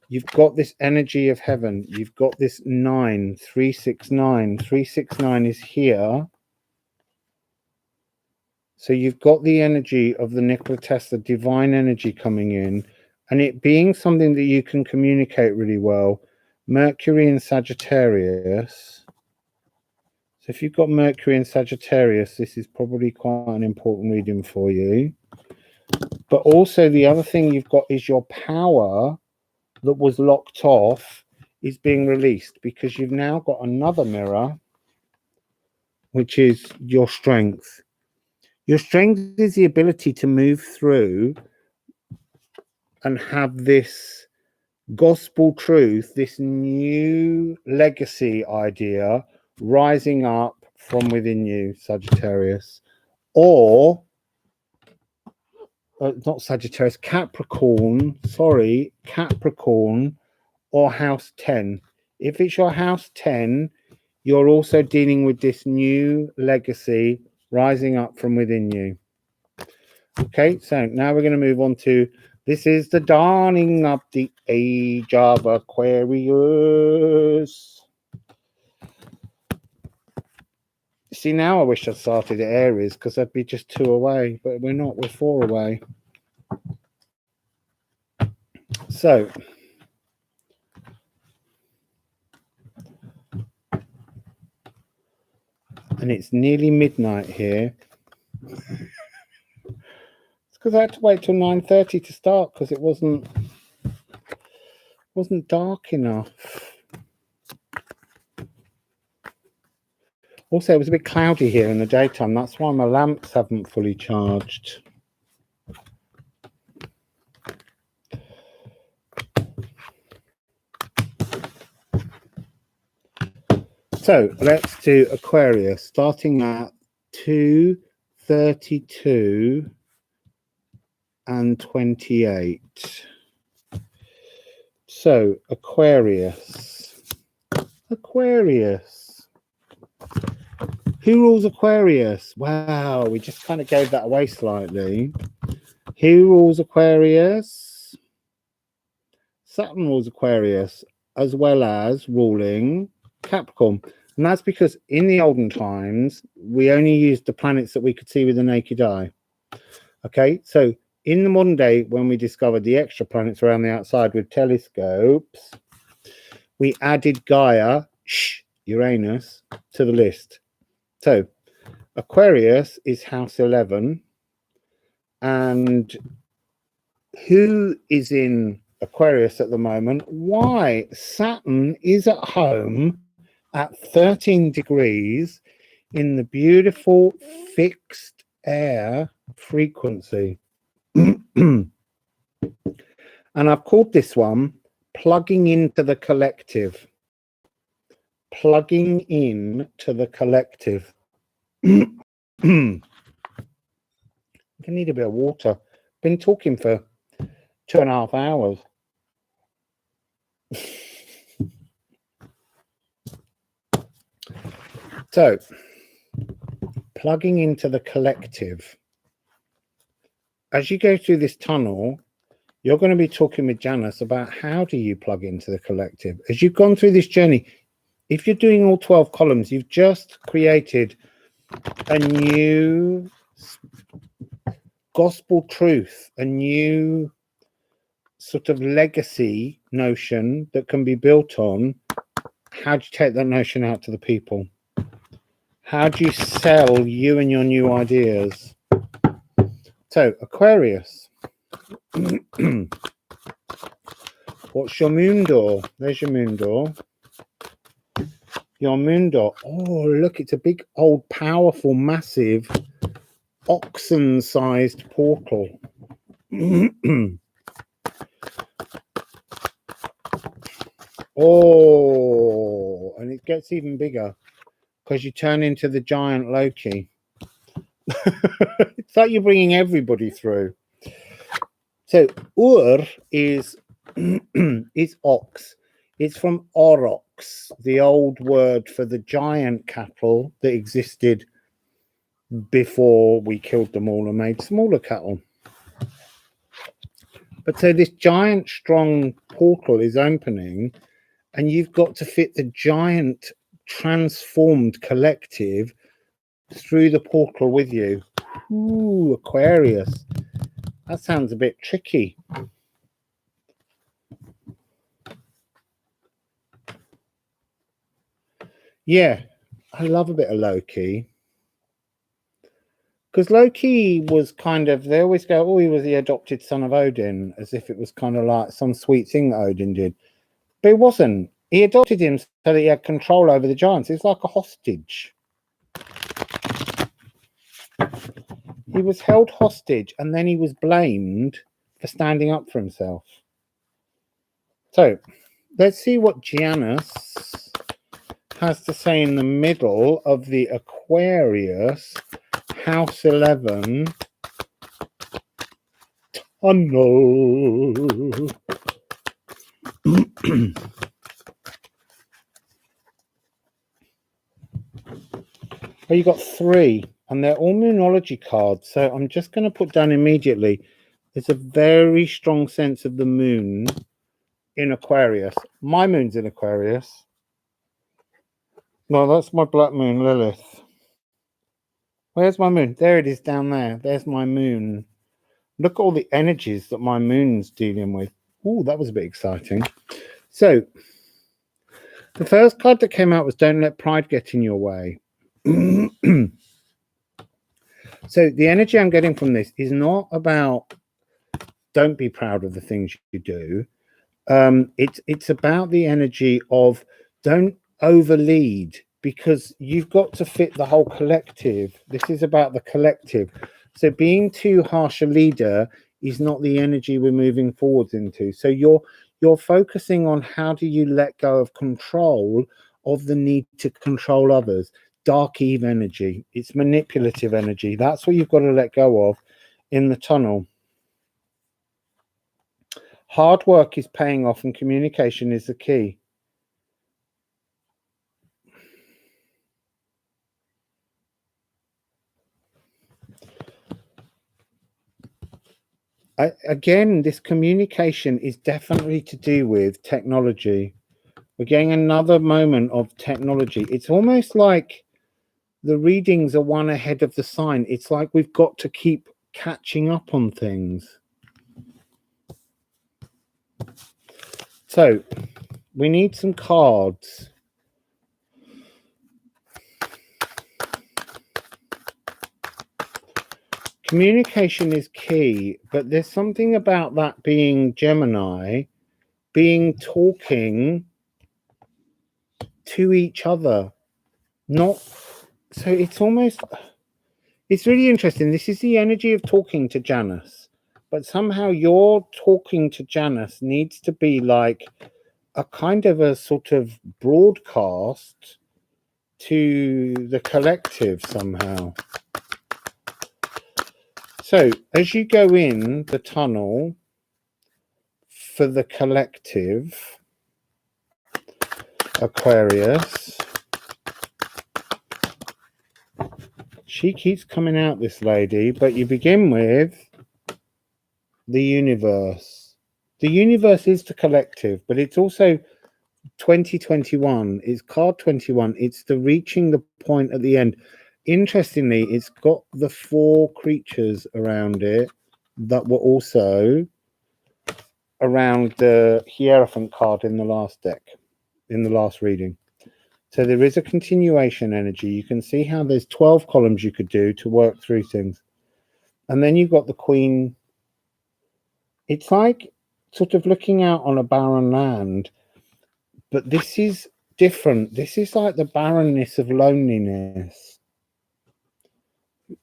S1: You've got this energy of heaven. You've got this 369. 369 is here. So you've got the energy of the Nikola Tesla divine energy coming in, and it being something that you can communicate really well. Mercury in Sagittarius. So if you've got Mercury in Sagittarius, this is probably quite an important reading for you. But also the other thing you've got is your power that was locked off is being released, because you've now got another mirror, which is your strength. Your strength is the ability to move through and have this gospel truth, this new legacy idea rising up from within you, Sagittarius. Or, not Sagittarius, Capricorn, sorry, Capricorn or House 10. If it's your House 10, you're also dealing with this new legacy rising up from within you. Okay, so now we're going to move on to, this is the dawning of the age of Aquarius. See, now I wish I started at Aries, because I'd be just 2 away, but we're not, we're 4 away. So, and it's nearly midnight here. It's because I had to wait till 9:30 to start, because it wasn't dark enough. Also, it was a bit cloudy here in the daytime. That's why my lamps haven't fully charged. So let's do Aquarius, starting at 2:32 and 28. So Aquarius. Who rules Aquarius? Wow, we just kind of gave that away slightly. Who rules Aquarius? Saturn rules Aquarius, as well as ruling Capricorn. And that's because in the olden times, we only used the planets that we could see with the naked eye. Okay, so in the modern day, when we discovered the extra planets around the outside with telescopes, we added Gaia, Uranus, to the list. So Aquarius is house 11. And who is in Aquarius at the moment? Why? Saturn is at home at 13 degrees in the beautiful fixed air frequency. And I've called this one plugging into the collective. Plugging in to the collective. I need a bit of water. Been talking for 2.5 hours. So, plugging into the collective. As you go through this tunnel, you're going to be talking with Janice about how do you plug into the collective. As you've gone through this journey, if you're doing all 12 columns, you've just created a new gospel truth, a new sort of legacy notion that can be built on. How do you take that notion out to the people? How do you sell you and your new ideas? So, Aquarius. What's your moon door? There's your moon door. Your moon dot. Oh, look, it's a big, old, powerful, massive, oxen-sized portal. Oh, and it gets even bigger because you turn into the giant Loki. It's like you're bringing everybody through. So Ur is is ox. It's from aurochs, the old word for the giant cattle that existed before we killed them all and made smaller cattle. But so this giant strong portal is opening, and you've got to fit the giant transformed collective through the portal with you. Ooh, Aquarius. That sounds a bit tricky. Yeah, I love a bit of Loki. Because Loki was kind of, they always go, oh, he was the adopted son of Odin, as if it was kind of like some sweet thing that Odin did. But it wasn't. He adopted him so that he had control over the giants. It's like a hostage. He was held hostage and then he was blamed for standing up for himself. So let's see what Ianus has to say in the middle of the Aquarius House 11 tunnel. Well, you got 3, and they're all moonology cards. So I'm just going to put down immediately. There's a very strong sense of the moon in Aquarius. My moon's in Aquarius. No, that's my black moon, Lilith. Where's my moon? There it is down there. There's my moon. Look at all the energies that my moon's dealing with. Oh, that was a bit exciting. So the first card that came out was Don't Let Pride Get in Your Way. So the energy I'm getting from this is not about don't be proud of the things you do. It's about the energy of don't overlead, because you've got to fit the whole collective. This is about the collective. So being too harsh a leader is not the energy we're moving forwards into. So you're focusing on how do you let go of control of the need to control others. Dark Eve energy. It's manipulative energy. That's what you've got to let go of in the tunnel. Hard work is paying off and communication is the key. Again, this communication is definitely to do with technology. We're getting another moment of technology. It's almost like the readings are one ahead of the sign. It's like we've got to keep catching up on things. So we need some cards. Communication is key, but there's something about that being Gemini, being talking to each other, not so it's almost, it's really interesting. This is the energy of talking to Janus, but somehow your talking to Janus needs to be like a kind of a sort of broadcast to the collective somehow. So as you go in the tunnel for the collective, Aquarius, she keeps coming out, this lady, but you begin with the universe. The universe is the collective, but it's also 2021. It's card 21. It's the reaching the point at the end. Interestingly, it's got the 4 creatures around it that were also around the Hierophant card in the last deck, in the last reading. So there is a continuation energy. You can see how there's 12 columns you could do to work through things. And then you've got the Queen. It's like sort of looking out on a barren land, but this is different. This is like the barrenness of loneliness.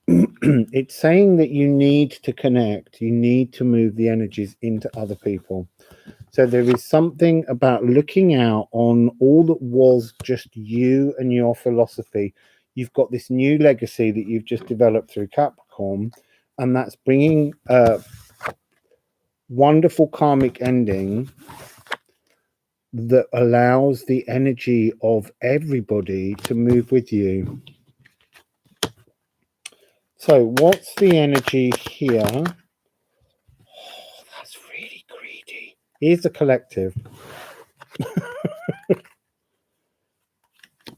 S1: It's saying that you need to connect, you need to move the energies into other people. So there is something about looking out on all that was just you and your philosophy. You've got this new legacy that you've just developed through Capricorn, and that's bringing a wonderful karmic ending that allows the energy of everybody to move with you. So what's the energy here? Oh, that's really greedy. Here's the collective.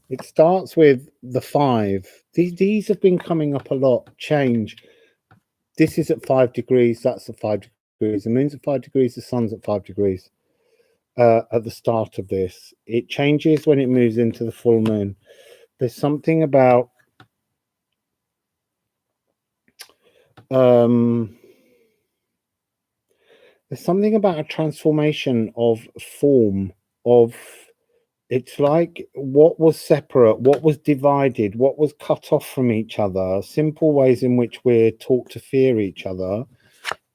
S1: It starts with the 5. These have been coming up a lot. Change. This is at 5 degrees. That's at 5 degrees. The moon's at 5 degrees. The sun's at 5 degrees. At the start of this, it changes when it moves into the full moon. There's something about there's something about a transformation of form of. It's like what was separate, what was divided, what was cut off from each other, simple ways in which we're taught to fear each other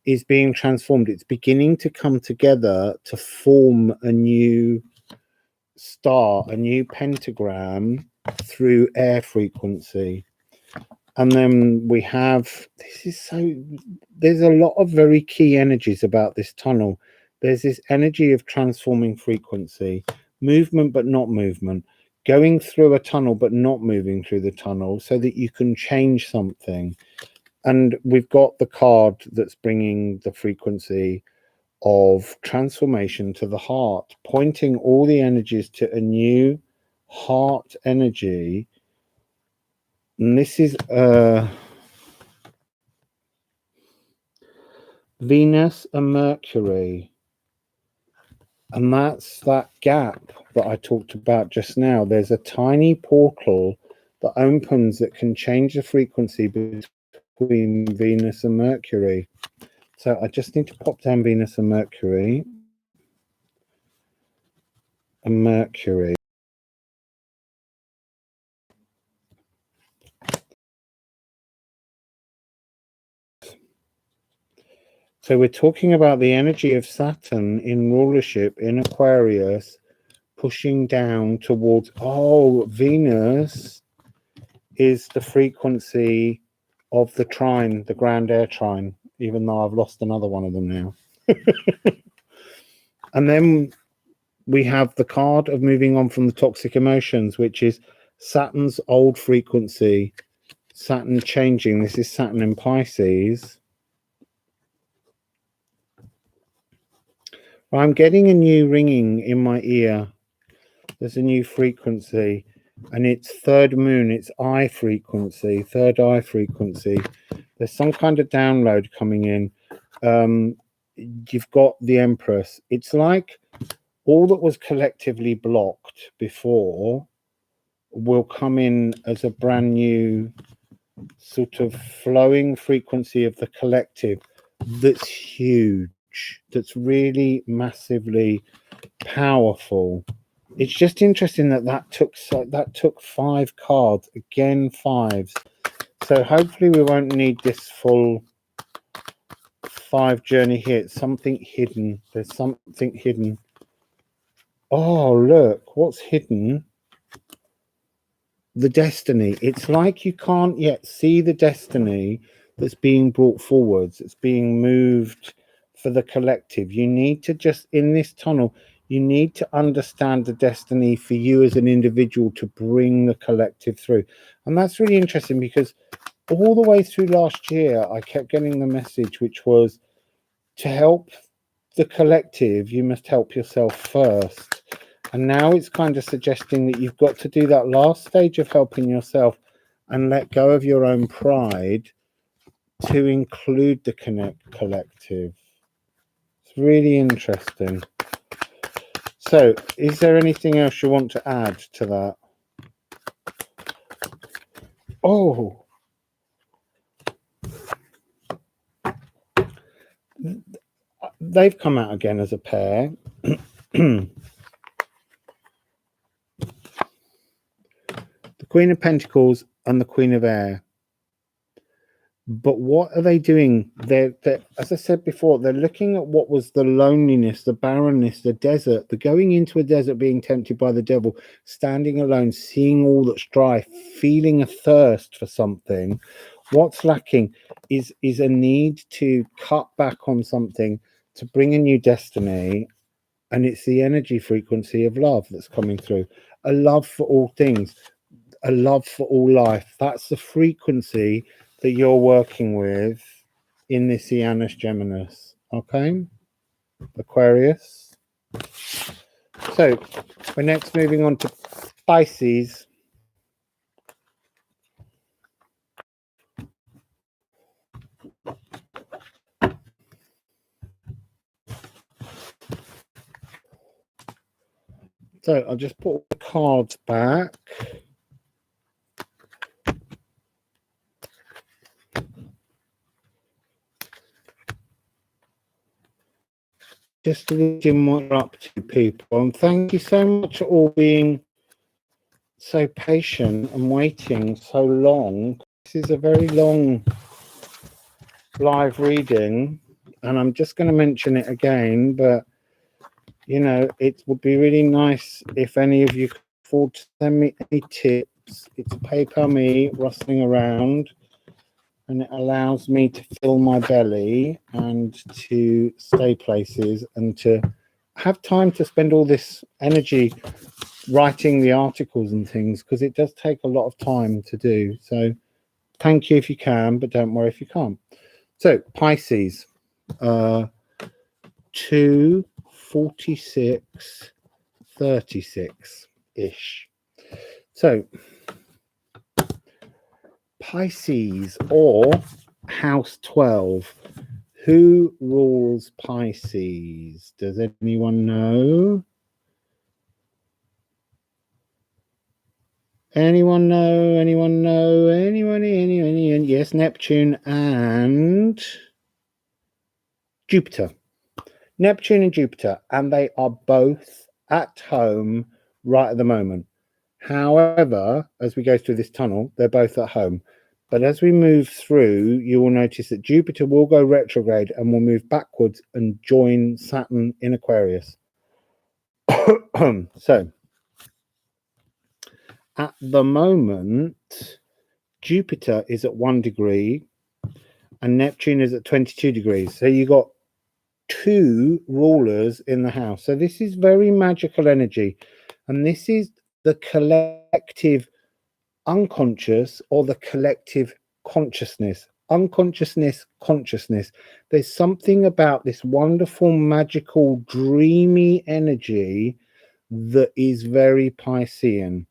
S1: is being transformed. It's beginning to come together to form a new star, a new pentagram through air frequency. And then we have, there's a lot of very key energies about this tunnel. There's this energy of transforming frequency, movement but not movement, going through a tunnel but not moving through the tunnel so that you can change something. And we've got the card that's bringing the frequency of transformation to the heart, pointing all the energies to a new heart energy. And this is Venus and Mercury. And that's that gap that I talked about just now. There's a tiny portal that opens that can change the frequency between Venus and Mercury. So I just need to pop down Venus and Mercury. And Mercury. So we're talking about the energy of Saturn in rulership in Aquarius pushing down towards, Venus is the frequency of the trine, the grand air trine, even though I've lost another one of them now. And then we have the card of moving on from the toxic emotions, which is Saturn's old frequency, Saturn changing. This is Saturn in Pisces. I'm getting a new ringing in my ear. There's a new frequency, and it's third moon, it's eye frequency, third eye frequency. There's some kind of download coming in. You've got the Empress. It's like all that was collectively blocked before will come in as a brand new sort of flowing frequency of the collective that's huge, that's really massively powerful. It's just interesting that took 5 cards, again 5s. So hopefully we won't need this full 5 journey here. It's something hidden. There's something hidden. Oh, look, what's hidden? The destiny. It's like you can't yet see the destiny that's being brought forwards. It's being moved for the collective. You need to just, in this tunnel, you need to understand the destiny for you as an individual to bring the collective through. And that's really interesting because all the way through last year, I kept getting the message, which was to help the collective, you must help yourself first. And now it's kind of suggesting that you've got to do that last stage of helping yourself and let go of your own pride to include the collective. It's really interesting. So, is there anything else you want to add to that? Oh, they've come out again as a pair. The Queen of Pentacles and the Queen of Air. But what are they doing? They're, as I said before, they're looking at what was the loneliness, the barrenness, the desert, the going into a desert, being tempted by the devil, standing alone, seeing all that's dry, feeling a thirst for something. What's lacking is a need to cut back on something to bring a new destiny. And it's the energy frequency of love that's coming through. A love for all things, a love for all life. That's the frequency that you're working with in this Ianus Geminus. Okay? Aquarius. So, we're next moving on to Pisces. So, I'll just put the cards back. Just to read what you're up to, people. And thank you so much for all being so patient and waiting so long. This is a very long live reading, and I'm just going to mention it again, but you know, it would be really nice if any of you could afford to send me any tips. It's PayPal me rustling around, and it allows me to fill my belly and to stay places and to have time to spend all this energy writing the articles and things, because it does take a lot of time to do. So thank you if you can, but don't worry if you can't. So Pisces, 246 36 ish. So Pisces, or house 12. Who rules Pisces? Does anyone know? Anyone know? Anyone know? Anyone? Yes, Neptune and Jupiter. Neptune and Jupiter, and they are both at home right at the moment. However, as we go through this tunnel, they're both at home. But as we move through, you will notice that Jupiter will go retrograde and will move backwards and join Saturn in Aquarius. So, at the moment, Jupiter is at 1 degree and Neptune is at 22 degrees. So you got two rulers in the house. So this is very magical energy. And this is the collective unconscious or the collective consciousness. Unconsciousness, consciousness. There's something about this wonderful, magical, dreamy energy that is very Piscean.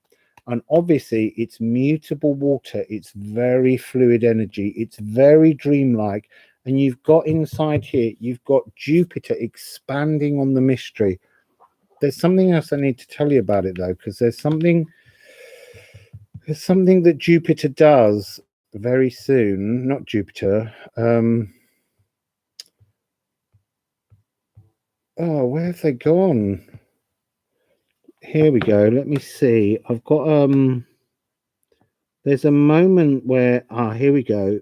S1: And obviously it's mutable water, it's very fluid energy, it's very dreamlike. And you've got inside here, you've got Jupiter expanding on the mystery. There's something else I need to tell you about it though, because there's something that Jupiter does very soon. Not Jupiter. Oh, where have they gone? Here we go. Let me see. I've got there's a moment where here we go.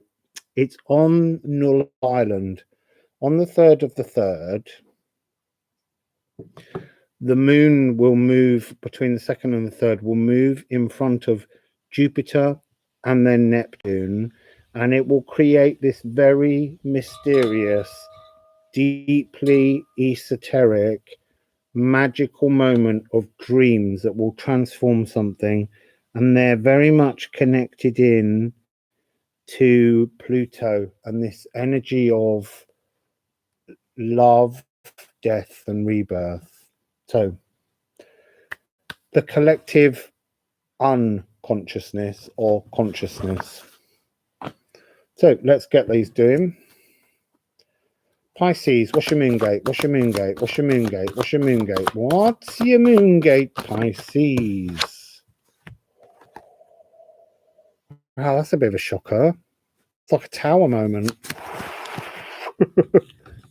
S1: It's on Null Island. On the 3rd of the 3rd, the moon will move between the 2nd and the 3rd, will move in front of Jupiter and then Neptune, and it will create this very mysterious, deeply esoteric, magical moment of dreams that will transform something. And they're very much connected in to Pluto and this energy of love, death, and rebirth. So the collective unconsciousness or consciousness. So let's get these doing. Pisces, what's your moon gate? What's your moon gate? What's your moon gate? What's your moon gate? What's your moon gate, Pisces? Wow, that's a bit of a shocker. It's like a tower moment. I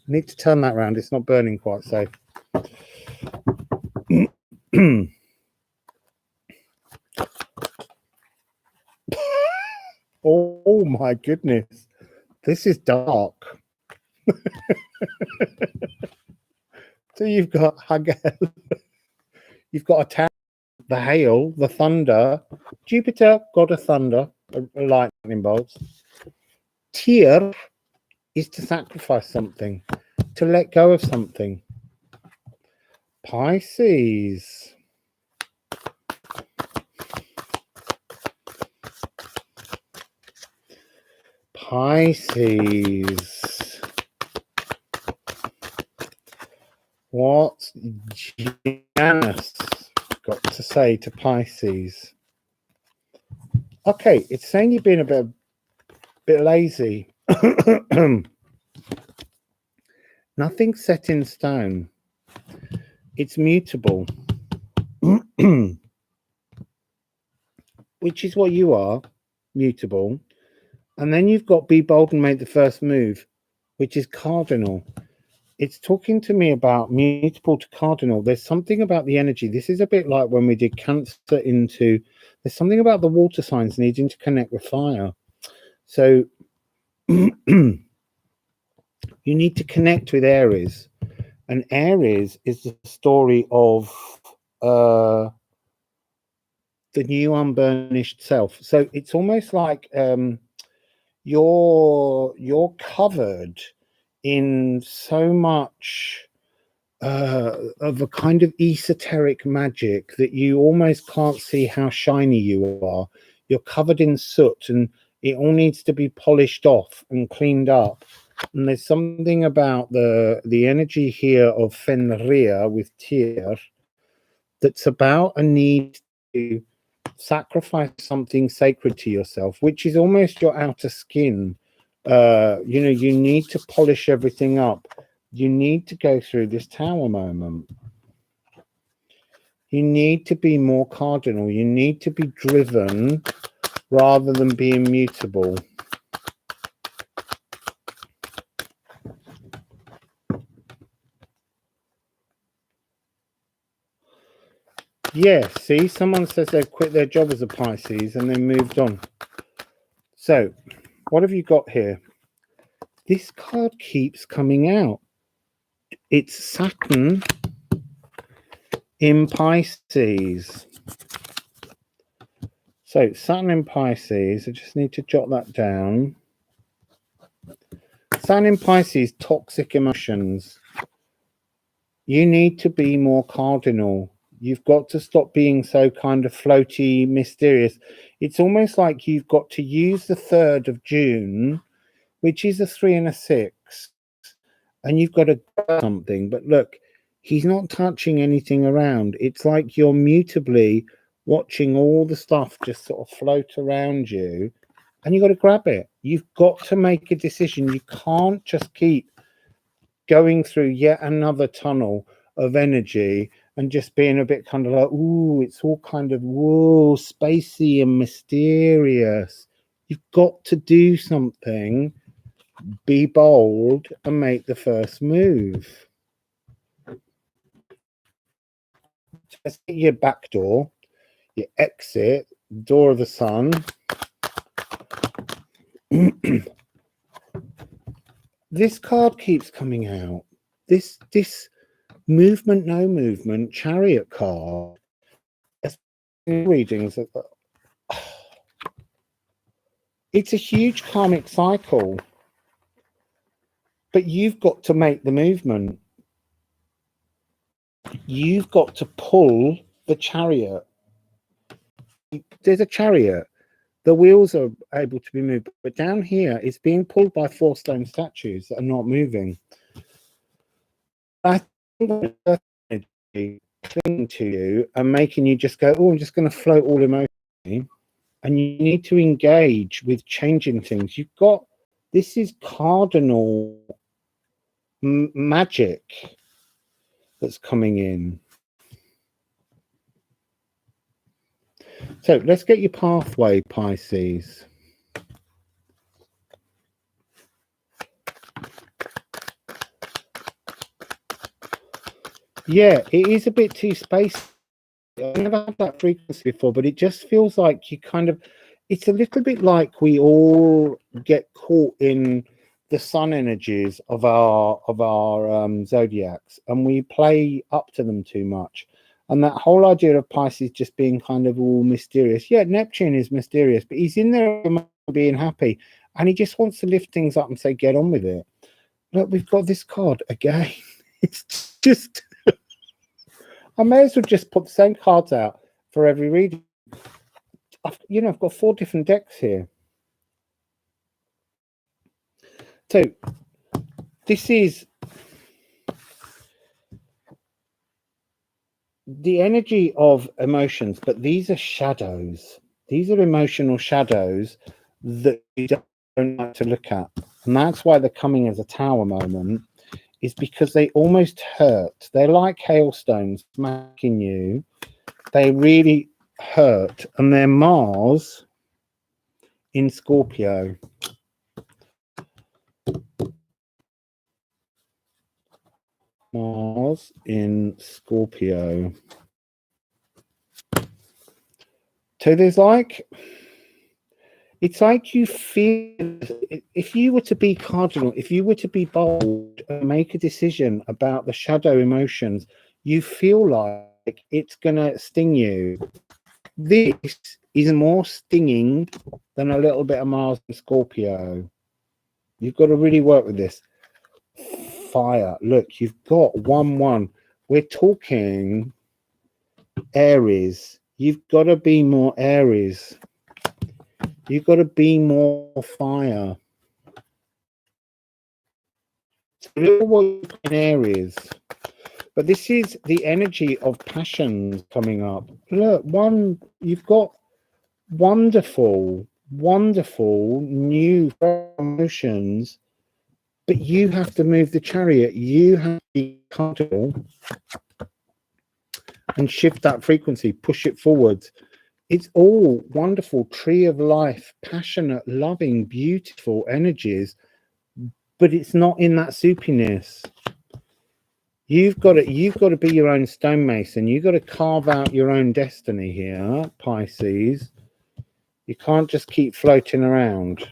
S1: need to turn that around. It's not burning quite safe. Oh my goodness. This is dark. So you've got Hagel, you've got a tower, the hail, the thunder, Jupiter, god of thunder, lightning bolts. Tyr is to sacrifice something, to let go of something. Pisces. Pisces. What's Janus got to say to Pisces? Okay, it's saying you've been a bit lazy. Nothing's set in stone. It's mutable. Which is what you are, mutable. And then you've got be bold and make the first move, which is cardinal. It's talking to me about mutable to cardinal. There's something about the energy. This is a bit like when we did Cancer into, there's something about the water signs needing to connect with fire. So you need to connect with Aries. And Aries is the story of the new unburnished self. So it's almost like you're covered in so much of a kind of esoteric magic that you almost can't see how shiny you are. You're covered in soot and it all needs to be polished off and cleaned up. And there's something about the energy here of Fenrir with Tyr that's about a need to sacrifice something sacred to yourself, which is almost your outer skin. You know, you need to polish everything up. You need to go through this tower moment. You need to be more cardinal. You need to be driven rather than being mutable. Yeah, see, someone says they've quit their job as a Pisces and they moved on. So, what have you got here? This card keeps coming out. It's Saturn in Pisces. So, Saturn in Pisces, I just need to jot that down. Saturn in Pisces, toxic emotions. You need to be more cardinal. You've got to stop being so kind of floaty, mysterious. It's almost like you've got to use the 3rd of June, which is a 3 and a 6, and you've got to grab something. But look, he's not touching anything around. It's like you're mutably watching all the stuff just sort of float around you, and you've got to grab it. You've got to make a decision. You can't just keep going through yet another tunnel of energy and just being a bit kind of like, ooh, it's all kind of, whoa, spacey and mysterious. You've got to do something, be bold, and make the first move. Just get your back door, your exit, door of the sun. This card keeps coming out. This movement, no movement, chariot card. Readings. It's a huge karmic cycle, but you've got to make the movement. You've got to pull the chariot. There's a chariot. The wheels are able to be moved, but down here it's being pulled by 4 stone statues that are not moving. I think energy clinging to you and making you just go, oh, I'm just going to float all emotionally. And you need to engage with changing things. You've got, this is cardinal magic that's coming in. So let's get your pathway, Pisces. Yeah, it is a bit too spacey. I've never had that frequency before, but it just feels like you kind of, it's a little bit like we all get caught in the sun energies of our zodiacs, and we play up to them too much. And that whole idea of Pisces just being kind of all mysterious. Yeah, Neptune is mysterious, but he's in there being happy, and he just wants to lift things up and say, get on with it. Look, we've got this card again. It's just, I may as well just put the same cards out for every reading. I've got 4 different decks here. So this is the energy of emotions, but these are shadows. These are emotional shadows that you don't like to look at. And that's why they're coming as a tower moment, is because they almost hurt. They're like hailstones smacking you. They really hurt. And they're Mars in Scorpio. Mars in Scorpio. So there's it's like you feel, if you were to be cardinal, if you were to be bold and make a decision about the shadow emotions, you feel like it's going to sting you. This is more stinging than a little bit of Mars and Scorpio. You've got to really work with this. Fire. Look, you've got 1-1. We're talking Aries. You've got to be more Aries. You've got to be more fire. So look what in Aries. But this is the energy of passions coming up. Look, you've got wonderful, wonderful new emotions, but you have to move the chariot. You have to be comfortable and shift that frequency, push it forward. It's all wonderful, tree of life, passionate, loving, beautiful energies, but it's not in that soupiness. You've got to be your own stonemason. You've got to carve out your own destiny here, Pisces. You can't just keep floating around.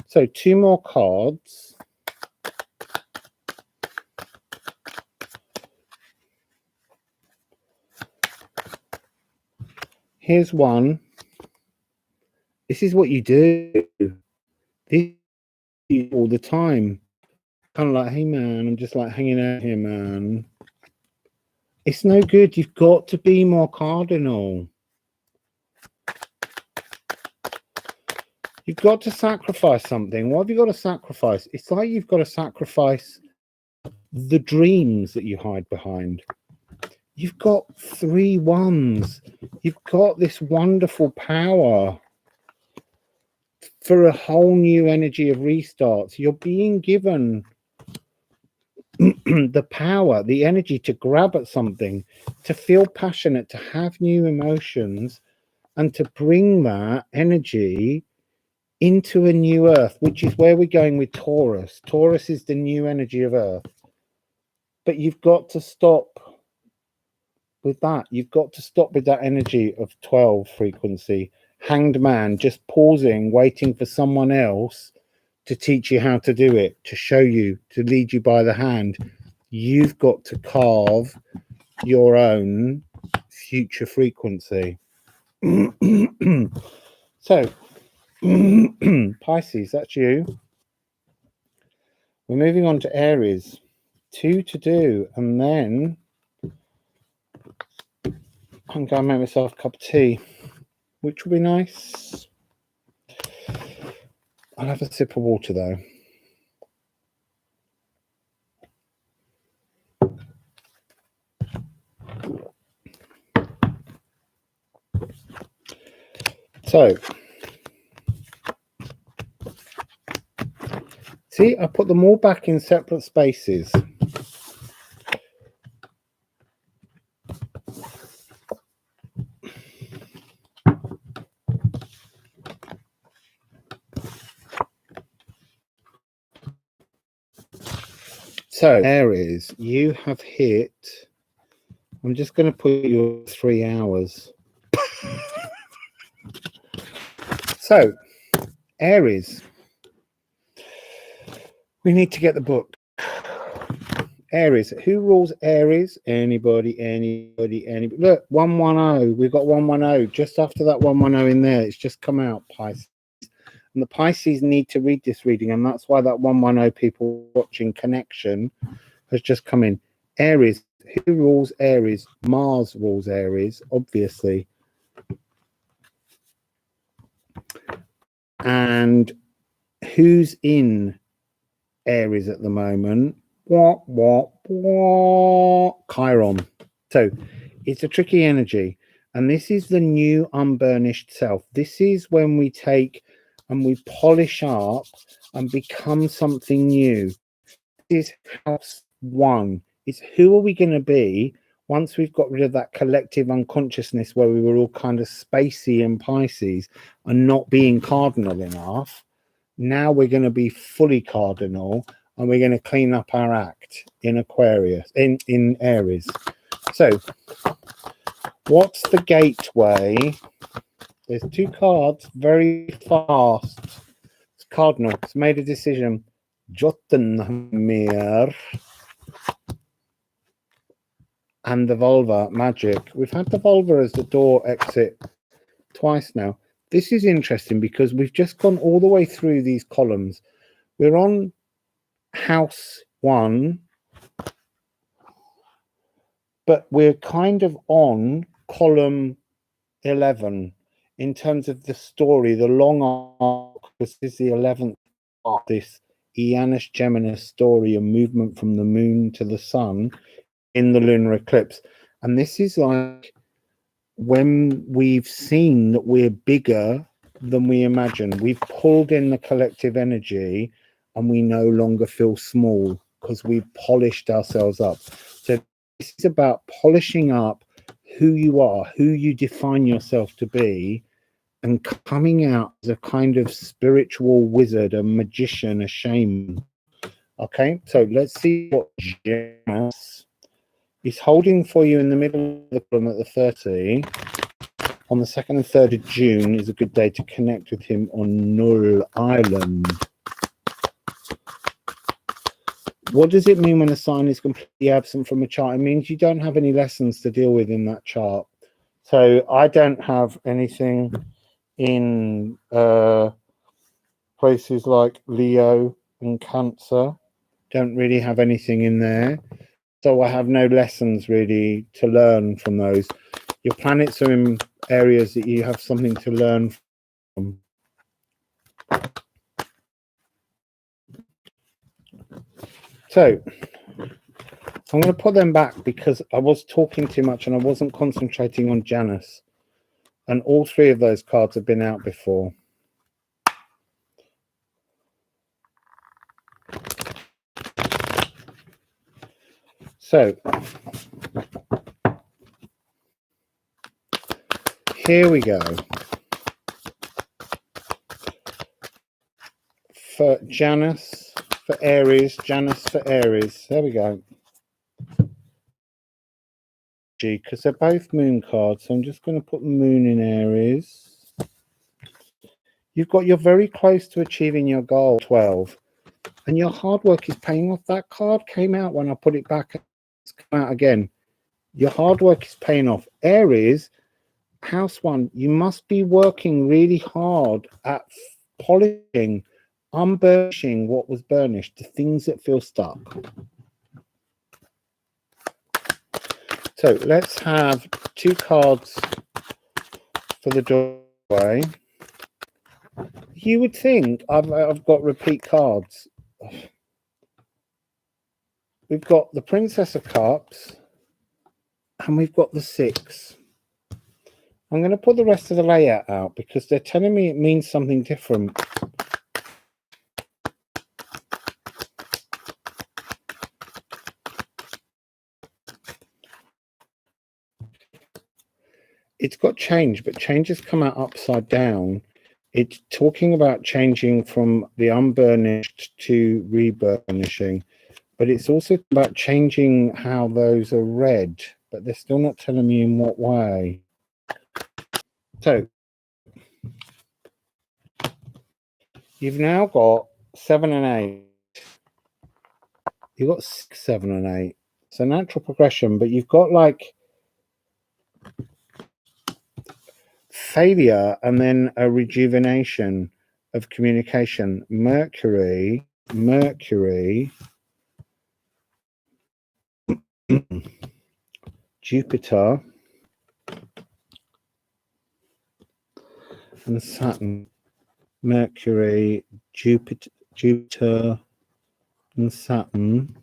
S1: So 2 more cards. Here's one. This is what you do. This is all the time. Kind of like, hey man, I'm just like hanging out here, man. It's no good. You've got to be more cardinal. You've got to sacrifice something. What have you got to sacrifice? It's like you've got to sacrifice the dreams that you hide behind. You've got 3 wands. You've got this wonderful power for a whole new energy of restarts. You're being given the power, the energy to grab at something, to feel passionate, to have new emotions, and to bring that energy into a new earth, which is where we're going with Taurus. Taurus is the new energy of earth. But you've got to stop with that. You've got to stop with that energy of 12 frequency. Hanged man, just pausing, waiting for someone else to teach you how to do it, to show you, to lead you by the hand. You've got to carve your own future frequency. So, Pisces, that's you. We're moving on to Aries. 2 to do, and then I'm going to make myself a cup of tea, which will be nice. I'll have a sip of water though. So, see, I put them all back in separate spaces. So, Aries, you have hit, I'm just going to put your 3 hours. So, Aries. We need to get the book. Aries. Who rules Aries? Anybody. Look, 110. We've got 110. Just after that 110 in there, it's just come out, Pisces. And the Pisces need to read this reading, and that's why that 110 people watching connection has just come in. Aries. Who rules Aries? Mars rules Aries, obviously. And who's in Aries at the moment? Chiron. So it's a tricky energy, and this is the new unburnished self. This is when we take and we polish up and become something new. This is house one. It's who are we going to be once we've got rid of that collective unconsciousness where we were all kind of spacey in Pisces and not being cardinal enough. Now we're going to be fully cardinal, and we're going to clean up our act in Aquarius, in Aries. So what's the gateway? There's two cards, very fast. It's cardinal. It's made a decision. Jotunheimr and the vulva, magic. We've had the vulva as the door exit twice now. This is interesting because we've just gone all the way through these columns. We're on house 1, but we're kind of on column 11 in terms of the story, the long arc. This is the 11th part, this Ianus Geminus story, a movement from the moon to the sun in the lunar eclipse. And this is like when we've seen that we're bigger than we imagine. We've pulled in the collective energy and we no longer feel small because we've polished ourselves up. So this is about polishing up who you are, who you define yourself to be, and coming out as a kind of spiritual wizard, a magician, a shaman. Okay, so let's see what Gemius is holding for you in the middle of the column at the 30. On the 2nd and 3rd of June is a good day to connect with him on Null Island. What does it mean when a sign is completely absent from a chart? It means you don't have any lessons to deal with in that chart. So I don't have anything in places like Leo and Cancer. Don't really have anything in there. So I have no lessons really to learn from those. Your planets are in areas that you have something to learn from. So I'm going to put them back because I was talking too much and I wasn't concentrating on Janus. And all three of those cards have been out before. So here we go. For Janus, for Aries, Janus for Aries. There we go. Because they're both moon cards, so I'm just going to put the moon in Aries. You're very close to achieving your goal, 12, and your hard work is paying off. That card came out when I put it back. It's come out again. Your hard work is paying off. Aries, house 1, you must be working really hard at polishing, unburnishing what was burnished, the things that feel stuck. So let's have 2 cards for the doorway. You would think I've got repeat cards. We've got the Princess of Cups and we've got the 6. I'm going to put the rest of the layout out because they're telling me it means something different. It's got change, but change has come out upside down. It's talking about changing from the unburnished to reburnishing, but it's also about changing how those are read, but they're still not telling me in what way. So You've now got 7 and 8. You've got 6, 7 and 8. It's a natural progression, but you've got like failure and then a rejuvenation of communication. Mercury, Jupiter, and Saturn. Mercury, Jupiter, and Saturn.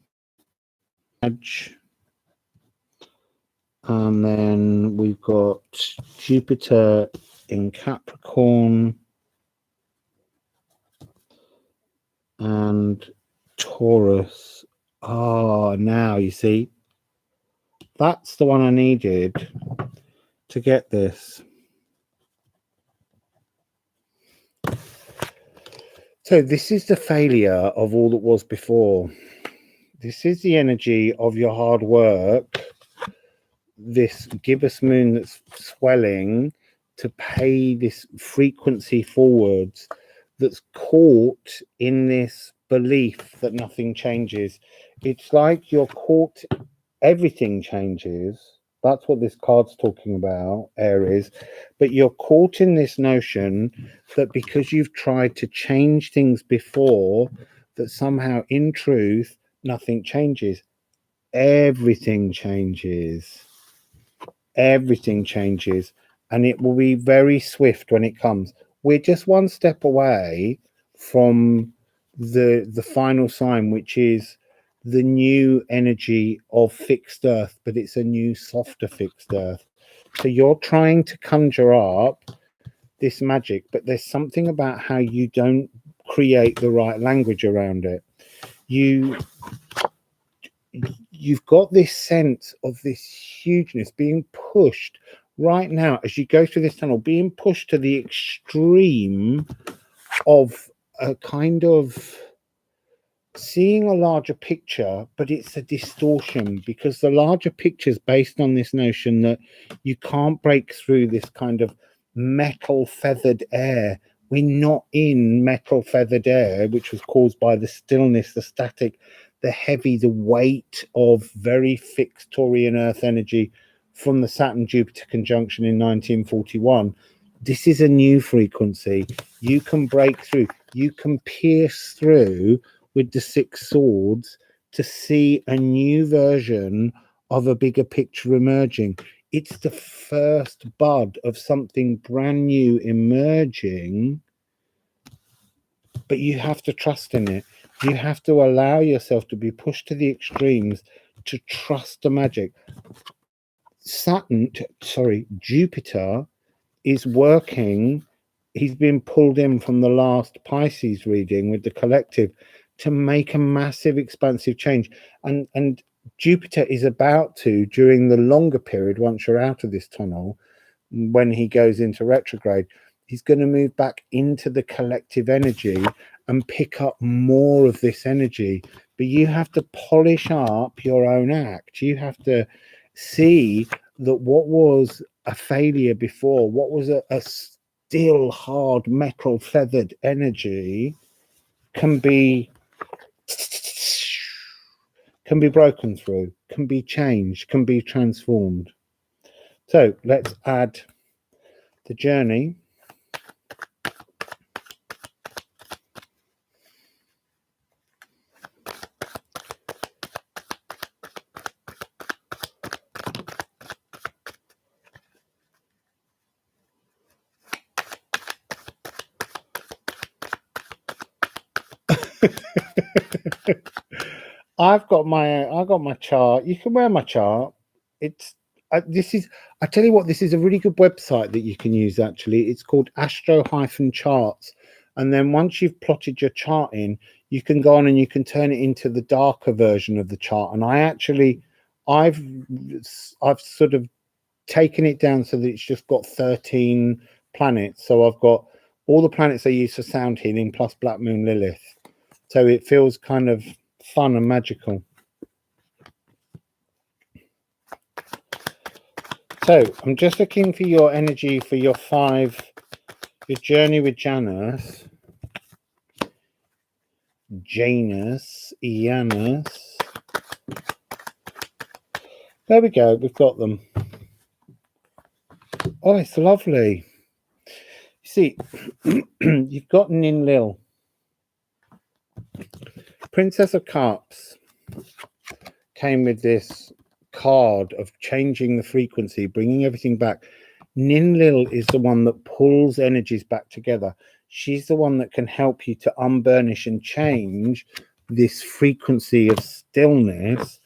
S1: And then we've got Jupiter in Capricorn and Taurus. Oh, now you see, that's the one I needed to get this. So this is the failure of all that was before. This is the energy of your hard work. This gibbous moon that's swelling to pay this frequency forwards, that's caught in this belief that nothing changes. It's like you're caught, everything changes. That's what this card's talking about, Aries. But you're caught in this notion that because you've tried to change things before, that somehow in truth, nothing changes. Everything changes. Everything changes. And it will be very swift when it comes. We're just one step away from the final sign, which is the new energy of fixed earth, but it's a new softer fixed earth. So you're trying to conjure up this magic, but there's something about how you don't create the right language around it. You've got this sense of this hugeness being pushed right now as you go through this tunnel, being pushed to the extreme of a kind of seeing a larger picture, but it's a distortion, because the larger picture is based on this notion that you can't break through this kind of metal feathered air. We're not in metal feathered air, which was caused by the stillness, the static, the heavy, the weight of very fixed Taurian earth energy from the Saturn Jupiter conjunction in 1941. This is a new frequency. You can break through, you can pierce through with the 6 swords to see a new version of a bigger picture emerging. It's the first bud of something brand new emerging, but you have to trust in it. You have to allow yourself to be pushed to the extremes to trust the magic. Jupiter is working. He's been pulled in from the last Pisces reading with the collective to make a massive expansive change, and Jupiter is about to, during the longer period, once you're out of this tunnel, when he goes into retrograde, he's going to move back into the collective energy and pick up more of this energy. But you have to polish up your own act. You have to see that what was a failure before, what was a still hard metal feathered energy, can be broken through, can be changed, can be transformed. So let's add the journey. I've got my chart. You can wear my chart. It's I tell you what, this is a really good website that you can use. Actually, it's called Astro-Charts, and then once you've plotted your chart in, you can go on and you can turn it into the darker version of the chart. And I've sort of taken it down so that it's just got 13 planets. So I've got all the planets I use for sound healing plus Black Moon Lilith. So it feels kind of fun and magical. So I'm just looking for your energy for your journey with Janus. Ianus. There we go, we've got them. Oh, it's lovely. You see, you've got Ninlil, Princess of Cups, came with this card of changing the frequency, bringing everything back. Ninlil is the one that pulls energies back together. She's the one that can help you to unburnish and change this frequency of stillness,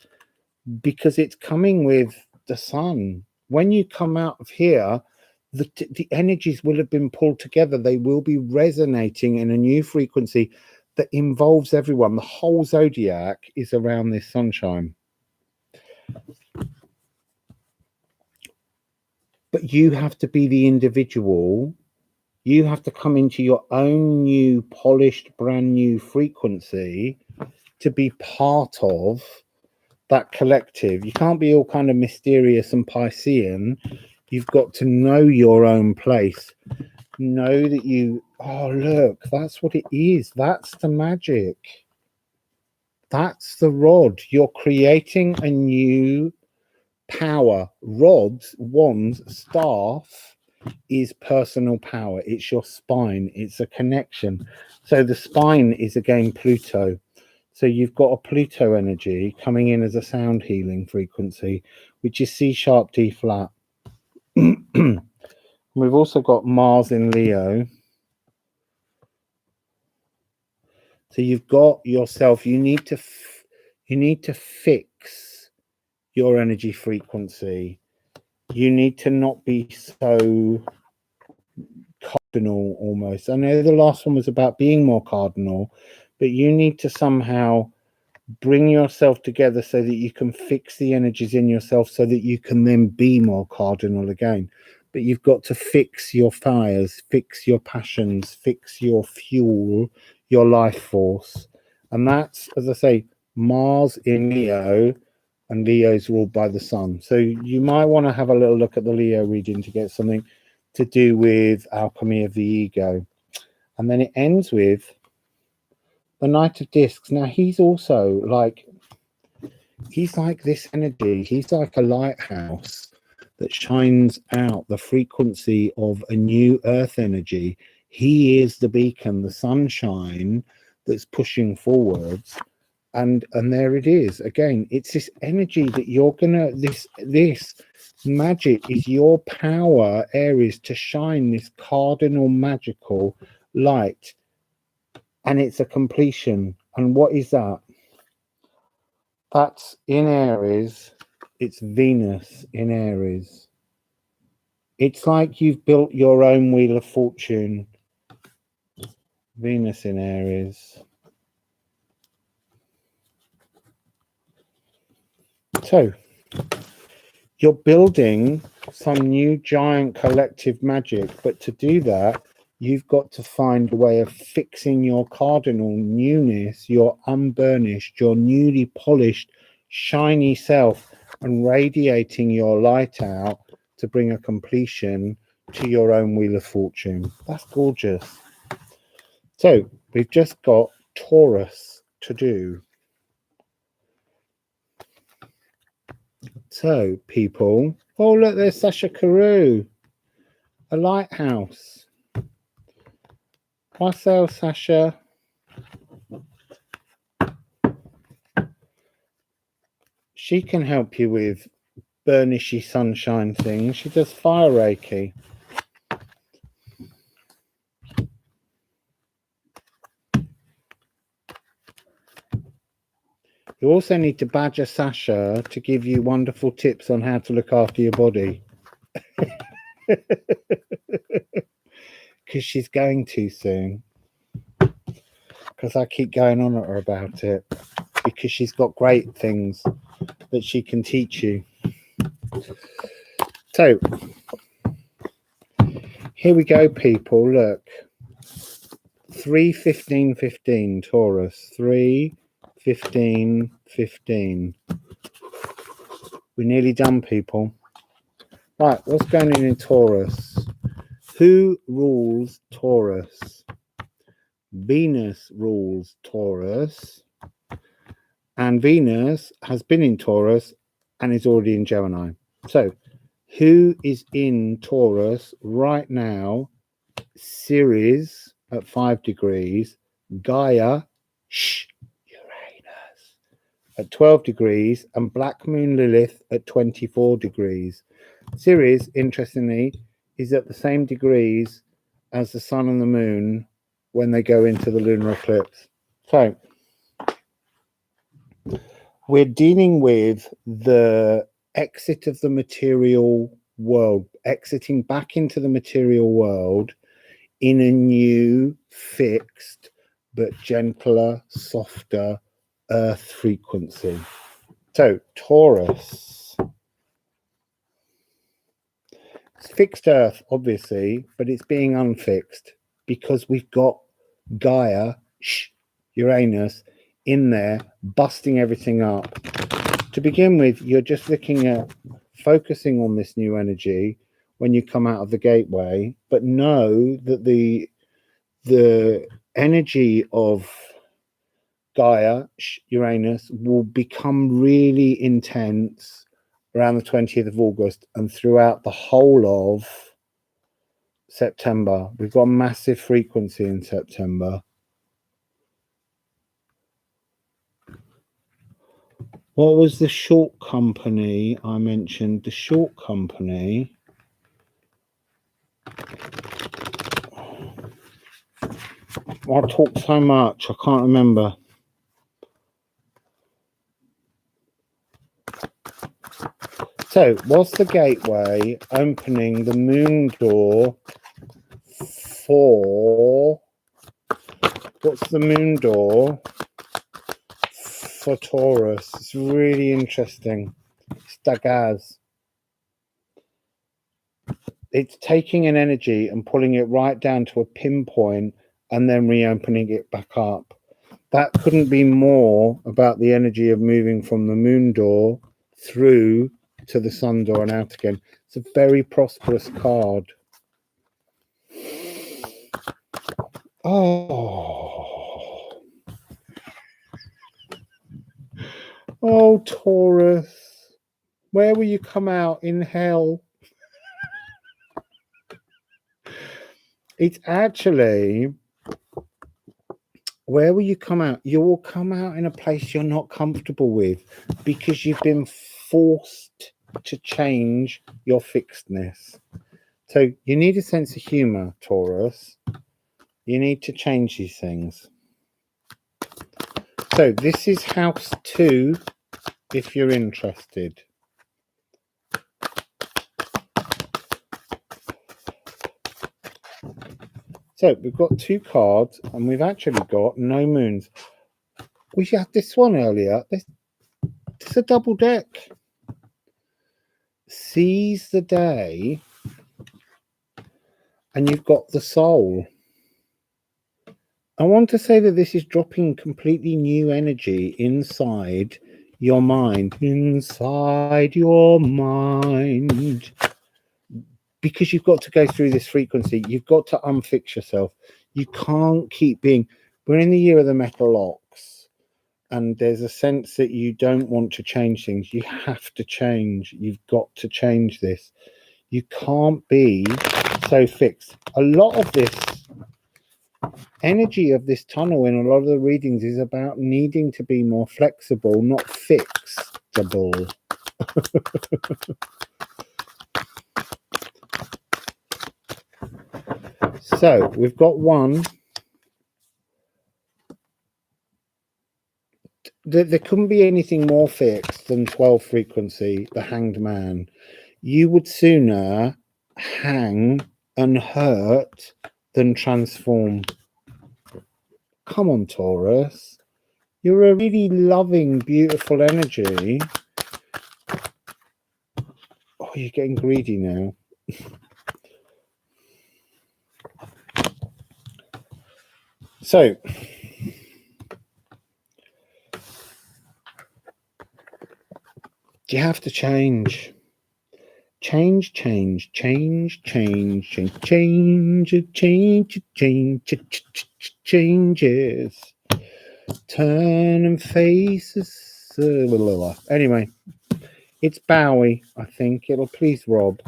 S1: because it's coming with the sun. When you come out of here, the energies will have been pulled together. They will be resonating in a new frequency that involves everyone. The whole zodiac is around this sunshine. But you have to be the individual. You have to come into your own new, polished, brand new frequency to be part of that collective. You can't be all kind of mysterious and Piscean. You've got to know your own place. Know that you, oh, look, that's what it is. That's the magic. That's the rod. You're creating a new power. Rods, wands, staff is personal power. It's your spine. It's a connection. So the spine is again Pluto. So you've got a Pluto energy coming in as a sound healing frequency, which is C sharp, D flat. We've also got Mars in Leo. So you've got yourself, you need to fix your energy frequency. You need to not be so cardinal almost. I know the last one was about being more cardinal, but you need to somehow bring yourself together so that you can fix the energies in yourself so that you can then be more cardinal again. But you've got to fix your fires, fix your passions, fix your fuel, your life force. And that's, as I say, Mars in Leo, and Leo's ruled by the sun. So you might want to have a little look at the Leo reading to get something to do with alchemy of the ego. And then it ends with the Knight of Discs. Now he's also like, he's like this energy. He's like a lighthouse that shines out the frequency of a new earth energy. He is the beacon, the sunshine that's pushing forwards. And there it is again. It's this energy that you're gonna, this magic is your power, Aries, to shine this cardinal magical light. And it's a completion. And what is that? That's in Aries. It's Venus in Aries. It's like you've built your own wheel of fortune. Venus in Aries. So you're building some new giant collective magic, but to do that, you've got to find a way of fixing your cardinal newness, your unburnished, your newly polished, shiny self, and radiating your light out to bring a completion to your own wheel of fortune. That's gorgeous. So we've just got Taurus to do. So people, oh look, there's Sasha Carew, a lighthouse. Wassail Sasha. She can help you with burnishy sunshine things. She does fire Reiki. You also need to badger Sasha to give you wonderful tips on how to look after your body. Because she's going to soon. Because I keep going on at her about it. Because she's got great things that she can teach you. So, here we go, people. Look. 3-15-15, Taurus. 3-15-15. We're nearly done, people. Right, what's going on in Taurus? Who rules Taurus? Venus rules Taurus, and Venus has been in Taurus and is already in Gemini. So who is in Taurus right now? Ceres at 5 degrees, Gaia, Uranus at 12 degrees, and Black Moon Lilith at 24 degrees. Ceres, interestingly, is at the same degrees as the sun and the moon when they go into the lunar eclipse. So we're dealing with the exit of the material world, exiting back into the material world in a new, fixed, but gentler, softer earth frequency. So Taurus, it's fixed earth, obviously, but it's being unfixed because we've got Gaia, Uranus, in there, busting everything up. To begin with, you're just looking at focusing on this new energy when you come out of the gateway, but know that the energy of Gaia, Uranus, will become really intense around the 20th of August and throughout the whole of September. We've got massive frequency in September. What was the short company I mentioned? The short company. I talked so much, I can't remember. So, what's the gateway opening the moon door for? What's the moon door for Taurus? It's really interesting. It's Dagaz. It's taking an energy and pulling it right down to a pinpoint and then reopening it back up. That couldn't be more about the energy of moving from the moon door through to the sun door and out again. It's a very prosperous card. Oh, Taurus, where will you come out in hell? It's actually, where will you come out? You will come out in a place you're not comfortable with because you've been forced to change your fixedness. So you need a sense of humor, Taurus. You need to change these things. So this is house 2, if you're interested. So we've got 2 cards, and we've actually got no moons. We had this one earlier. It's a double deck. Seize the day, and you've got the soul. I want to say that this is dropping completely new energy inside your mind. Inside your mind. Because you've got to go through this frequency. You've got to unfix yourself. You can't keep being... We're in the year of the metal ox. And there's a sense that you don't want to change things. You have to change. You've got to change this. You can't be so fixed. A lot of this energy of this tunnel in a lot of the readings is about needing to be more flexible, not fixable. So we've got one. There couldn't be anything more fixed than 12 frequency, the Hanged Man. You would sooner hang and hurt than transform. Come on, Taurus. You're a really loving, beautiful energy. Oh, you're getting greedy now. So, you have to change. change, change, change, change, change, change, change, change, changes. Turn and faces. Anyway, it's Bowie, I think. It'll please Rob.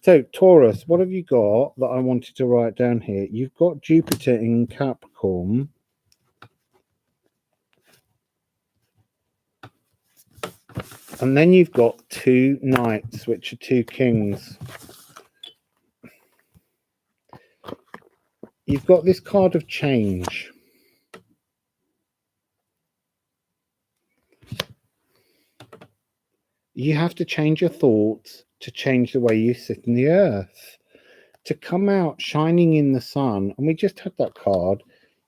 S1: So, Taurus, what have you got that I wanted to write down here? You've got Jupiter in Capricorn. And then you've got two knights, which are two kings. You've got this card of change. You have to change your thoughts to change the way you sit in the earth. To come out shining in the sun, and we just had that card,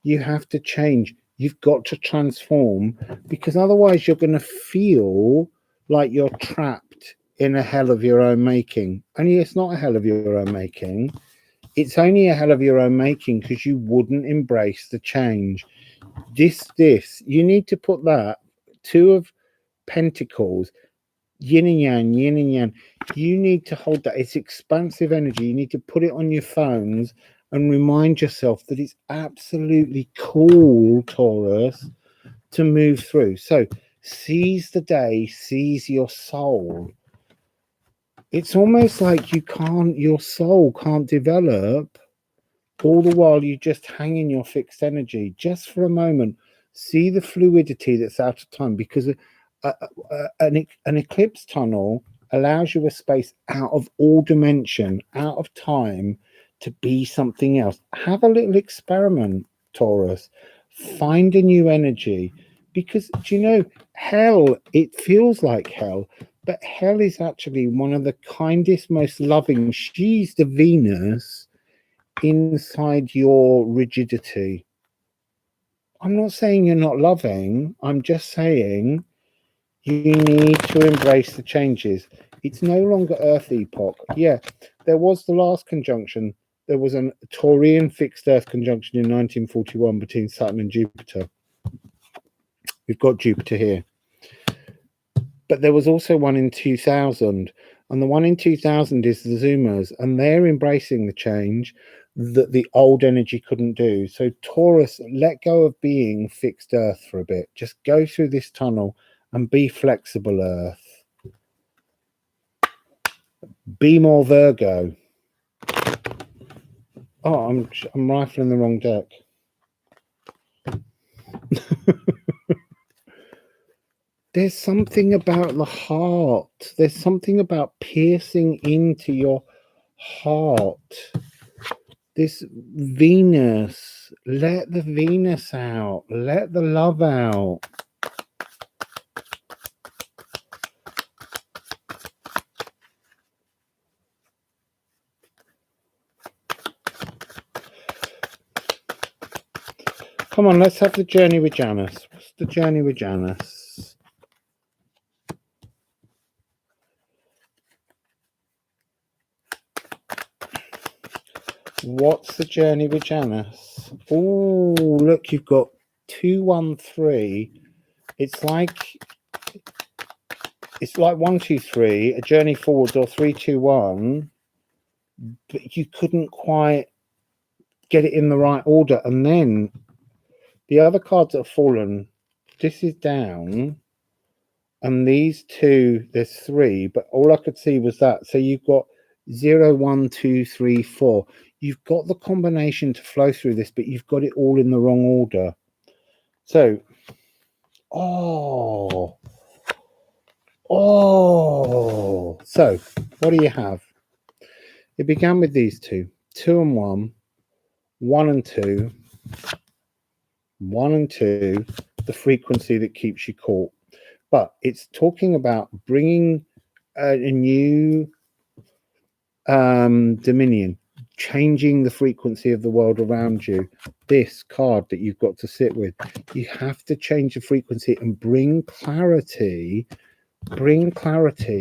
S1: you have to change. You've got to transform, because otherwise you're going to feel like you're trapped in a hell of your own making. Only it's not a hell of your own making. It's only a hell of your own making because you wouldn't embrace the change. You need to put that Two of Pentacles, yin and yang, yin and yang. You need to hold that. It's expansive energy. You need to put it on your phones and remind yourself that it's absolutely cool, Taurus, to move through. So seize the day, seize your soul. It's almost like your soul can't develop all the while you just hang in your fixed energy. Just for a moment, see the fluidity that's out of time, because an eclipse tunnel allows you a space out of all dimension, out of time, to be something else. Have a little experiment, Taurus. Find a new energy, because do you know, hell, it feels like hell, but hell is actually one of the kindest, most loving. She's the Venus inside your rigidity. I'm not saying you're not loving. I'm just saying you need to embrace the changes. It's no longer Earth epoch. Yeah, there was the last conjunction. There was a Taurian fixed Earth conjunction in 1941 between Saturn and Jupiter. We've got Jupiter here. But there was also one in 2000. And the one in 2000 is the Zoomers. And they're embracing the change that the old energy couldn't do. So Taurus, let go of being fixed Earth for a bit. Just go through this tunnel and be flexible, Earth. Be more Virgo. Oh, I'm rifling the wrong deck. There's something about the heart. There's something about piercing into your heart. This Venus. Let the Venus out. Let the love out. Come on, let's have the journey with Janus. What's the journey with Janus? What's the journey with Janus? Oh, look, you've got 213. It's like 123, a journey forwards, or 321, but you couldn't quite get it in the right order. And then the other cards that have fallen, this is down, and these two, there's three, but all I could see was that. So you've got 0, 1, 2, 3, 4. You've got the combination to flow through this, but you've got it all in the wrong order. So, so what do you have? It began with these two, 2 and 1, 1 and 2, 1 and 2, the frequency that keeps you caught. But it's talking about bringing a new dominion, changing the frequency of the world around you. This card that you've got to sit with, you have to change the frequency and bring clarity to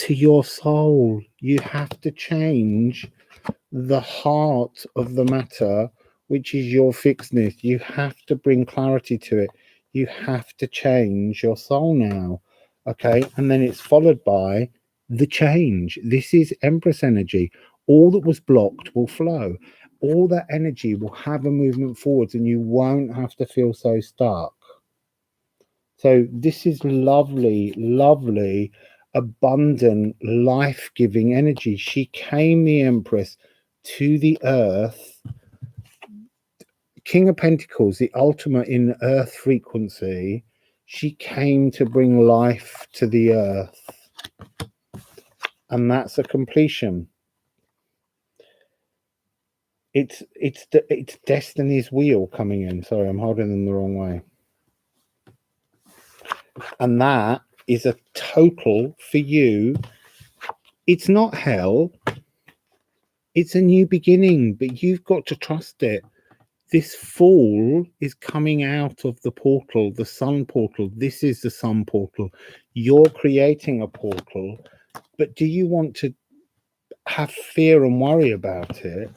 S1: your soul. You have to change the heart of the matter, which is your fixedness. You have to bring clarity to it. You have to change your soul now. Okay, and then it's followed by the change. This is Empress energy. All that was blocked will flow. All that energy will have a movement forwards, and you won't have to feel so stuck. So this is lovely, lovely, abundant, life-giving energy. She came, the Empress, to the earth. King of Pentacles, the ultimate in earth frequency. She came to bring life to the earth. And that's a completion. It's destiny's wheel coming in. Sorry, I'm holding them the wrong way. And that is a total for you. It's not hell. It's a new beginning, but you've got to trust it. This Fool is coming out of the portal, the sun portal. This is the sun portal. You're creating a portal, but do you want to have fear and worry about it?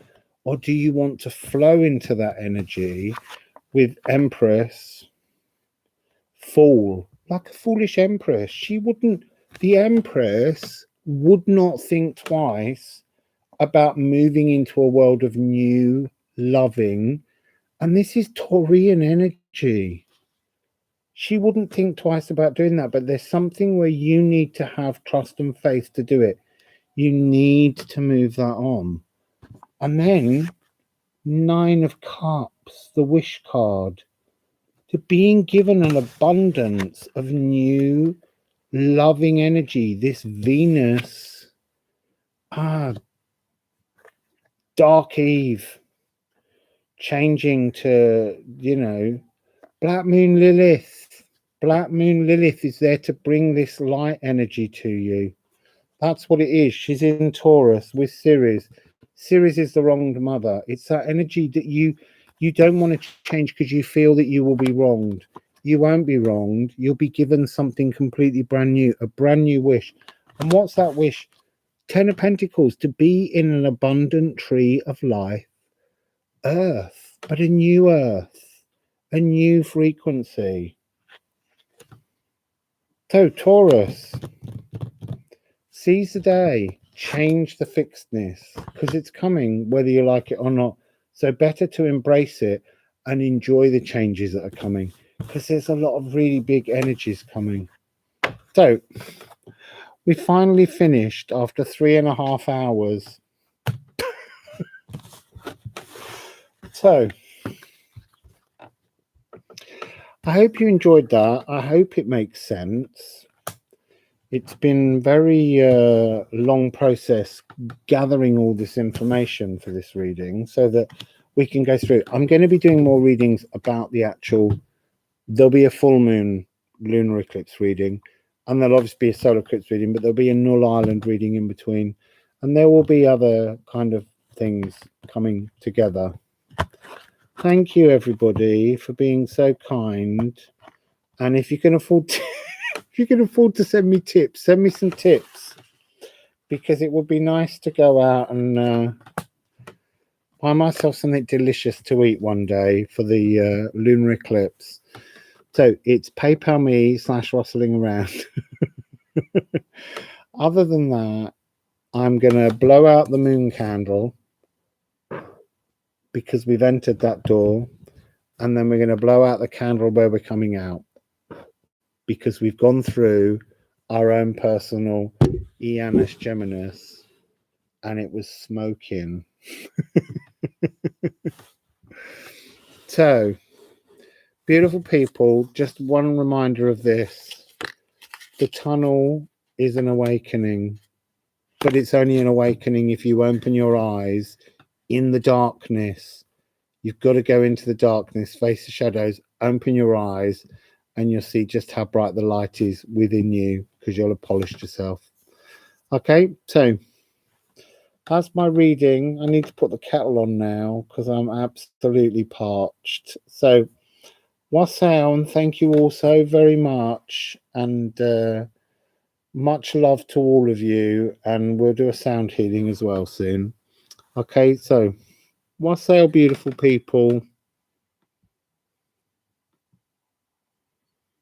S1: Or do you want to flow into that energy with Empress, Fool, like a foolish Empress? The Empress would not think twice about moving into a world of new, loving, and this is Taurian energy. She wouldn't think twice about doing that, but there's something where you need to have trust and faith to do it. You need to move that on. And then 9 of Cups, the wish card, to being given an abundance of new loving energy. This Venus, Dark Eve, changing to, Black Moon Lilith. Black Moon Lilith is there to bring this light energy to you. That's what it is. She's in Taurus with Ceres. Ceres is the wronged mother. It's that energy that you don't want to change because you feel that you will be wronged. You won't be wronged. You'll be given something completely brand new, a brand new wish. And what's that wish? 10 of Pentacles, to be in an abundant tree of life, earth, but a new earth, a new frequency. So Taurus, seize the day, change the fixedness, because it's coming whether you like it or not. So better to embrace it and enjoy the changes that are coming, because there's a lot of really big energies coming. So we finally finished after 3.5 hours. So I hope you enjoyed that. I hope it makes sense. It's been very long process gathering all this information for this reading so that we can go through. I'm going to be doing more readings about the actual. There'll be a full moon lunar eclipse reading, and there'll obviously be a solar eclipse reading, but there'll be a null island reading in between, and there will be other kind of things coming together. Thank you, everybody, for being so kind. And if you can afford to, if you can afford to send me tips, send me some tips, because it would be nice to go out and buy myself something delicious to eat one day for the lunar eclipse. So it's PayPal me /wassailing around. Other than that, I'm going to blow out the moon candle because we've entered that door. And then we're going to blow out the candle where we're coming out, because we've gone through our own personal Ianus Geminus and it was smoking. So, beautiful people, just one reminder of this. The tunnel is an awakening, but it's only an awakening if you open your eyes in the darkness. You've got to go into the darkness, face the shadows, open your eyes, and you'll see just how bright the light is within you, because you'll have polished yourself. Okay, so that's my reading. I need to put the kettle on now because I'm absolutely parched. So, wassail, and thank you all so very much, and much love to all of you, and we'll do a sound healing as well soon. Okay, so wassail, beautiful people.